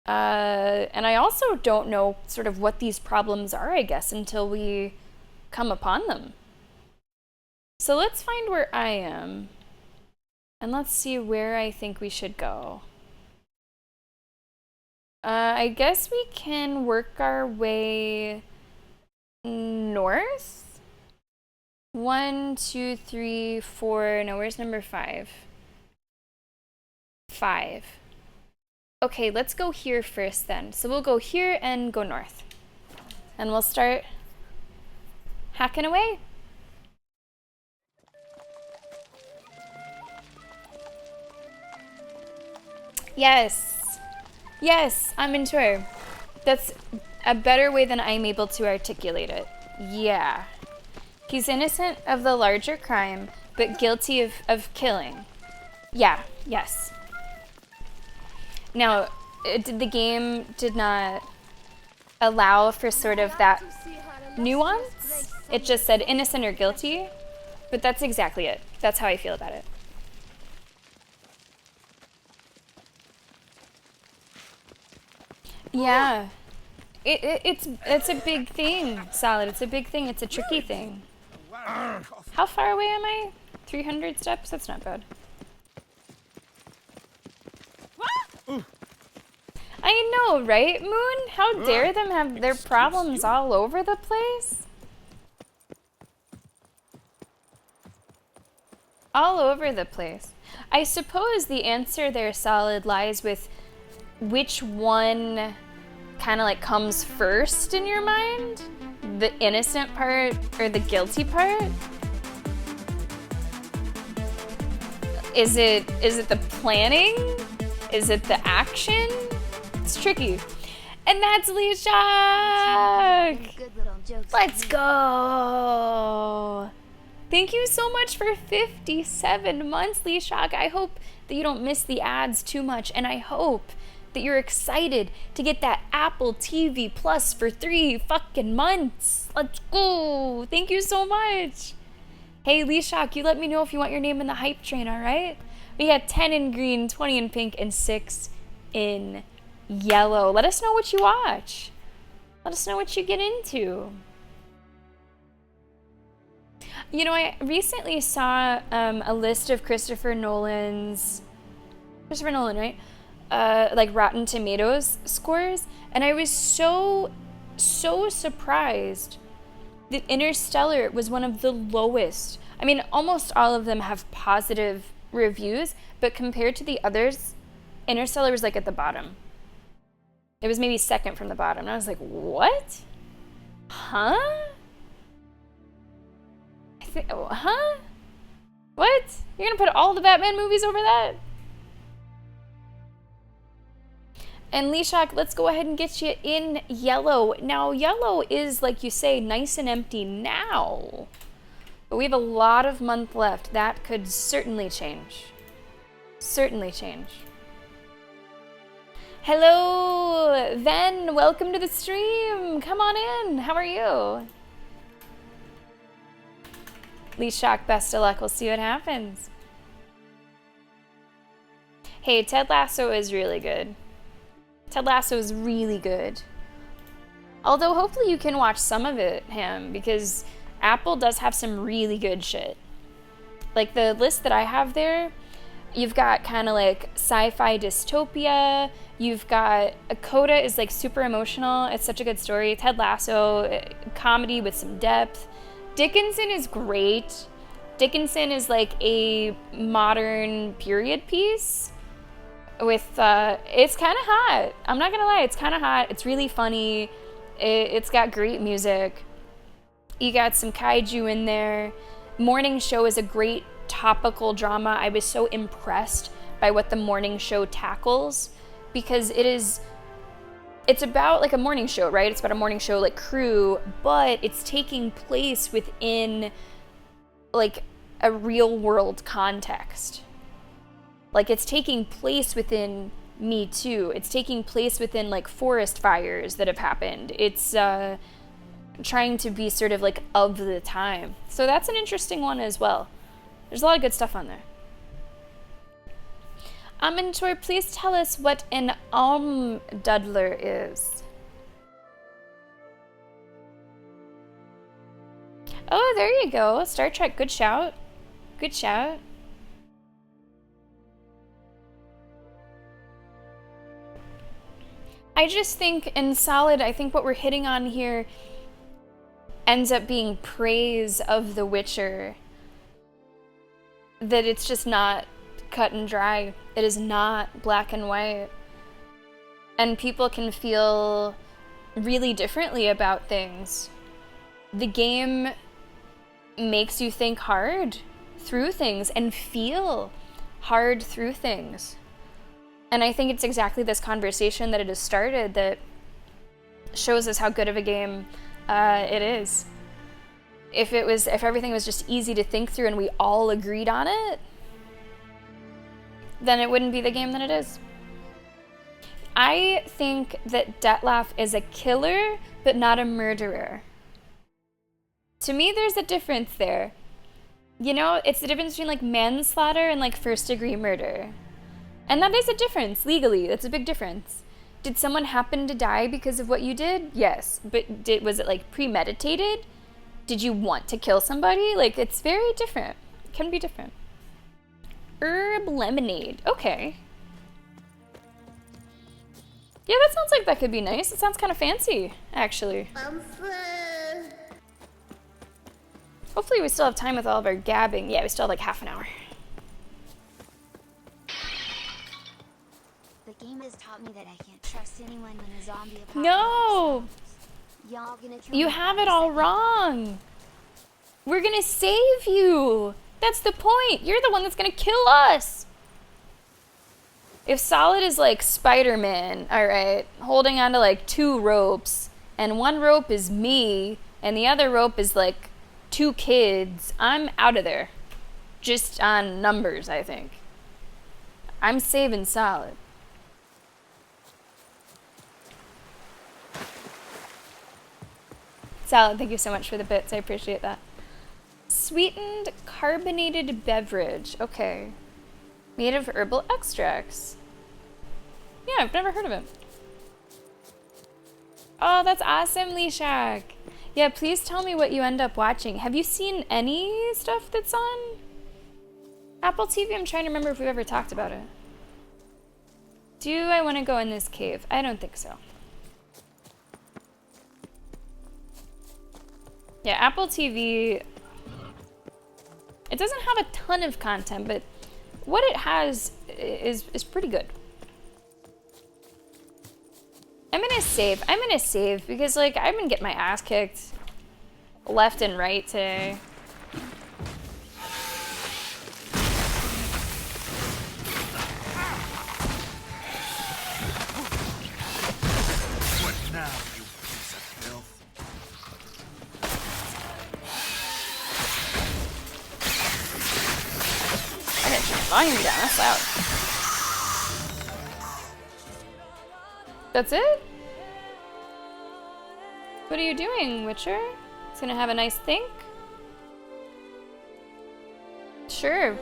And I also don't know sort of what these problems are, I guess, until we come upon them. So let's find where I am, and let's see where I think we should go. I guess we can work our way north. 1, 2, 3, 4. No, where's number 5? 5. Okay, let's go here first then. So we'll go here and go north. And we'll start hacking away. Yes. Yes, I'm into her. That's a better way than I'm able to articulate it. Yeah. He's innocent of the larger crime, but guilty of killing. Yeah, yes. Now, the game did not allow for sort of that nuance. It just said innocent or guilty, but that's exactly it. That's how I feel about it. Yeah. It's a big thing, Solid. It's a big thing. It's a tricky thing. How far away am I? 300 steps? That's not bad. I know, right, Moon? How dare them have their problems all over the place? All over the place. I suppose the answer there, Solid, lies with which one kind of like comes first in your mind? The innocent part or the guilty part? Is it the planning? Is it the action? It's tricky. And that's Leeshock! Let's go! Thank you so much for 57 months, Leeshock. I hope that you don't miss the ads too much, and I hope that you're excited to get that Apple TV Plus for 3 fucking months. Let's go! Thank you so much! Hey, Leeshock, you let me know if you want your name in the hype train, alright? We got 10 in green, 20 in pink, and 6 in Yellow. Let us know what you watch. Let us know what you get into. You know, I recently saw a list of Christopher Nolan, right? Like Rotten Tomatoes scores, and I was so surprised that Interstellar was one of the lowest. I mean, almost all of them have positive reviews, but compared to the others, Interstellar was like at the bottom. It was maybe second from the bottom, and I was like, what? Huh? Huh? What? You're gonna put all the Batman movies over that? And Leshak, let's go ahead and get you in yellow. Now, yellow is, like you say, nice and empty now. But we have a lot of month left. That could certainly change. Certainly change. Hello, Ven. Welcome to the stream. Come on in. How are you? Leshak, best of luck. We'll see what happens. Hey, Ted Lasso is really good. Ted Lasso is really good. Although hopefully you can watch some of it, because Apple does have some really good shit. Like the list that I have there, you've got kind of like sci-fi dystopia. You've got Coda is like super emotional. It's such a good story. Ted Lasso, comedy with some depth. Dickinson is great. Dickinson is like a modern period piece with, it's kind of hot. I'm not gonna lie, it's kind of hot. It's really funny. It's got great music. You got some kaiju in there. Morning Show is a great topical drama. I was so impressed by what the Morning Show tackles, because it's about like a morning show, right? It's about a morning show like crew, but it's taking place within like a real world context. Like it's taking place within Me Too. It's taking place within like forest fires that have happened. It's trying to be sort of like of the time. So that's an interesting one as well. There's a lot of good stuff on there. Mentor, please tell us what an Almdudler is. Oh, there you go. Star Trek. Good shout. Good shout. I just think in Solid, I think what we're hitting on here ends up being praise of The Witcher. That it's just not cut and dry. It is not black and white. And people can feel really differently about things. The game makes you think hard through things and feel hard through things. And I think it's exactly this conversation that it has started that shows us how good of a game it is. If everything was just easy to think through and we all agreed on it, then it wouldn't be the game that it is. I think that Detlef is a killer, but not a murderer. To me, there's a difference there. You know, it's the difference between like manslaughter and like first-degree murder. And that is a difference, legally. That's a big difference. Did someone happen to die because of what you did? Yes. But was it like premeditated? Did you want to kill somebody? Like, it's very different. It can be different. Herb lemonade. Okay. Yeah, that sounds like that could be nice. It sounds kind of fancy, actually. Hopefully we still have time with all of our gabbing. Yeah, we still have like half an hour.
The game has taught me that I can't trust anyone when a zombie apocalypse.
No!
Y'all gonna kill
You
me
have
for
it
a
all
second.
wrong. We're gonna save you. That's the point. You're the one that's gonna kill us. If Solid is like Spider-Man, all right, holding onto like 2 ropes, and one rope is me, and the other rope is like 2 kids, I'm out of there. Just on numbers, I think. I'm saving Solid. Salad, thank you so much for the bits. I appreciate that. Sweetened carbonated beverage. Okay. Made of herbal extracts. Yeah, I've never heard of it. Oh, that's awesome, Leshak. Yeah, please tell me what you end up watching. Have you seen any stuff that's on Apple TV? I'm trying to remember if we've ever talked about it. Do I want to go in this cave? I don't think so. Yeah, Apple TV, it doesn't have a ton of content, but what it has is pretty good. I'm gonna save because like I've been getting my ass kicked left and right today.
What now, you piece of filth?
I gotta turn the volume down, that's loud. That's it? What are you doing, Witcher? It's gonna have a nice think? Sure.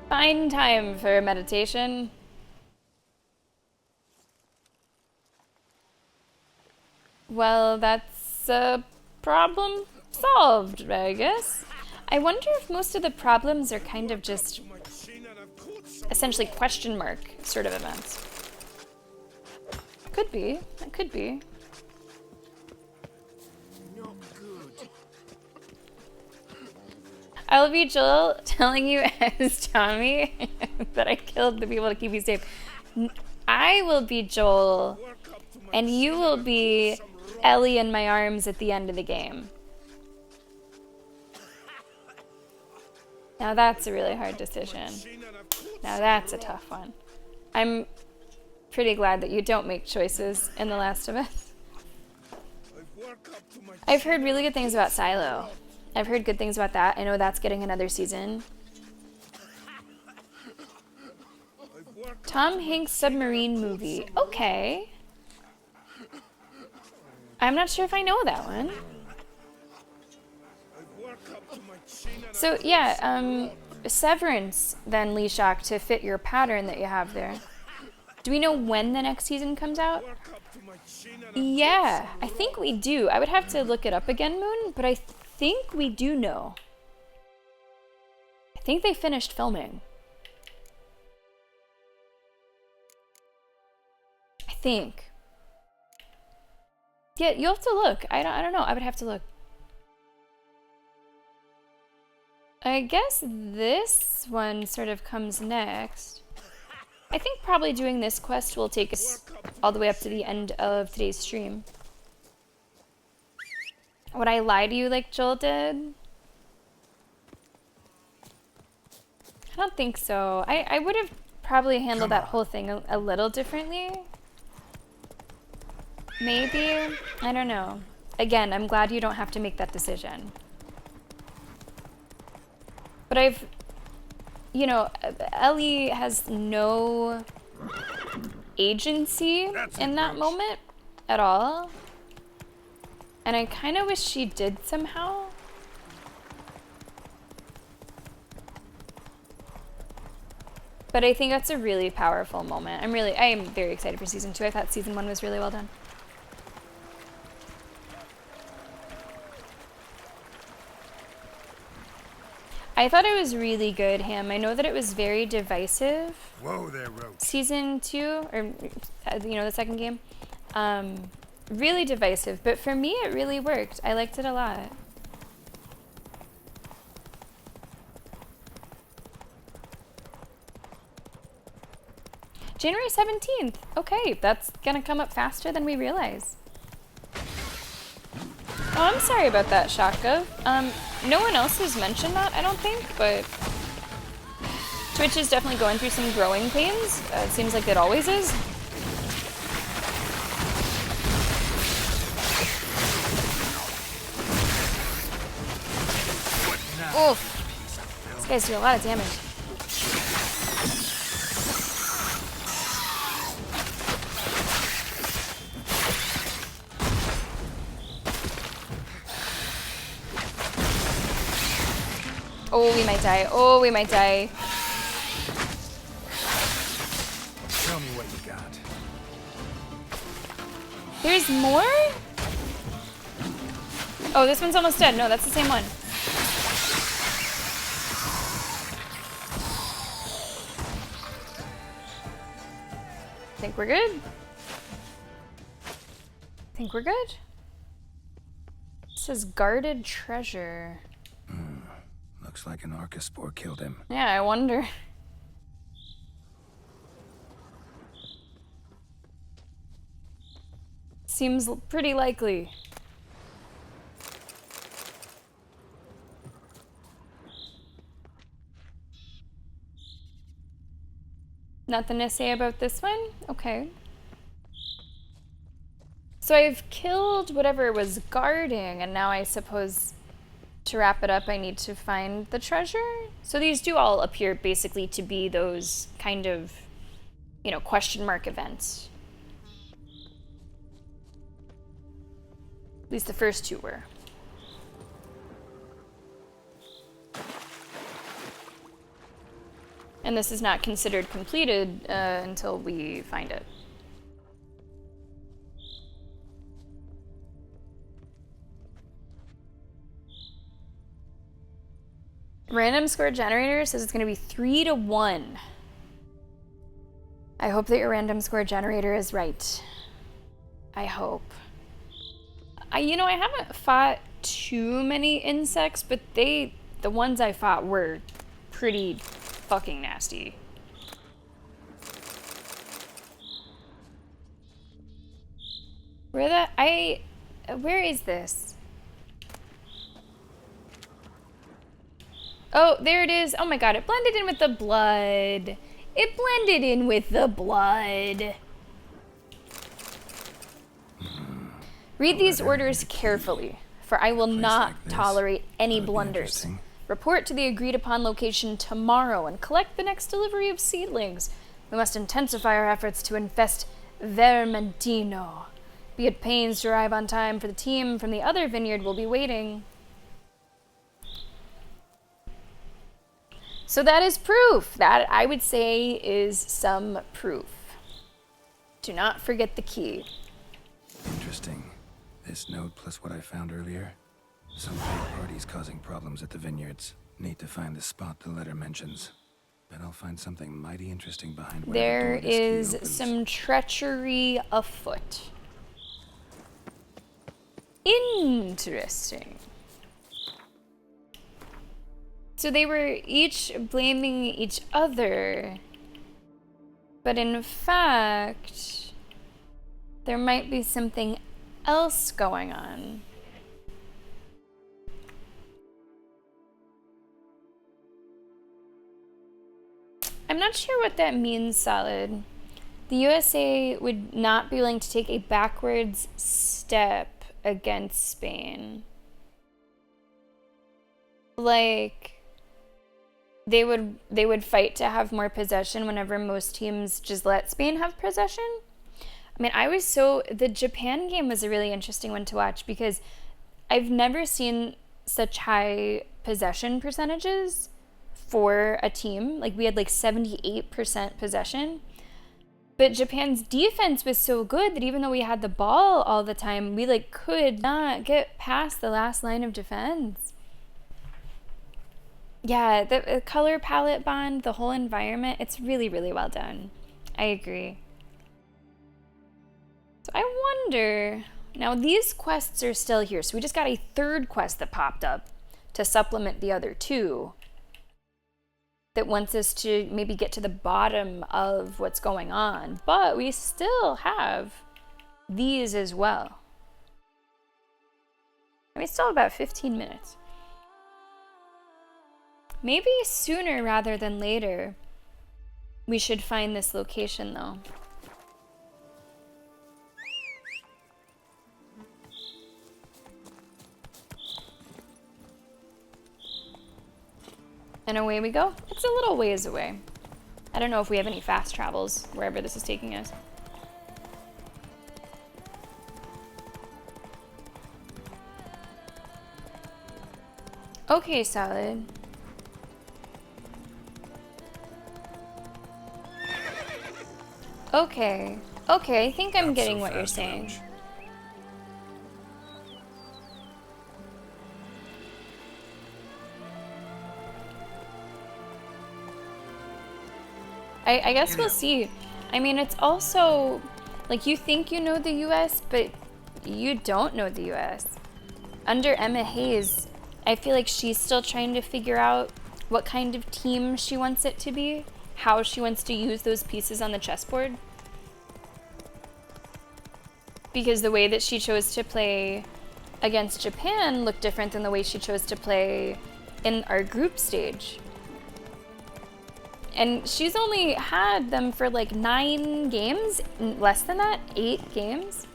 Fine time for meditation. Well, that's a problem solved, I guess. I wonder if most of the problems are kind of just essentially question mark sort of events. Could be. It could be. I'll be Joel telling you as Tommy that I killed the people to keep you safe. I will be Joel, and you will be Ellie in my arms at the end of the game. Now that's a really hard decision. Now that's a tough one. I'm pretty glad that you don't make choices in The Last of Us. I've heard really good things about Silo. I've heard good things about that. I know that's getting another season. Tom Hanks submarine movie. Okay. I'm not sure if I know that one. So yeah, Severance then, Leshak, to fit your pattern that you have there. Do we know when the next season comes out? Yeah, I think we do. I would have to look it up again, Moon, but I think we do know. I think they finished filming. I think. Yeah, you'll have to look. I don't know. I would have to look. I guess this one sort of comes next. I think probably doing this quest will take us all the way up to the end of today's stream. Would I lie to you like Joel did? I don't think so. I would have probably handled that whole thing a little differently. Maybe. I don't know. Again, I'm glad you don't have to make that decision. But I've, you know, Ellie has no agency in that moment at all. And I kind of wish she did somehow. But I think that's a really powerful moment. I am very excited for season 2. I thought season 1 was really well done. I thought it was really good, Ham. I know that it was very divisive.
Whoa there, Roach.
Season 2, or you know, the second game. Really divisive, but for me it really worked. I liked it a lot. January 17th. Okay, that's gonna come up faster than we realize. Oh, I'm sorry about that, Shaka. No one else has mentioned that, I don't think, but Twitch is definitely going through some growing pains. It seems like it always is. Oof. These guys do a lot of damage. Oh, we might die. Oh, we might die.
Tell me what you got.
There's more? Oh, this one's almost dead. No, that's the same one. Think we're good? Think we're good? It says guarded treasure.
Looks like an Archospore killed him.
Yeah, I wonder. Seems pretty likely. Nothing to say about this one? Okay. So I've killed whatever was guarding, and now I suppose to wrap it up I need to find the treasure? So these do all appear basically to be those kind of, you know, question mark events. At least the first two were. And this is not considered completed until we find it. Random score generator says it's going to be 3-1. I hope that your random score generator is right. I hope. You know, I haven't fought too many insects, but the ones I fought were pretty fucking nasty. Where is this? Oh, there it is. Oh my god, it blended in with the blood. It blended in with the blood. Read these orders carefully, for I will not tolerate any blunders. Report to the agreed upon location tomorrow and collect the next delivery of seedlings. We must intensify our efforts to infest Vermentino. Be at pains to arrive on time, for the team from the other vineyard will be waiting. So that is proof. That, I would say, is some proof. Do not forget the key.
Interesting. This note plus what I found earlier. Some fake parties causing problems at the vineyards. Need to find the spot the letter mentions. Bet I'll find something mighty interesting behind whatever
There
door this key
is
opens.
some treachery afoot. Interesting. So they were each blaming each other. But in fact, there might be something else going on. I'm not sure what that means, Solid. The USA would not be willing to take a backwards step against Spain. Like, they would fight to have more possession whenever most teams just let Spain have possession. I mean, the Japan game was a really interesting one to watch because I've never seen such high possession percentages for a team. Like, we had like 78% possession. But Japan's defense was so good that even though we had the ball all the time, we like could not get past the last line of defense. Yeah, the color palette bond, the whole environment, it's really, really well done. I agree. So I wonder, now these quests are still here. So we just got a third quest that popped up to supplement the other two that wants us to maybe get to the bottom of what's going on. But we still have these as well. And we still have about 15 minutes. Maybe sooner rather than later, we should find this location though. And away we go. It's a little ways away. I don't know if we have any fast travels wherever this is taking us. Okay, Solid. Okay. Okay, I think I'm getting what you're saying. I guess we'll see. I mean, it's also, like, you think you know the US, but you don't know the US. Under Emma Hayes, I feel like she's still trying to figure out what kind of team she wants it to be, how she wants to use those pieces on the chessboard. Because the way that she chose to play against Japan looked different than the way she chose to play in our group stage. And she's only had them for like 9 games, less than that, 8 games.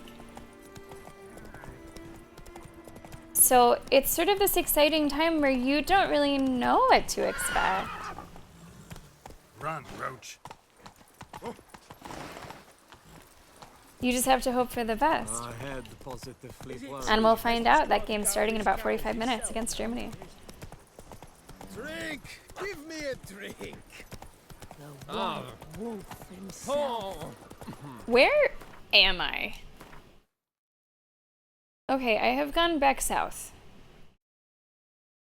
So it's sort of this exciting time where you don't really know what to expect.
Run, Roach. Oh.
You just have to hope for the best.
I had positively
And we'll find out. That game's starting in about 45 minutes against Germany.
Drink! Give me a drink!
Wolf himself.
Where am I? Okay, I have gone back south.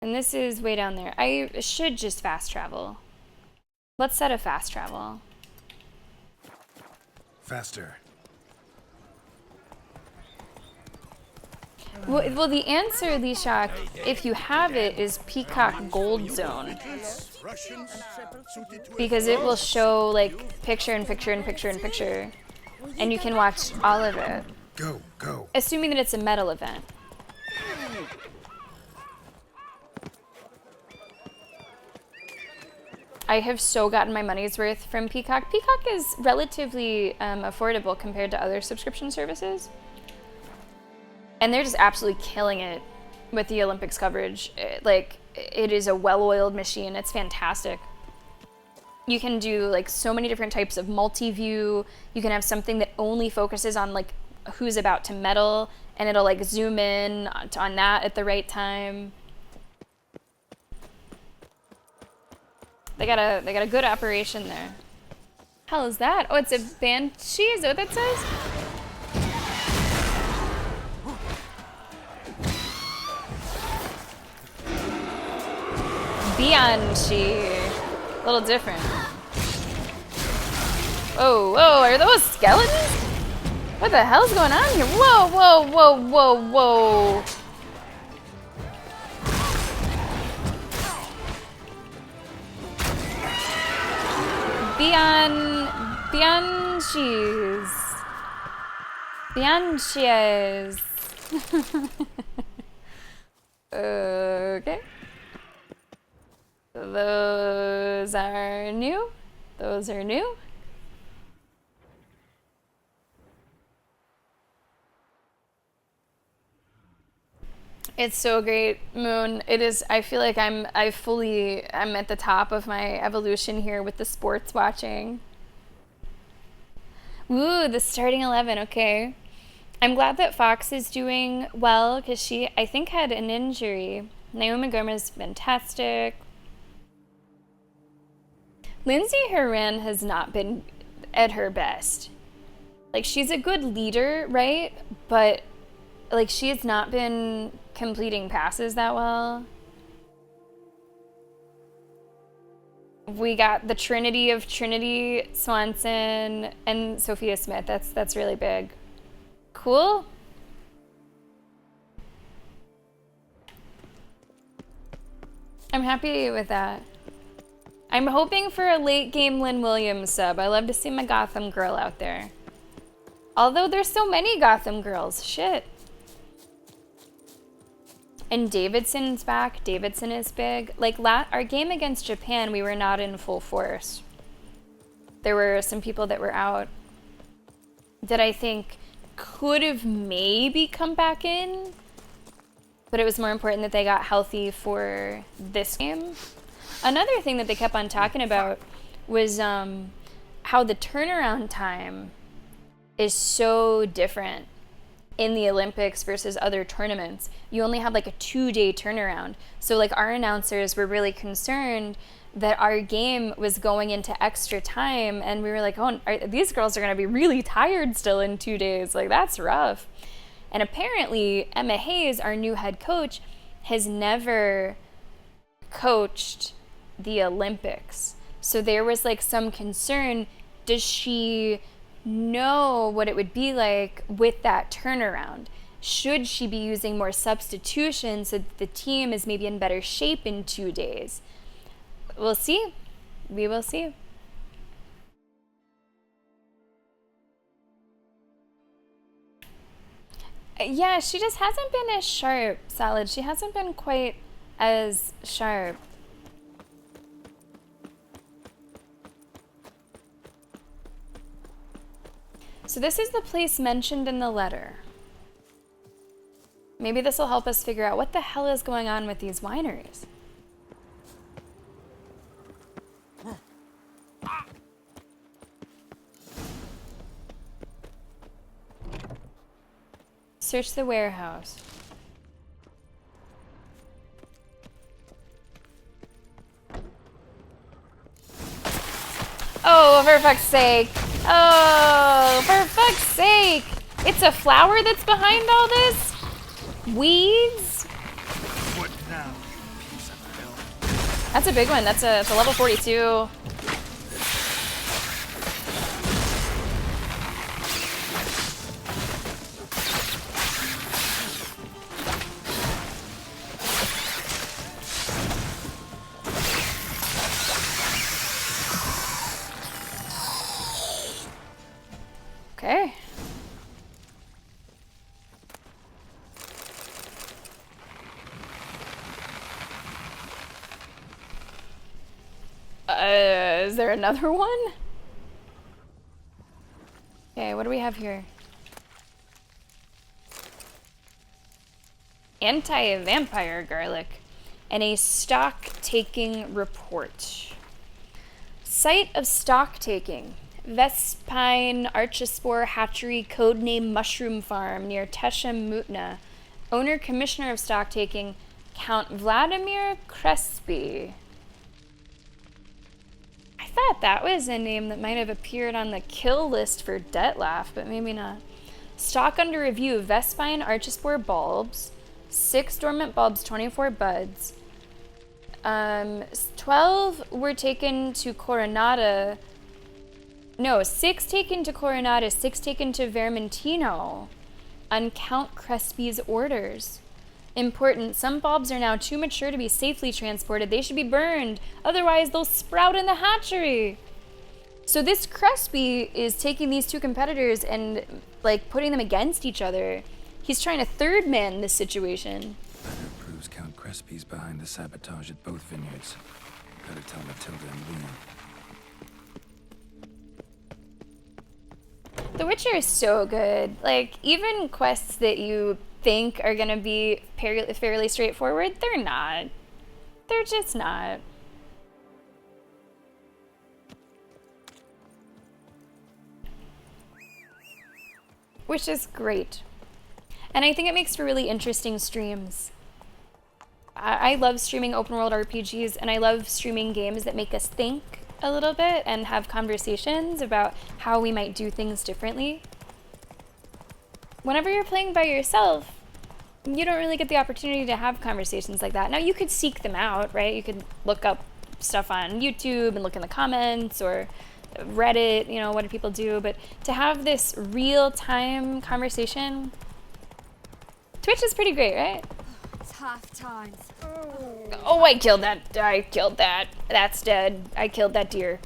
And this is way down there. I should just fast travel. Let's set a fast travel.
Faster.
Well, the answer, Lishak, if you have it, is Peacock Gold Zone. Because it will show, like, picture and picture and picture and picture. And you can watch all of it.
Go, go.
Assuming that it's a medal event. I have so gotten my money's worth from Peacock. Peacock is relatively affordable compared to other subscription services. And they're just absolutely killing it with the Olympics coverage. It is a well-oiled machine. It's fantastic. You can do like so many different types of multi-view. You can have something that only focuses on like who's about to medal, and it'll like zoom in on that at the right time. They got a good operation there. Hell is that? Oh, it's a banshee. Is that what that says? Banshee. A little different. Whoa, whoa, are those skeletons? What the hell's going on here? Whoa, whoa, whoa, whoa, whoa. Banshees. Banshees. Okay. Those are new. Those are new. It's so great, Moon. It is. I feel like I'm at the top of my evolution here with the sports watching. Woo, the starting 11. Okay, I'm glad that Fox is doing well because she, I think, had an injury. Naomi Gomez, fantastic. Lindsay Horan has not been at her best. Like, she's a good leader, right? But like, she has not been completing passes that well. We got the Trinity of Trinity Swanson and Sophia Smith. That's really big. Cool. I'm happy with that. I'm hoping for a late game Lynn Williams sub. I love to see my Gotham girl out there. Although there's so many Gotham girls. Shit. And Davidson's back. Davidson is big. Like, our game against Japan, we were not in full force. There were some people that were out that I think could have maybe come back in. But it was more important that they got healthy for this game. Another thing that they kept on talking about was how the turnaround time is so different in the Olympics versus other tournaments. You only have like a 2-day turnaround. So like our announcers were really concerned that our game was going into extra time, and we were like, oh, these girls are going to be really tired still in 2 days. Like, that's rough. And apparently, Emma Hayes, our new head coach, has never coached the Olympics. So there was like some concern, does she know what it would be like with that turnaround? Should she be using more substitutions so that the team is maybe in better shape in 2 days? We'll see. We will see. Yeah, she just hasn't been as sharp, Salad. She hasn't been quite as sharp. So this is the place mentioned in the letter. Maybe this will help us figure out what the hell is going on with these wineries. Search the warehouse. Oh, for fuck's sake. Oh, for fuck's sake. It's a flower that's behind all this? Weeds?
What now, you piece of hell?
That's a big one. It's a level 42. Okay. Is there another one? Okay, what do we have here? Anti-vampire garlic and a stock-taking report. Site of stock-taking. Vespine Archispore Hatchery, codename Mushroom Farm, near Teshem Mutna. Owner, Commissioner of Stocktaking, Count Vladimir Crespi. I thought that was a name that might have appeared on the kill list for Dettlaff, but maybe not. Stock under review, Vespine Archispore bulbs, 6 dormant bulbs, 24 buds. 12 were taken to Coronata. No, 6 taken to Coronata, 6 taken to Vermentino on Count Crespi's orders. Important, some bulbs are now too mature to be safely transported. They should be burned, otherwise they'll sprout in the hatchery. So this Crespi is taking these 2 competitors and like putting them against each other. He's trying to third man this situation.
Letter proves Count Crespi's behind the sabotage at both vineyards. Better tell Matilda and Leon.
The Witcher is so good. Like, even quests that you think are gonna be fairly straightforward, they're not. They're just not. Which is great. And I think it makes for really interesting streams. I love streaming open world RPGs, and I love streaming games that make us think a little bit and have conversations about how we might do things differently. Whenever you're playing by yourself, you don't really get the opportunity to have conversations like that. Now, you could seek them out, right? You could look up stuff on YouTube and look in the comments or Reddit, you know, what do people do? But to have this real-time conversation, Twitch is pretty great, right?
Half times.
Oh, I killed that. I killed that. That's dead. I killed that deer.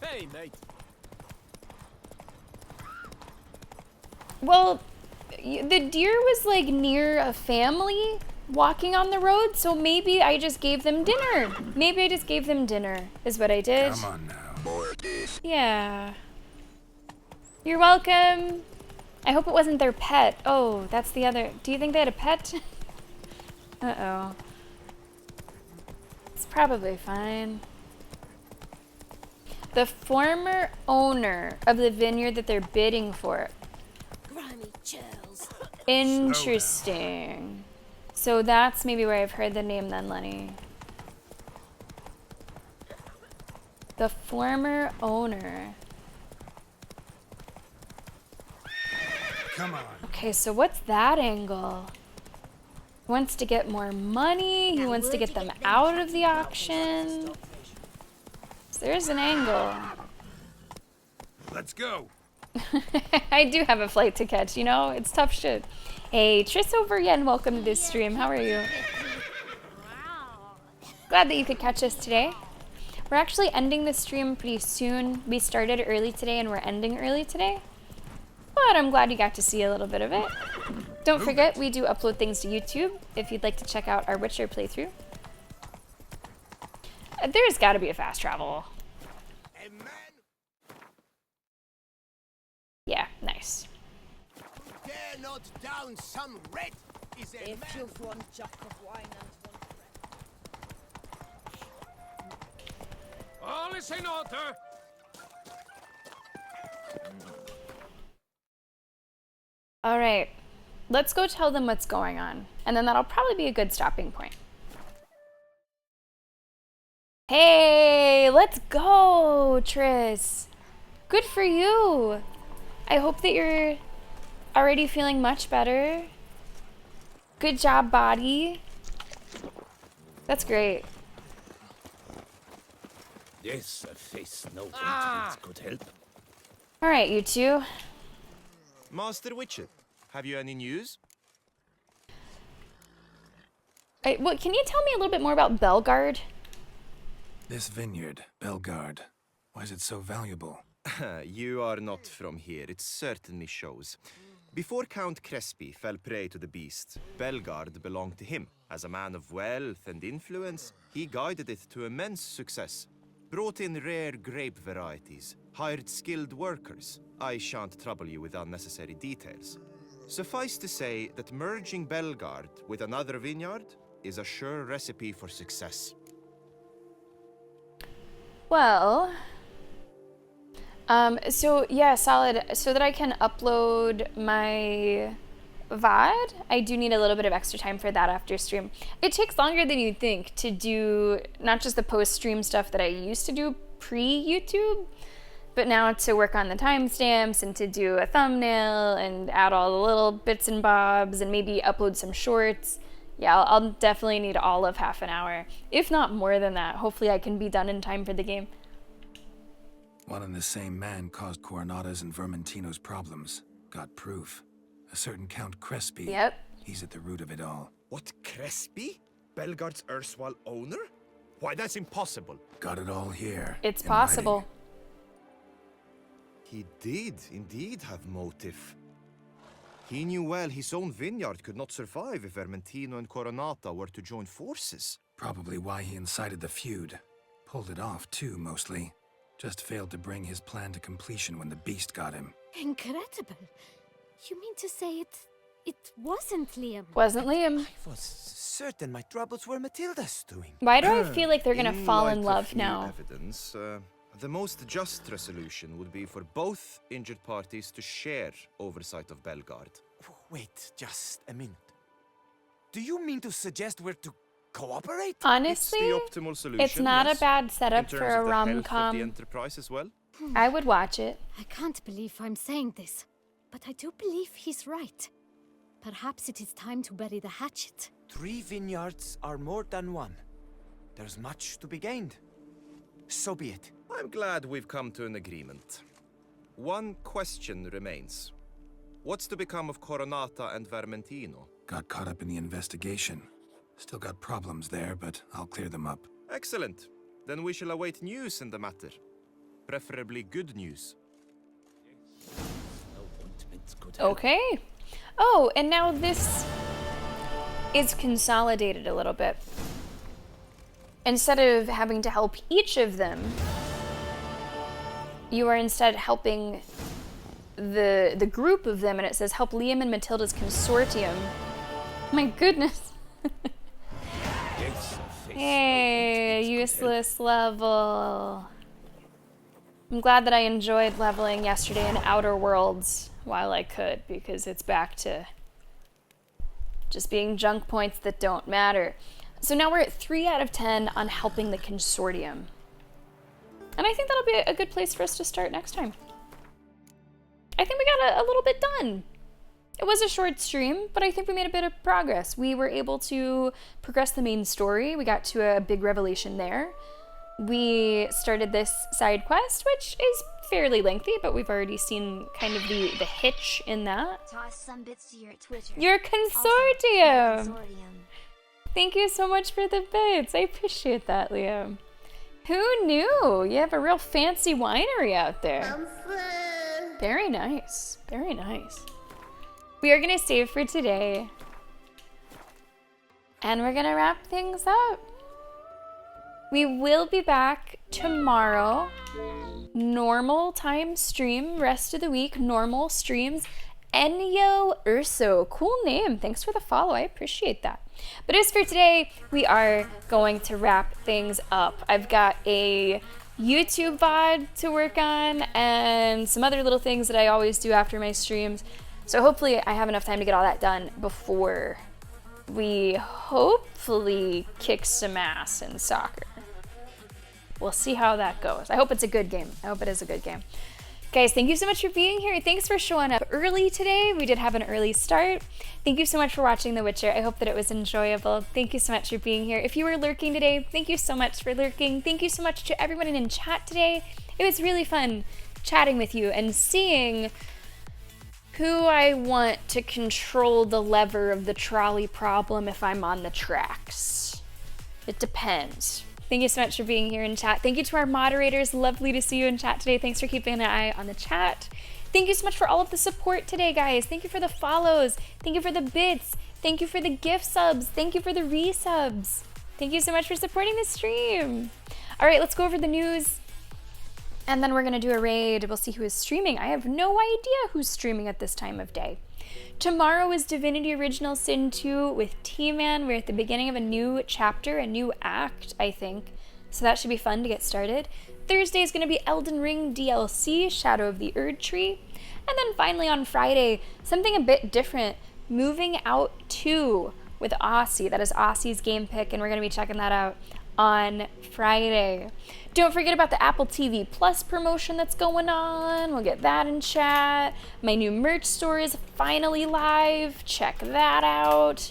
Hey, mate.
Well, the deer was like near a family walking on the road, so maybe I just gave them dinner. Maybe I just gave them dinner, is what I did.
Come on now.
Yeah. You're welcome. I hope it wasn't their pet. Oh, that's the other. Do you think they had a pet? Uh-oh. It's probably fine. The former owner of the vineyard that they're bidding for.
Grimy chills.
Interesting. So that's maybe where I've heard the name then, Lenny. The former owner.
Come on.
Okay, so what's that angle? He wants to get more money. He wants to get them out of the auction. So there's an angle.
Let's go.
I do have a flight to catch, you know? It's tough shit. Hey, Triss over again. Welcome to this stream. How are you? Glad that you could catch us today. We're actually ending the stream pretty soon. We started early today and we're ending early today. But I'm glad you got to see a little bit of it. Don't forget, we do upload things to YouTube if you'd like to check out our Witcher playthrough. There's got to be a fast travel. Yeah, nice.
Dare not down some red is a
if you've one jug of wine and
All is in order.
All right, let's go tell them what's going on, and then that'll probably be a good stopping point. Hey, let's go, Triss. Good for you. I hope that you're already feeling much better. Good job, body. That's great.
Yes, a face no ointment could help.
All right, you two.
Master Witcher, have you any news?
What, can you tell me a little bit more about Belgard?
This vineyard, Belgard, why is it so valuable?
You are not from here, it certainly shows. Before Count Crespi fell prey to the beast, Belgard belonged to him. As a man of wealth and influence, he guided it to immense success. Brought in rare grape varieties, hired skilled workers. I shan't trouble you with unnecessary details. Suffice to say that merging Belgard with another vineyard is a sure recipe for success.
Well, so yeah, solid. So that I can upload my VOD, I do need a little bit of extra time for that after stream. It takes longer than you'd think to do not just the post-stream stuff that I used to do pre-YouTube, but now to work on the timestamps and to do a thumbnail and add all the little bits and bobs and maybe upload some shorts. Yeah, I'll definitely need all of half an hour, if not more than that. Hopefully I can be done in time for the game.
One and the same man caused Coronata's and Vermentino's problems. Got proof. A certain Count Crespi.
Yep.
He's at the root of it all.
What, Crespi? Belgard's erstwhile owner? Why, that's impossible.
Got it all here.
It's possible.
He did indeed have motive. He knew well his own vineyard could not survive if Vermentino and Coronata were to join forces.
Probably why he incited the feud. Pulled it off, too, mostly. Just failed to bring his plan to completion when the beast got him.
Incredible. You mean to say it wasn't Liam?
Wasn't Liam.
I was certain my troubles were Matilda's doing.
Why do I feel like they're gonna fall in
light
love
of new
now?
Evidence, the most just resolution would be for both injured parties to share oversight of Belgard.
Wait, just a minute. Do you mean to suggest we're to cooperate?
Honestly,
it's the optimal solution.
it's not
yes.
a bad setup
In
for
terms
a
of the health of
rom-com.
the enterprise as well.
I would watch it.
I can't believe I'm saying this, but I do believe he's right. Perhaps it is time to bury the hatchet.
3 vineyards are more than one. There's much to be gained. So be it.
I'm glad we've come to an agreement. One question remains. What's to become of Coronata and Vermentino?
Got caught up in the investigation. Still got problems there, but I'll clear them up.
Excellent. Then we shall await news in the matter. Preferably good news.
Okay. Oh, and now this is consolidated a little bit. Instead of having to help each of them, you are instead helping the group of them, and it says help Liam and Matilda's consortium. My goodness. Hey, useless level. I'm glad that I enjoyed leveling yesterday in Outer Worlds while I could, because it's back to just being junk points that don't matter. So now we're at 3 out of 10 on helping the consortium. And I think that'll be a good place for us to start next time. I think we got a little bit done. It was a short stream, but I think we made a bit of progress. We were able to progress the main story. We got to a big revelation there. We started this side quest, which is fairly lengthy, but we've already seen kind of the hitch in that.
Toss some bits to your Twitter.
Your consortium! Thank you so much for the bits. I appreciate that, Liam. Who knew? You have a real fancy winery out there. Very nice. Very nice. We are going to save for today. And we're going to wrap things up. We will be back tomorrow. Normal time stream. Rest of the week, normal streams. Ennio Urso. Cool name. Thanks for the follow. I appreciate that. But as for today, we are going to wrap things up. I've got a YouTube VOD to work on and some other little things that I always do after my streams. So hopefully I have enough time to get all that done before we hopefully kick some ass in soccer. We'll see how that goes. I hope it's a good game. I hope it is a good game. Guys, thank you so much for being here. Thanks for showing up early today. We did have an early start. Thank you so much for watching The Witcher. I hope that it was enjoyable. Thank you so much for being here. If you were lurking today, thank you so much for lurking. Thank you so much to everyone in chat today. It was really fun chatting with you and seeing who I want to control the lever of the trolley problem if I'm on the tracks. It depends. Thank you so much for being here in chat. Thank you to our moderators. Lovely to see you in chat today. Thanks for keeping an eye on the chat. Thank you so much for all of the support today, guys. Thank you for the follows. Thank you for the bits. Thank you for the gift subs. Thank you for the resubs. Thank you so much for supporting the stream. All right, let's go over the news. And then we're going to do a raid. We'll see who is streaming. I have no idea who's streaming at this time of day. Tomorrow is Divinity Original Sin 2 with T-Man. We're at the beginning of a new chapter, a new act, I think. So that should be fun to get started. Thursday is going to be Elden Ring DLC, Shadow of the Erd Tree. And then finally on Friday, something a bit different, Moving Out 2 with Aussie. That is Aussie's game pick, and we're going to be checking that out on Friday. Don't forget about the Apple TV Plus promotion that's going on. We'll get that in chat. My new merch store is finally live. Check that out.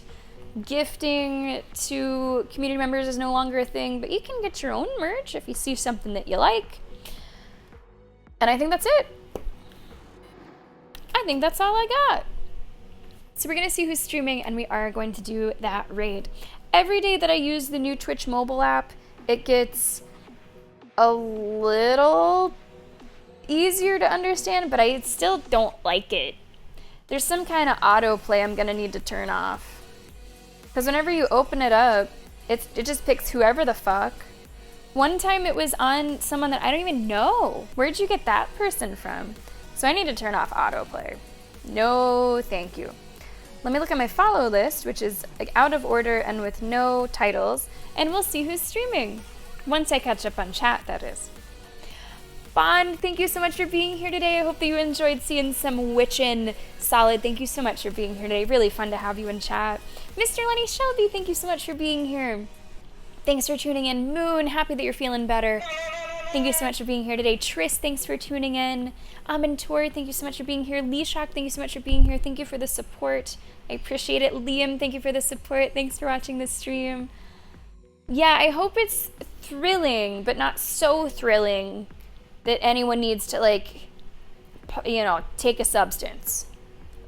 Gifting to community members is no longer a thing, but you can get your own merch if you see something that you like. And I think that's it. I think that's all I got. So we're going to see who's streaming, and we are going to do that raid. Every day that I use the new Twitch mobile app, it gets a little easier to understand, but I still don't like it. There's some kind of autoplay I'm gonna need to turn off. Because whenever you open it up, it just picks whoever the fuck. One time it was on someone that I don't even know. Where'd you get that person from? So I need to turn off autoplay. No, thank you. Let me look at my follow list, which is like out of order and with no titles, and we'll see who's streaming. Once I catch up on chat, that is. Bond, thank you so much for being here today. I hope that you enjoyed seeing some witchin'. Solid, thank you so much for being here today. Really fun to have you in chat. Mr. Lenny Shelby, thank you so much for being here. Thanks for tuning in. Moon, happy that you're feeling better. Thank you so much for being here today. Tris, thanks for tuning in. Tor, thank you so much for being here. Lee Shock, thank you so much for being here. Thank you for the support. I appreciate it. Liam, thank you for the support. Thanks for watching the stream. Yeah, I hope it's thrilling, but not so thrilling that anyone needs to, like, you know, take a substance.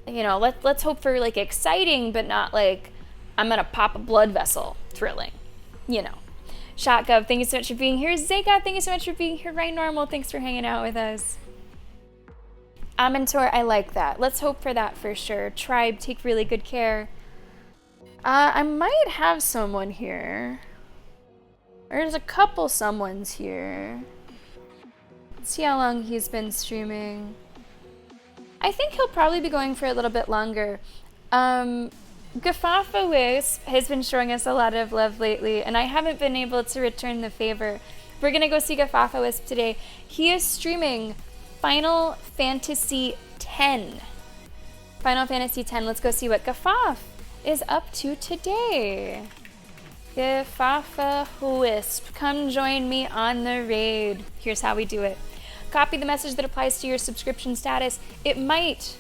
You know, let's hope for, like, exciting, but not, like, I'm gonna pop a blood vessel thrilling. You know. Shotgov, thank you so much for being here. Zega, thank you so much for being here. Right Normal, thanks for hanging out with us. Amentor, I like that. Let's hope for that for sure. Tribe, take really good care. I might have someone here. There's a couple someones here. Let's see how long he's been streaming. I think he'll probably be going for a little bit longer. Gafafa Wisp has been showing us a lot of love lately, and I haven't been able to return the favor. We're gonna go see Gafafa Wisp today. He is streaming Final Fantasy X. Final Fantasy X. Let's go see what Gafaf is up to today. Gefafa Wisp, come join me on the raid. Here's how we do it. Copy the message that applies to your subscription status. It might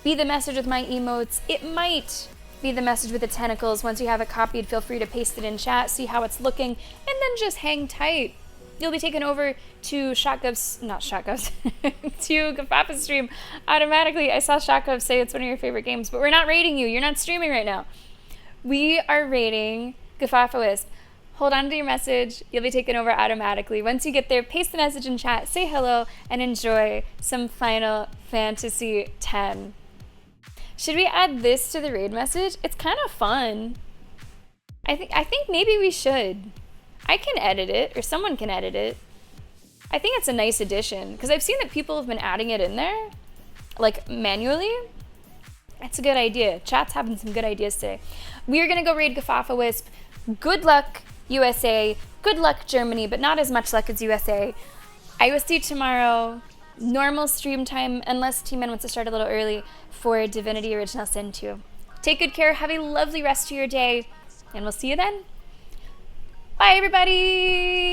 be the message with my emotes. It might be the message with the tentacles. Once you have it copied, feel free to paste it in chat, see how it's looking, and then just hang tight. You'll be taken over to Shotgov's, not Shotgov's, to Gefafa's stream automatically. I saw Shotgov say it's one of your favorite games, but we're not raiding you. You're not streaming right now. We are raiding Gefafa Wisp. Hold on to your message. You'll be taken over automatically. Once you get there, paste the message in chat, say hello, and enjoy some Final Fantasy X. Should we add this to the raid message? It's kind of fun. I think maybe we should. I can edit it, or someone can edit it. I think it's a nice addition, because I've seen that people have been adding it in there, like manually. That's a good idea. Chat's having some good ideas today. We are gonna go raid Gefafa Wisp. Good luck, USA. Good luck, Germany, but not as much luck as USA. IOSD tomorrow. Normal stream time, unless Team N wants to start a little early for Divinity Original Sin 2. Take good care. Have a lovely rest of your day, and we'll see you then. Bye, everybody.